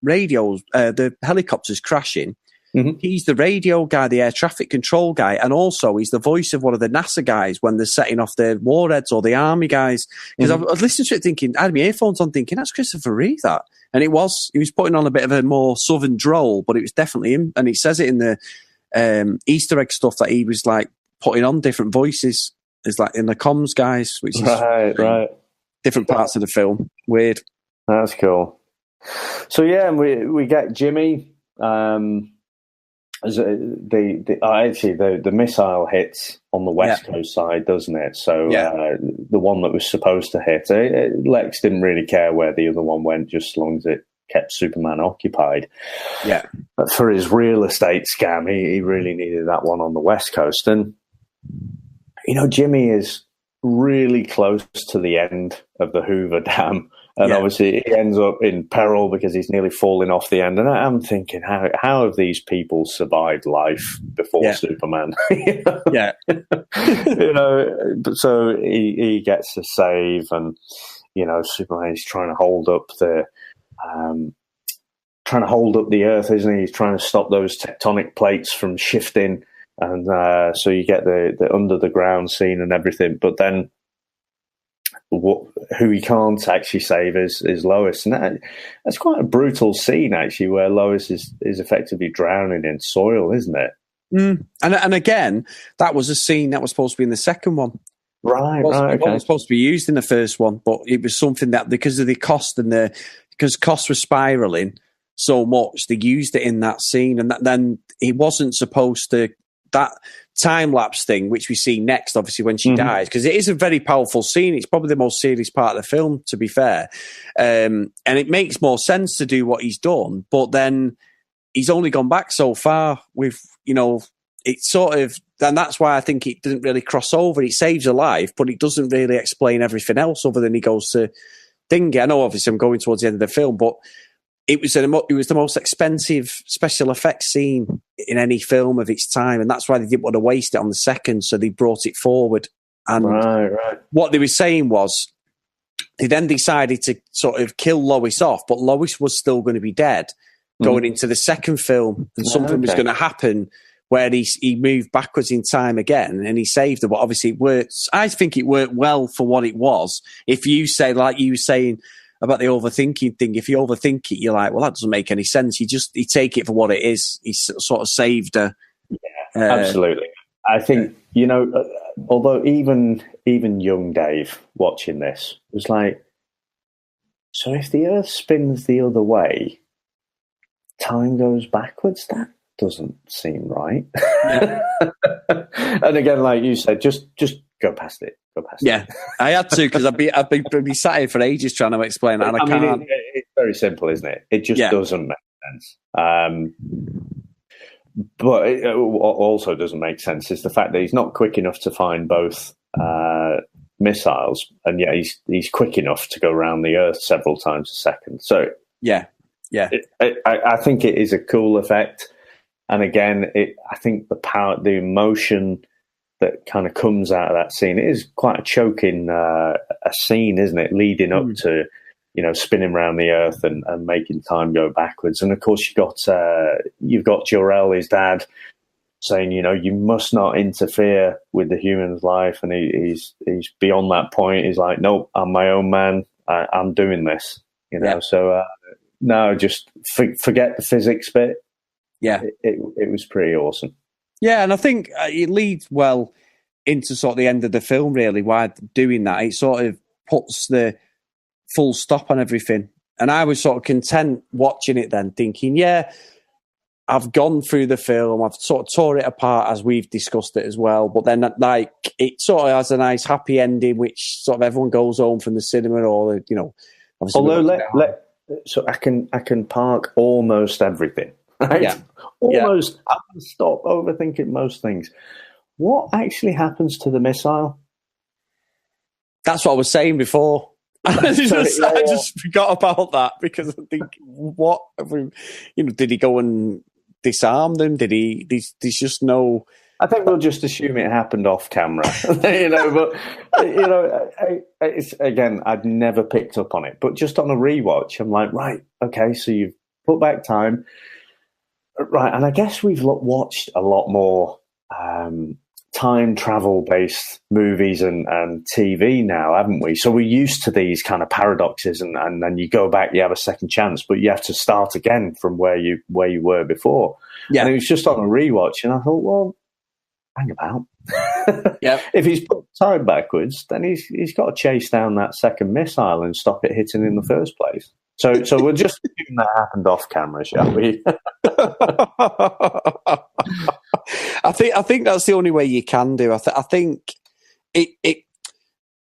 radios, the helicopters crashing. Mm-hmm. He's the radio guy, the air traffic control guy, and also he's the voice of one of the NASA guys when they're setting off their warheads, or the Army guys. Because I was listening to it thinking, I had my earphones on thinking, that's Christopher Reeve, that. And he was putting on a bit of a more southern drawl, but it was definitely him. And he says it in the Easter egg stuff that he was like putting on different voices, is like in the comms guys, which is right. Different parts of the film. Weird. That's cool. So yeah, we get Jimmy. The missile hits on the west coast side, doesn't it? So the one that was supposed to hit, Lex didn't really care where the other one went, just as long as it kept Superman occupied. Yeah. But for his real estate scam, he really needed that one on the west coast. And Jimmy is really close to the end of the Hoover Dam. And obviously he ends up in peril because he's nearly falling off the end. And I'm thinking, how have these people survived life before Superman? Yeah. So he gets to save, and, Superman is trying to hold up the earth, isn't he? He's trying to stop those tectonic plates from shifting. And so you get the under the ground scene and everything. But then who he can't actually save is Lois. And that's quite a brutal scene, actually, where Lois is effectively drowning in soil, isn't it? And again, that was a scene that was supposed to be in the second one. Right, It wasn't supposed to be used in the first one, but it was something that, because of the cost and because costs were spiraling so much, they used it in that scene. And then it wasn't supposed to, that time lapse thing, which we see next, obviously, when she dies, because it is a very powerful scene. It's probably the most serious part of the film, to be fair. And it makes more sense to do what he's done, but then he's only gone back so far with, it's sort of, and that's why I think it didn't really cross over. It saves a life, but it doesn't really explain everything else other than he goes to Dingy. I know, obviously, I'm going towards the end of the film, but it was the most expensive special effects scene in any film of its time, and that's why they didn't want to waste it on the second, so they brought it forward. And what they were saying was, they then decided to sort of kill Lois off, but Lois was still going to be dead going into the second film, and something was going to happen where he moved backwards in time again, and he saved her. But obviously it worked. I think it worked well for what it was. If you say, like you were saying about the overthinking thing, if you overthink it, you're like, well, that doesn't make any sense. You take it for what it is. He sort of saved her. Yeah, absolutely. I think, although even young Dave watching this was like, so if the Earth spins the other way, time goes backwards? That doesn't seem right. Yeah. And again, like you said, just go past it. Yeah, I had to, because I've been sat here for ages trying to explain that, and I can't. It's very simple, isn't it? It just doesn't make sense. But what also doesn't make sense is the fact that he's not quick enough to find both missiles, and yet he's quick enough to go around the Earth several times a second. So I think it is a cool effect. And again, I think the emotion that kind of comes out of that scene, it is quite a choking a scene, isn't it? Leading up to, spinning around the Earth and making time go backwards. And of course, you've got Jor-El, his dad, saying, you must not interfere with the human's life. And he's beyond that point. He's like, nope, I'm my own man. I'm doing this. So no, just forget the physics bit. Yeah, it was pretty awesome. Yeah, and I think it leads well into sort of the end of the film, really, why doing that. It sort of puts the full stop on everything. And I was sort of content watching it then, thinking, I've gone through the film, I've sort of tore it apart as we've discussed it as well, but then it sort of has a nice happy ending, which sort of everyone goes home from the cinema, or obviously. Although so I can park almost everything. Right? Yeah. Almost. I can stop overthinking most things. What actually happens to the missile? That's what I was saying before. I just forgot about that, because I think, did he go and disarm them? There's just no. I think we'll just assume it happened off camera, it's, again, I'd never picked up on it, but just on a rewatch, I'm like, right, okay, so you've put back time. Right, and I guess we've watched a lot more time travel based movies and TV now, haven't we? So we're used to these kind of paradoxes, and then you go back, you have a second chance, but you have to start again from where you were before. Yeah, and it was just on a rewatch, and I thought, well, hang about. Yeah, if he's put time backwards, then he's got to chase down that second missile and stop it hitting in the first place. So we'll just assume that happened off camera, shall we? I think that's the only way you can do. I think it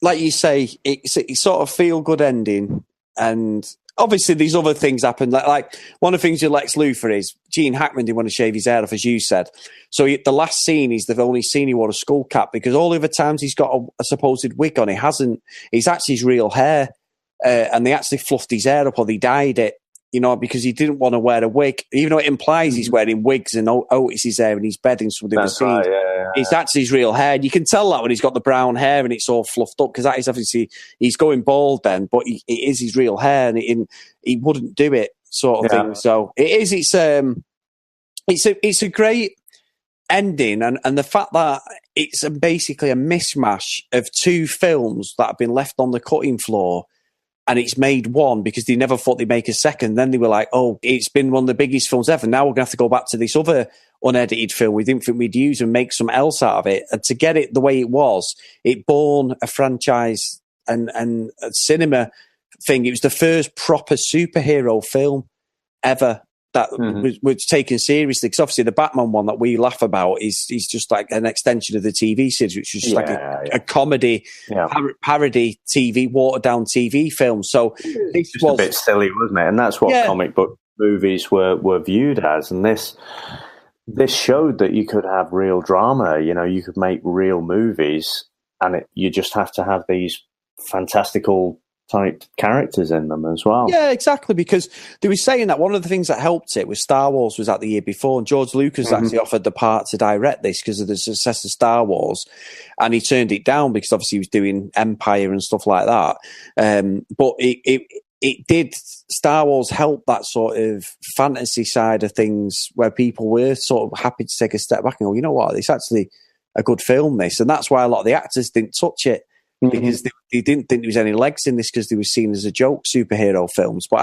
like you say, it's sort of feel good ending, and obviously these other things happen. Like one of the things with Lex Luthor is Gene Hackman didn't want to shave his hair off, as you said. So the last scene is the only scene he wore a skull cap, because all the other times he's got a supposed wig on, he hasn't. It's actually his real hair, and they actually fluffed his hair up or they dyed it. Because he didn't want to wear a wig, even though it implies he's wearing wigs and it's his hair in his bed in some of the other scenes. Right, yeah. It's actually his real hair. And you can tell that when he's got the brown hair and it's all fluffed up, because that is obviously, he's going bald then, but it is his real hair, and he wouldn't do it, sort of thing. So it's a great ending, and the fact that it's basically a mishmash of two films that have been left on the cutting floor. And it's made one because they never thought they'd make a second. Then they were like, oh, it's been one of the biggest films ever. Now we're going to have to go back to this other unedited film we didn't think we'd use and make something else out of it. And to get it the way it was, it born a franchise and a cinema thing. It was the first proper superhero film ever that was taken seriously. Because obviously the Batman one that we laugh about is just like an extension of the TV series, which was just a comedy, parody TV, watered down TV film. So it's just a bit silly, wasn't it? And that's what comic book movies were viewed as. And this showed that you could have real drama. You could make real movies, and you just have to have these fantastical type characters in them as well. Yeah, exactly, because they were saying that one of the things that helped it was Star Wars was out the year before, and George Lucas actually offered the part to direct this because of the success of Star Wars, and he turned it down because obviously he was doing Empire and stuff like that. But it did, Star Wars helped that sort of fantasy side of things where people were sort of happy to take a step back and go, you know what, it's actually a good film, this. And that's why a lot of the actors didn't touch it, because they didn't think there was any legs in this, because they were seen as a joke superhero films. But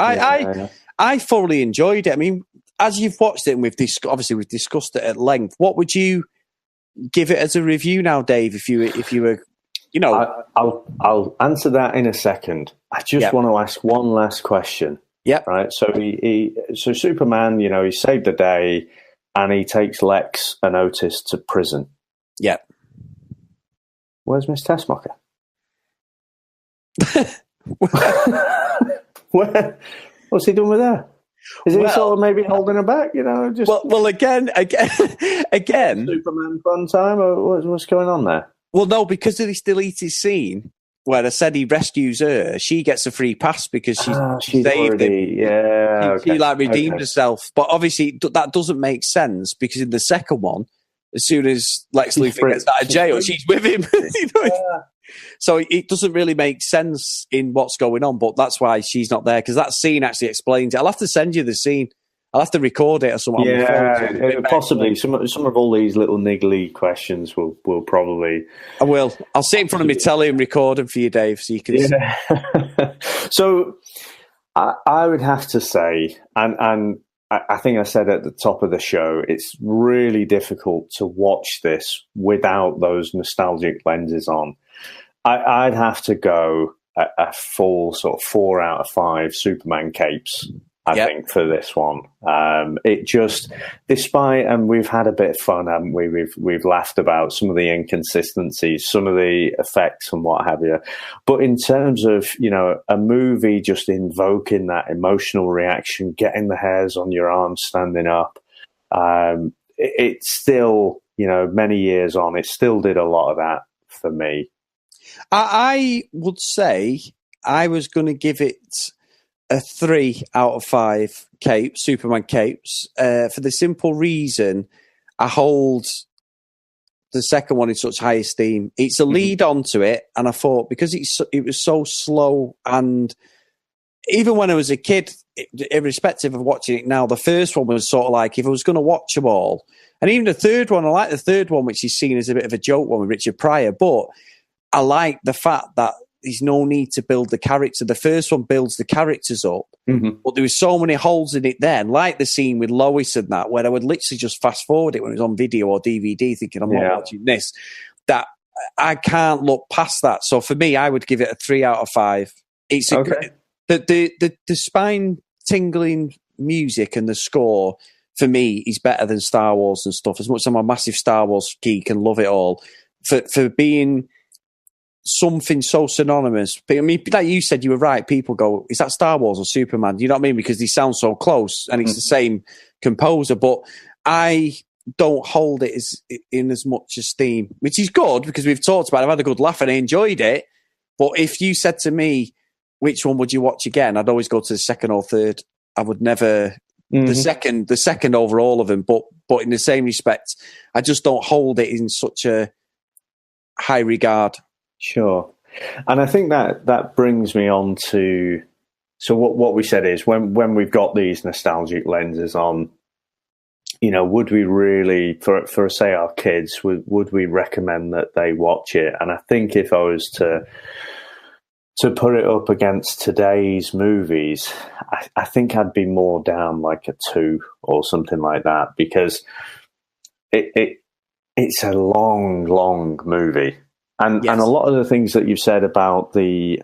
I thoroughly enjoyed it. I mean, as you've watched it, and we've discussed it at length, what would you give it as a review now, Dave? If you were, I'll answer that in a second. I just want to ask one last question. Yeah. Right. So so Superman, he saved the day, and he takes Lex and Otis to prison. Yeah. Where's Miss Tessmacher? What's he doing with her? Is he sort of maybe holding her back? Just again, Superman fun time, or what's going on there? Well, no, because of this deleted scene where I said he rescues her, she gets a free pass because she saved him. Yeah, she redeemed herself. But obviously that doesn't make sense, because in the second one, as soon as Lex Luthor gets out of jail, she's with him. So it doesn't really make sense in what's going on, but that's why she's not there, because that scene actually explains it. I'll have to send you the scene. I'll have to record it or something. Yeah, possibly. Some of all these little niggly questions will probably... I will. I'll sit in front of me telly and record them for you, Dave, so you can... Yeah. So I would have to say, and I think I said at the top of the show, it's really difficult to watch this without those nostalgic lenses on. I'd have to go a full sort of 4 out of 5 Superman capes, I think, for this one. It just, despite, and we've had a bit of fun, haven't we? We've laughed about some of the inconsistencies, some of the effects and what have you. But in terms of, a movie just invoking that emotional reaction, getting the hairs on your arms standing up, it's still, many years on, it still did a lot of that for me. I would say I was going to give it a 3 out of 5 Superman capes, for the simple reason I hold the second one in such high esteem. It's a lead on to it, and I thought, because it was so slow, and even when I was a kid, irrespective of watching it now, the first one was sort of like, if I was going to watch them all, and even the third one, I like the third one, which is seen as a bit of a joke one with Richard Pryor, but I like the fact that there's no need to build the character. The first one builds the characters up, but there was so many holes in it then, like the scene with Lois and that, where I would literally just fast forward it when it was on video or DVD, thinking, I'm not watching this, that I can't look past that. So for me, I would give it a 3 out of 5. It's the spine-tingling music and the score, for me, is better than Star Wars and stuff. As much as I'm a massive Star Wars geek and love it all, for being something so synonymous. But I mean, like you said, you were right. People go, is that Star Wars or Superman? You know what I mean? Because they sound so close, and it's the same composer. But I don't hold it in as much esteem, which is good because we've talked about it. I've had a good laugh and I enjoyed it. But if you said to me, which one would you watch again? I'd always go to the second or third. I would never the second over all of them. But in the same respect, I just don't hold it in such a high regard. Sure. And I think that brings me on to, so what we said is when we've got these nostalgic lenses on, you know, would we really, for say our kids, would we recommend that they watch it? And I think if I was to put it up against today's movies, I think I'd be more down like a 2 or something like that, because it's a long movie. And a lot of the things that you've said about the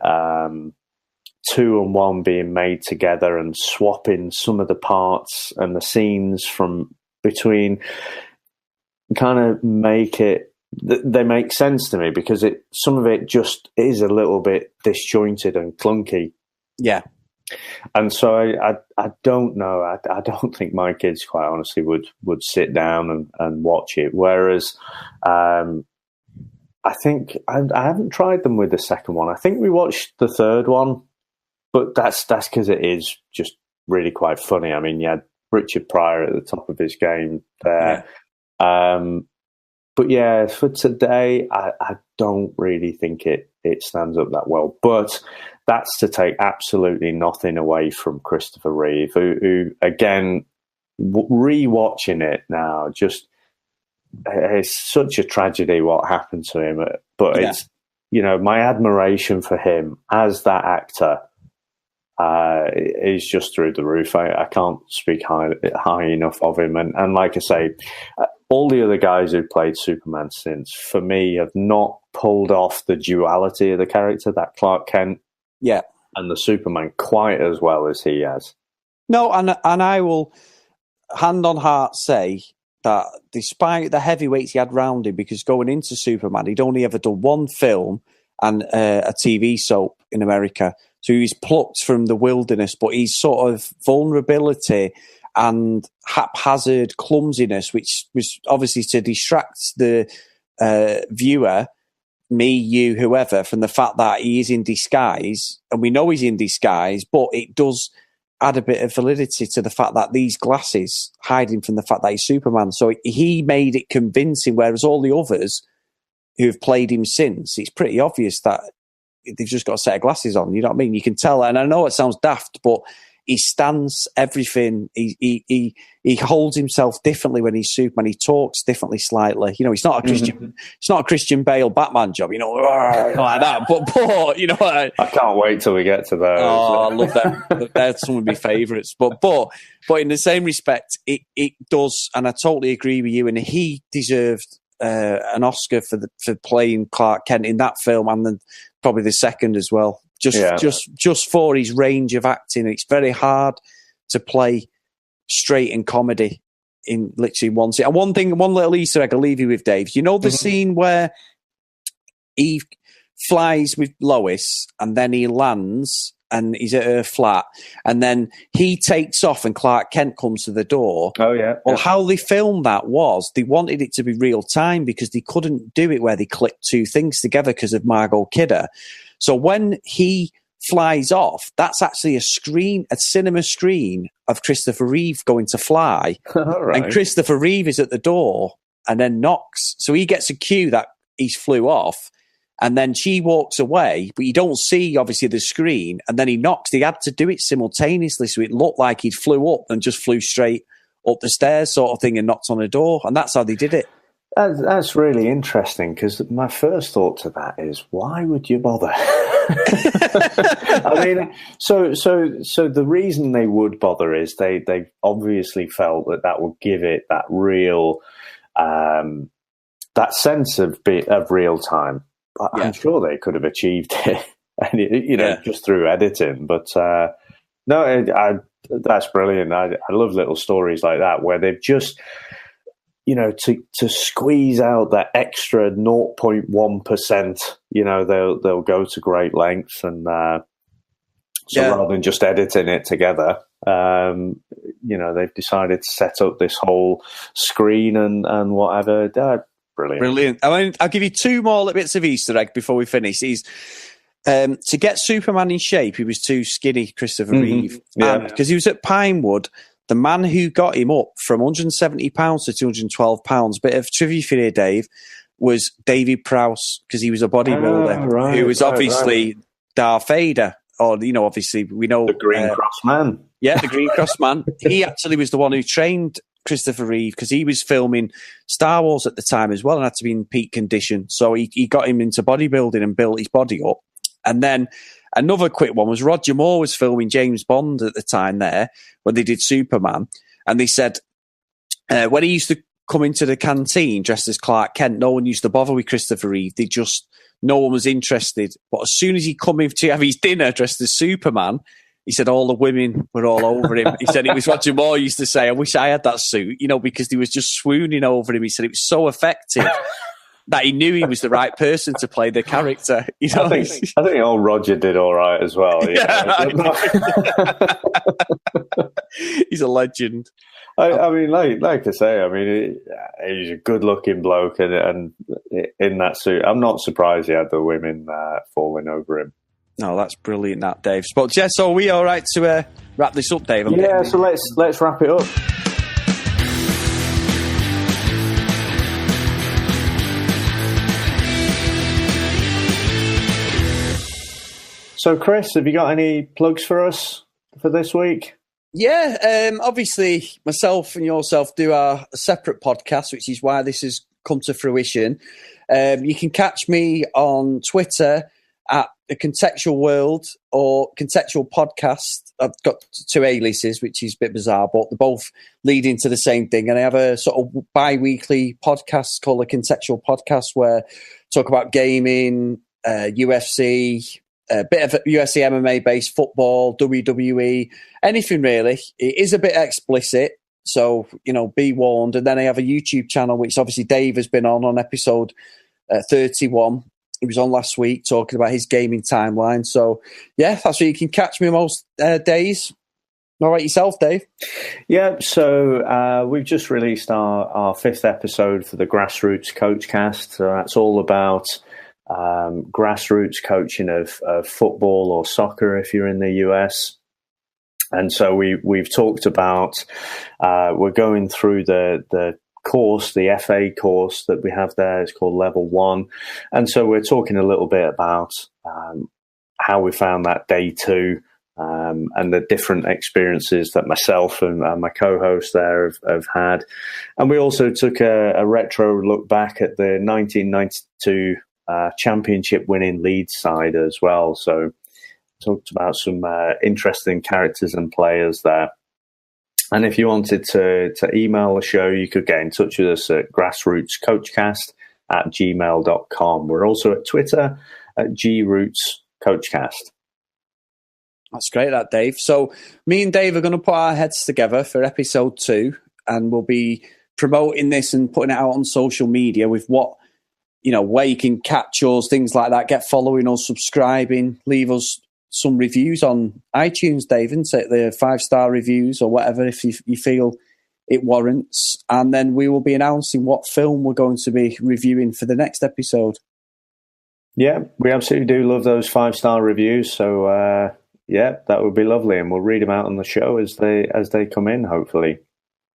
2 and 1 being made together and swapping some of the parts and the scenes from between kind of make it, they make sense to me, because some of it just is a little bit disjointed and clunky. Yeah. And so I don't know. I don't think my kids, quite honestly, would sit down and watch it. Whereas I think I haven't tried them with the second one. I think we watched the third one, but that's because it is just really quite funny. I mean, you had Richard Pryor at the top of his game there. Yeah. But yeah, for today, I don't really think it stands up that well. But that's to take absolutely nothing away from Christopher Reeve, who again, rewatching it now, just it's such a tragedy what happened to him. But it's, you know, my admiration for him as that actor is just through the roof. I can't speak high enough of him. And like I say, all the other guys who've played Superman since, for me, have not pulled off the duality of the character, that Clark Kent and the Superman, quite as well as he has. No, and I will, hand on heart, say that despite the heavyweights he had round him, because going into Superman, he'd only ever done one film and a TV soap in America. So he was plucked from the wilderness, but his sort of vulnerability and haphazard clumsiness, which was obviously to distract the viewer, me, you, whoever, from the fact that he is in disguise, and we know he's in disguise, but it does add a bit of validity to the fact that these glasses hide him from the fact that he's Superman. So he made it convincing, whereas all the others who have played him since, it's pretty obvious that they've just got a set of glasses on. You know what I mean? You can tell, and I know it sounds daft, but he stands everything. He holds himself differently when he's Superman. He talks differently slightly. You know, it's not a Christian. It's not a Christian Bale Batman job. You know, like that. But you know, I can't wait till we get to those. Oh, I love them. They're some of my favourites. But in the same respect, it does, and I totally agree with you. And he deserved an Oscar for playing Clark Kent in that film, and then probably the second as well. Just for his range of acting. It's very hard to play straight in comedy in literally one scene. And one little Easter egg I'll leave you with, Dave. You know the scene where he flies with Lois and then he lands and he's at her flat, and then he takes off and Clark Kent comes to the door. Oh, yeah. Well, how they filmed that was they wanted it to be real time because they couldn't do it where they clicked two things together because of Margot Kidder. So when he flies off, that's actually a cinema screen of Christopher Reeve going to fly. Right. And Christopher Reeve is at the door and then knocks. So he gets a cue that he's flew off, and then she walks away, but you don't see, obviously, the screen, and then he knocks. They had to do it simultaneously, so it looked like he flew up and just flew straight up the stairs sort of thing and knocked on a door, and that's how they did it. That's really interesting, because my first thought to that is, why would you bother? I mean, so the reason they would bother is they obviously felt that would give it that real, that sense of real time. I'm sure they could have achieved it, just through editing. But no, that's brilliant. I love little stories like that where they've just, to squeeze out that extra 0.1%, they'll go to great lengths. And rather than just editing it together, they've decided to set up this whole screen and whatever. Brilliant. I mean, I'll give you two more little bits of Easter egg before we finish. To get Superman in shape, he was too skinny, Christopher Reeve. Yeah. Because he was at Pinewood, the man who got him up from 170 pounds to 212 pounds, bit of trivia for you, Dave, was David Prowse, because he was a bodybuilder who was obviously Darth Vader. Or, obviously we know... The Green Cross Man. Yeah, the Green Cross Man. He actually was the one who trained Christopher Reeve, because he was filming Star Wars at the time as well and had to be in peak condition. So he got him into bodybuilding and built his body up. And then another quick one was Roger Moore was filming James Bond at the time there when they did Superman. And they said when he used to come into the canteen dressed as Clark Kent, no one used to bother with Christopher Reeve. No one was interested. But as soon as he come in to have his dinner dressed as Superman, he said all the women were all over him. He said it was Roger Moore used to say, I wish I had that suit, because they was just swooning over him. He said it was so effective that he knew he was the right person to play the character. I think old Roger did all right as well. He's a legend. I mean, like I say, he's a good-looking bloke, and in that suit, I'm not surprised he had the women falling over him. No, that's brilliant, that, Dave. But yeah, so are we all right to wrap this up, Dave? So let's wrap it up. So, Chris, have you got any plugs for us for this week? Yeah, obviously myself and yourself do our separate podcast, which is why this has come to fruition. You can catch me on Twitter at The Contextual World or Contextual Podcast. I've got two aliases, which is a bit bizarre, but they're both leading to the same thing. And I have a sort of bi-weekly podcast called The Contextual Podcast where I talk about gaming, UFC, a bit of UFC MMA-based football, WWE, anything really. It is a bit explicit, so, be warned. And then I have a YouTube channel, which obviously Dave has been on episode 31. He was on last week talking about his gaming timeline. So, yeah, that's where you can catch me most days. All right, yourself, Dave? Yeah, so we've just released our fifth episode for the Grassroots Coachcast. So that's all about grassroots coaching of football or soccer if you're in the US. And so we've talked about we're going through the course, the FA course that we have there. It's called Level 1. And so we're talking a little bit about how we found that day 2 and the different experiences that myself and my co-host there have had. And we also took a retro look back at the 1992 championship winning Leeds side as well. So talked about some interesting characters and players there. And if you wanted to email the show, you could get in touch with us at grassrootscoachcast@gmail.com. We're also at Twitter at grootscoachcast. That's great, that, Dave. So me and Dave are going to put our heads together for episode 2, and we'll be promoting this and putting it out on social media with what, where you can catch us, things like that. Get following us, subscribing, leave us some reviews on iTunes, Dave, and take the 5-star reviews or whatever if you feel it warrants. And then we will be announcing what film we're going to be reviewing for the next episode. Yeah, we absolutely do love those 5-star reviews. So, yeah, that would be lovely. And we'll read them out on the show as they come in, hopefully.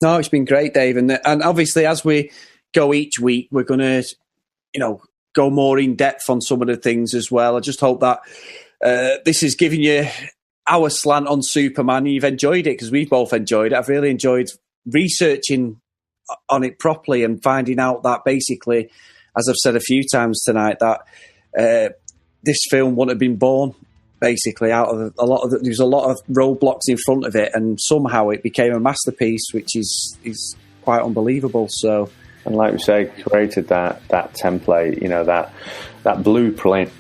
No, it's been great, Dave. And obviously, as we go each week, we're going to, go more in depth on some of the things as well. I just hope that this is giving you our slant on Superman. You've enjoyed it because we've both enjoyed it. I've really enjoyed researching on it properly and finding out that basically, as I've said a few times tonight, that this film wouldn't have been born basically out of there's a lot of roadblocks in front of it, and somehow it became a masterpiece, which is quite unbelievable. So, and like we say, created that template, that blueprint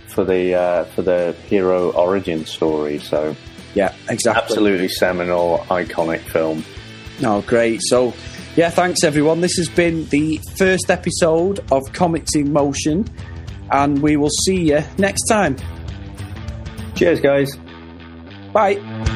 for the hero origin story. So yeah, exactly, absolutely seminal, iconic film. No, great. So Yeah, thanks everyone. This has been the first episode of Comics in Motion, and we will see you next time. Cheers, guys. Bye.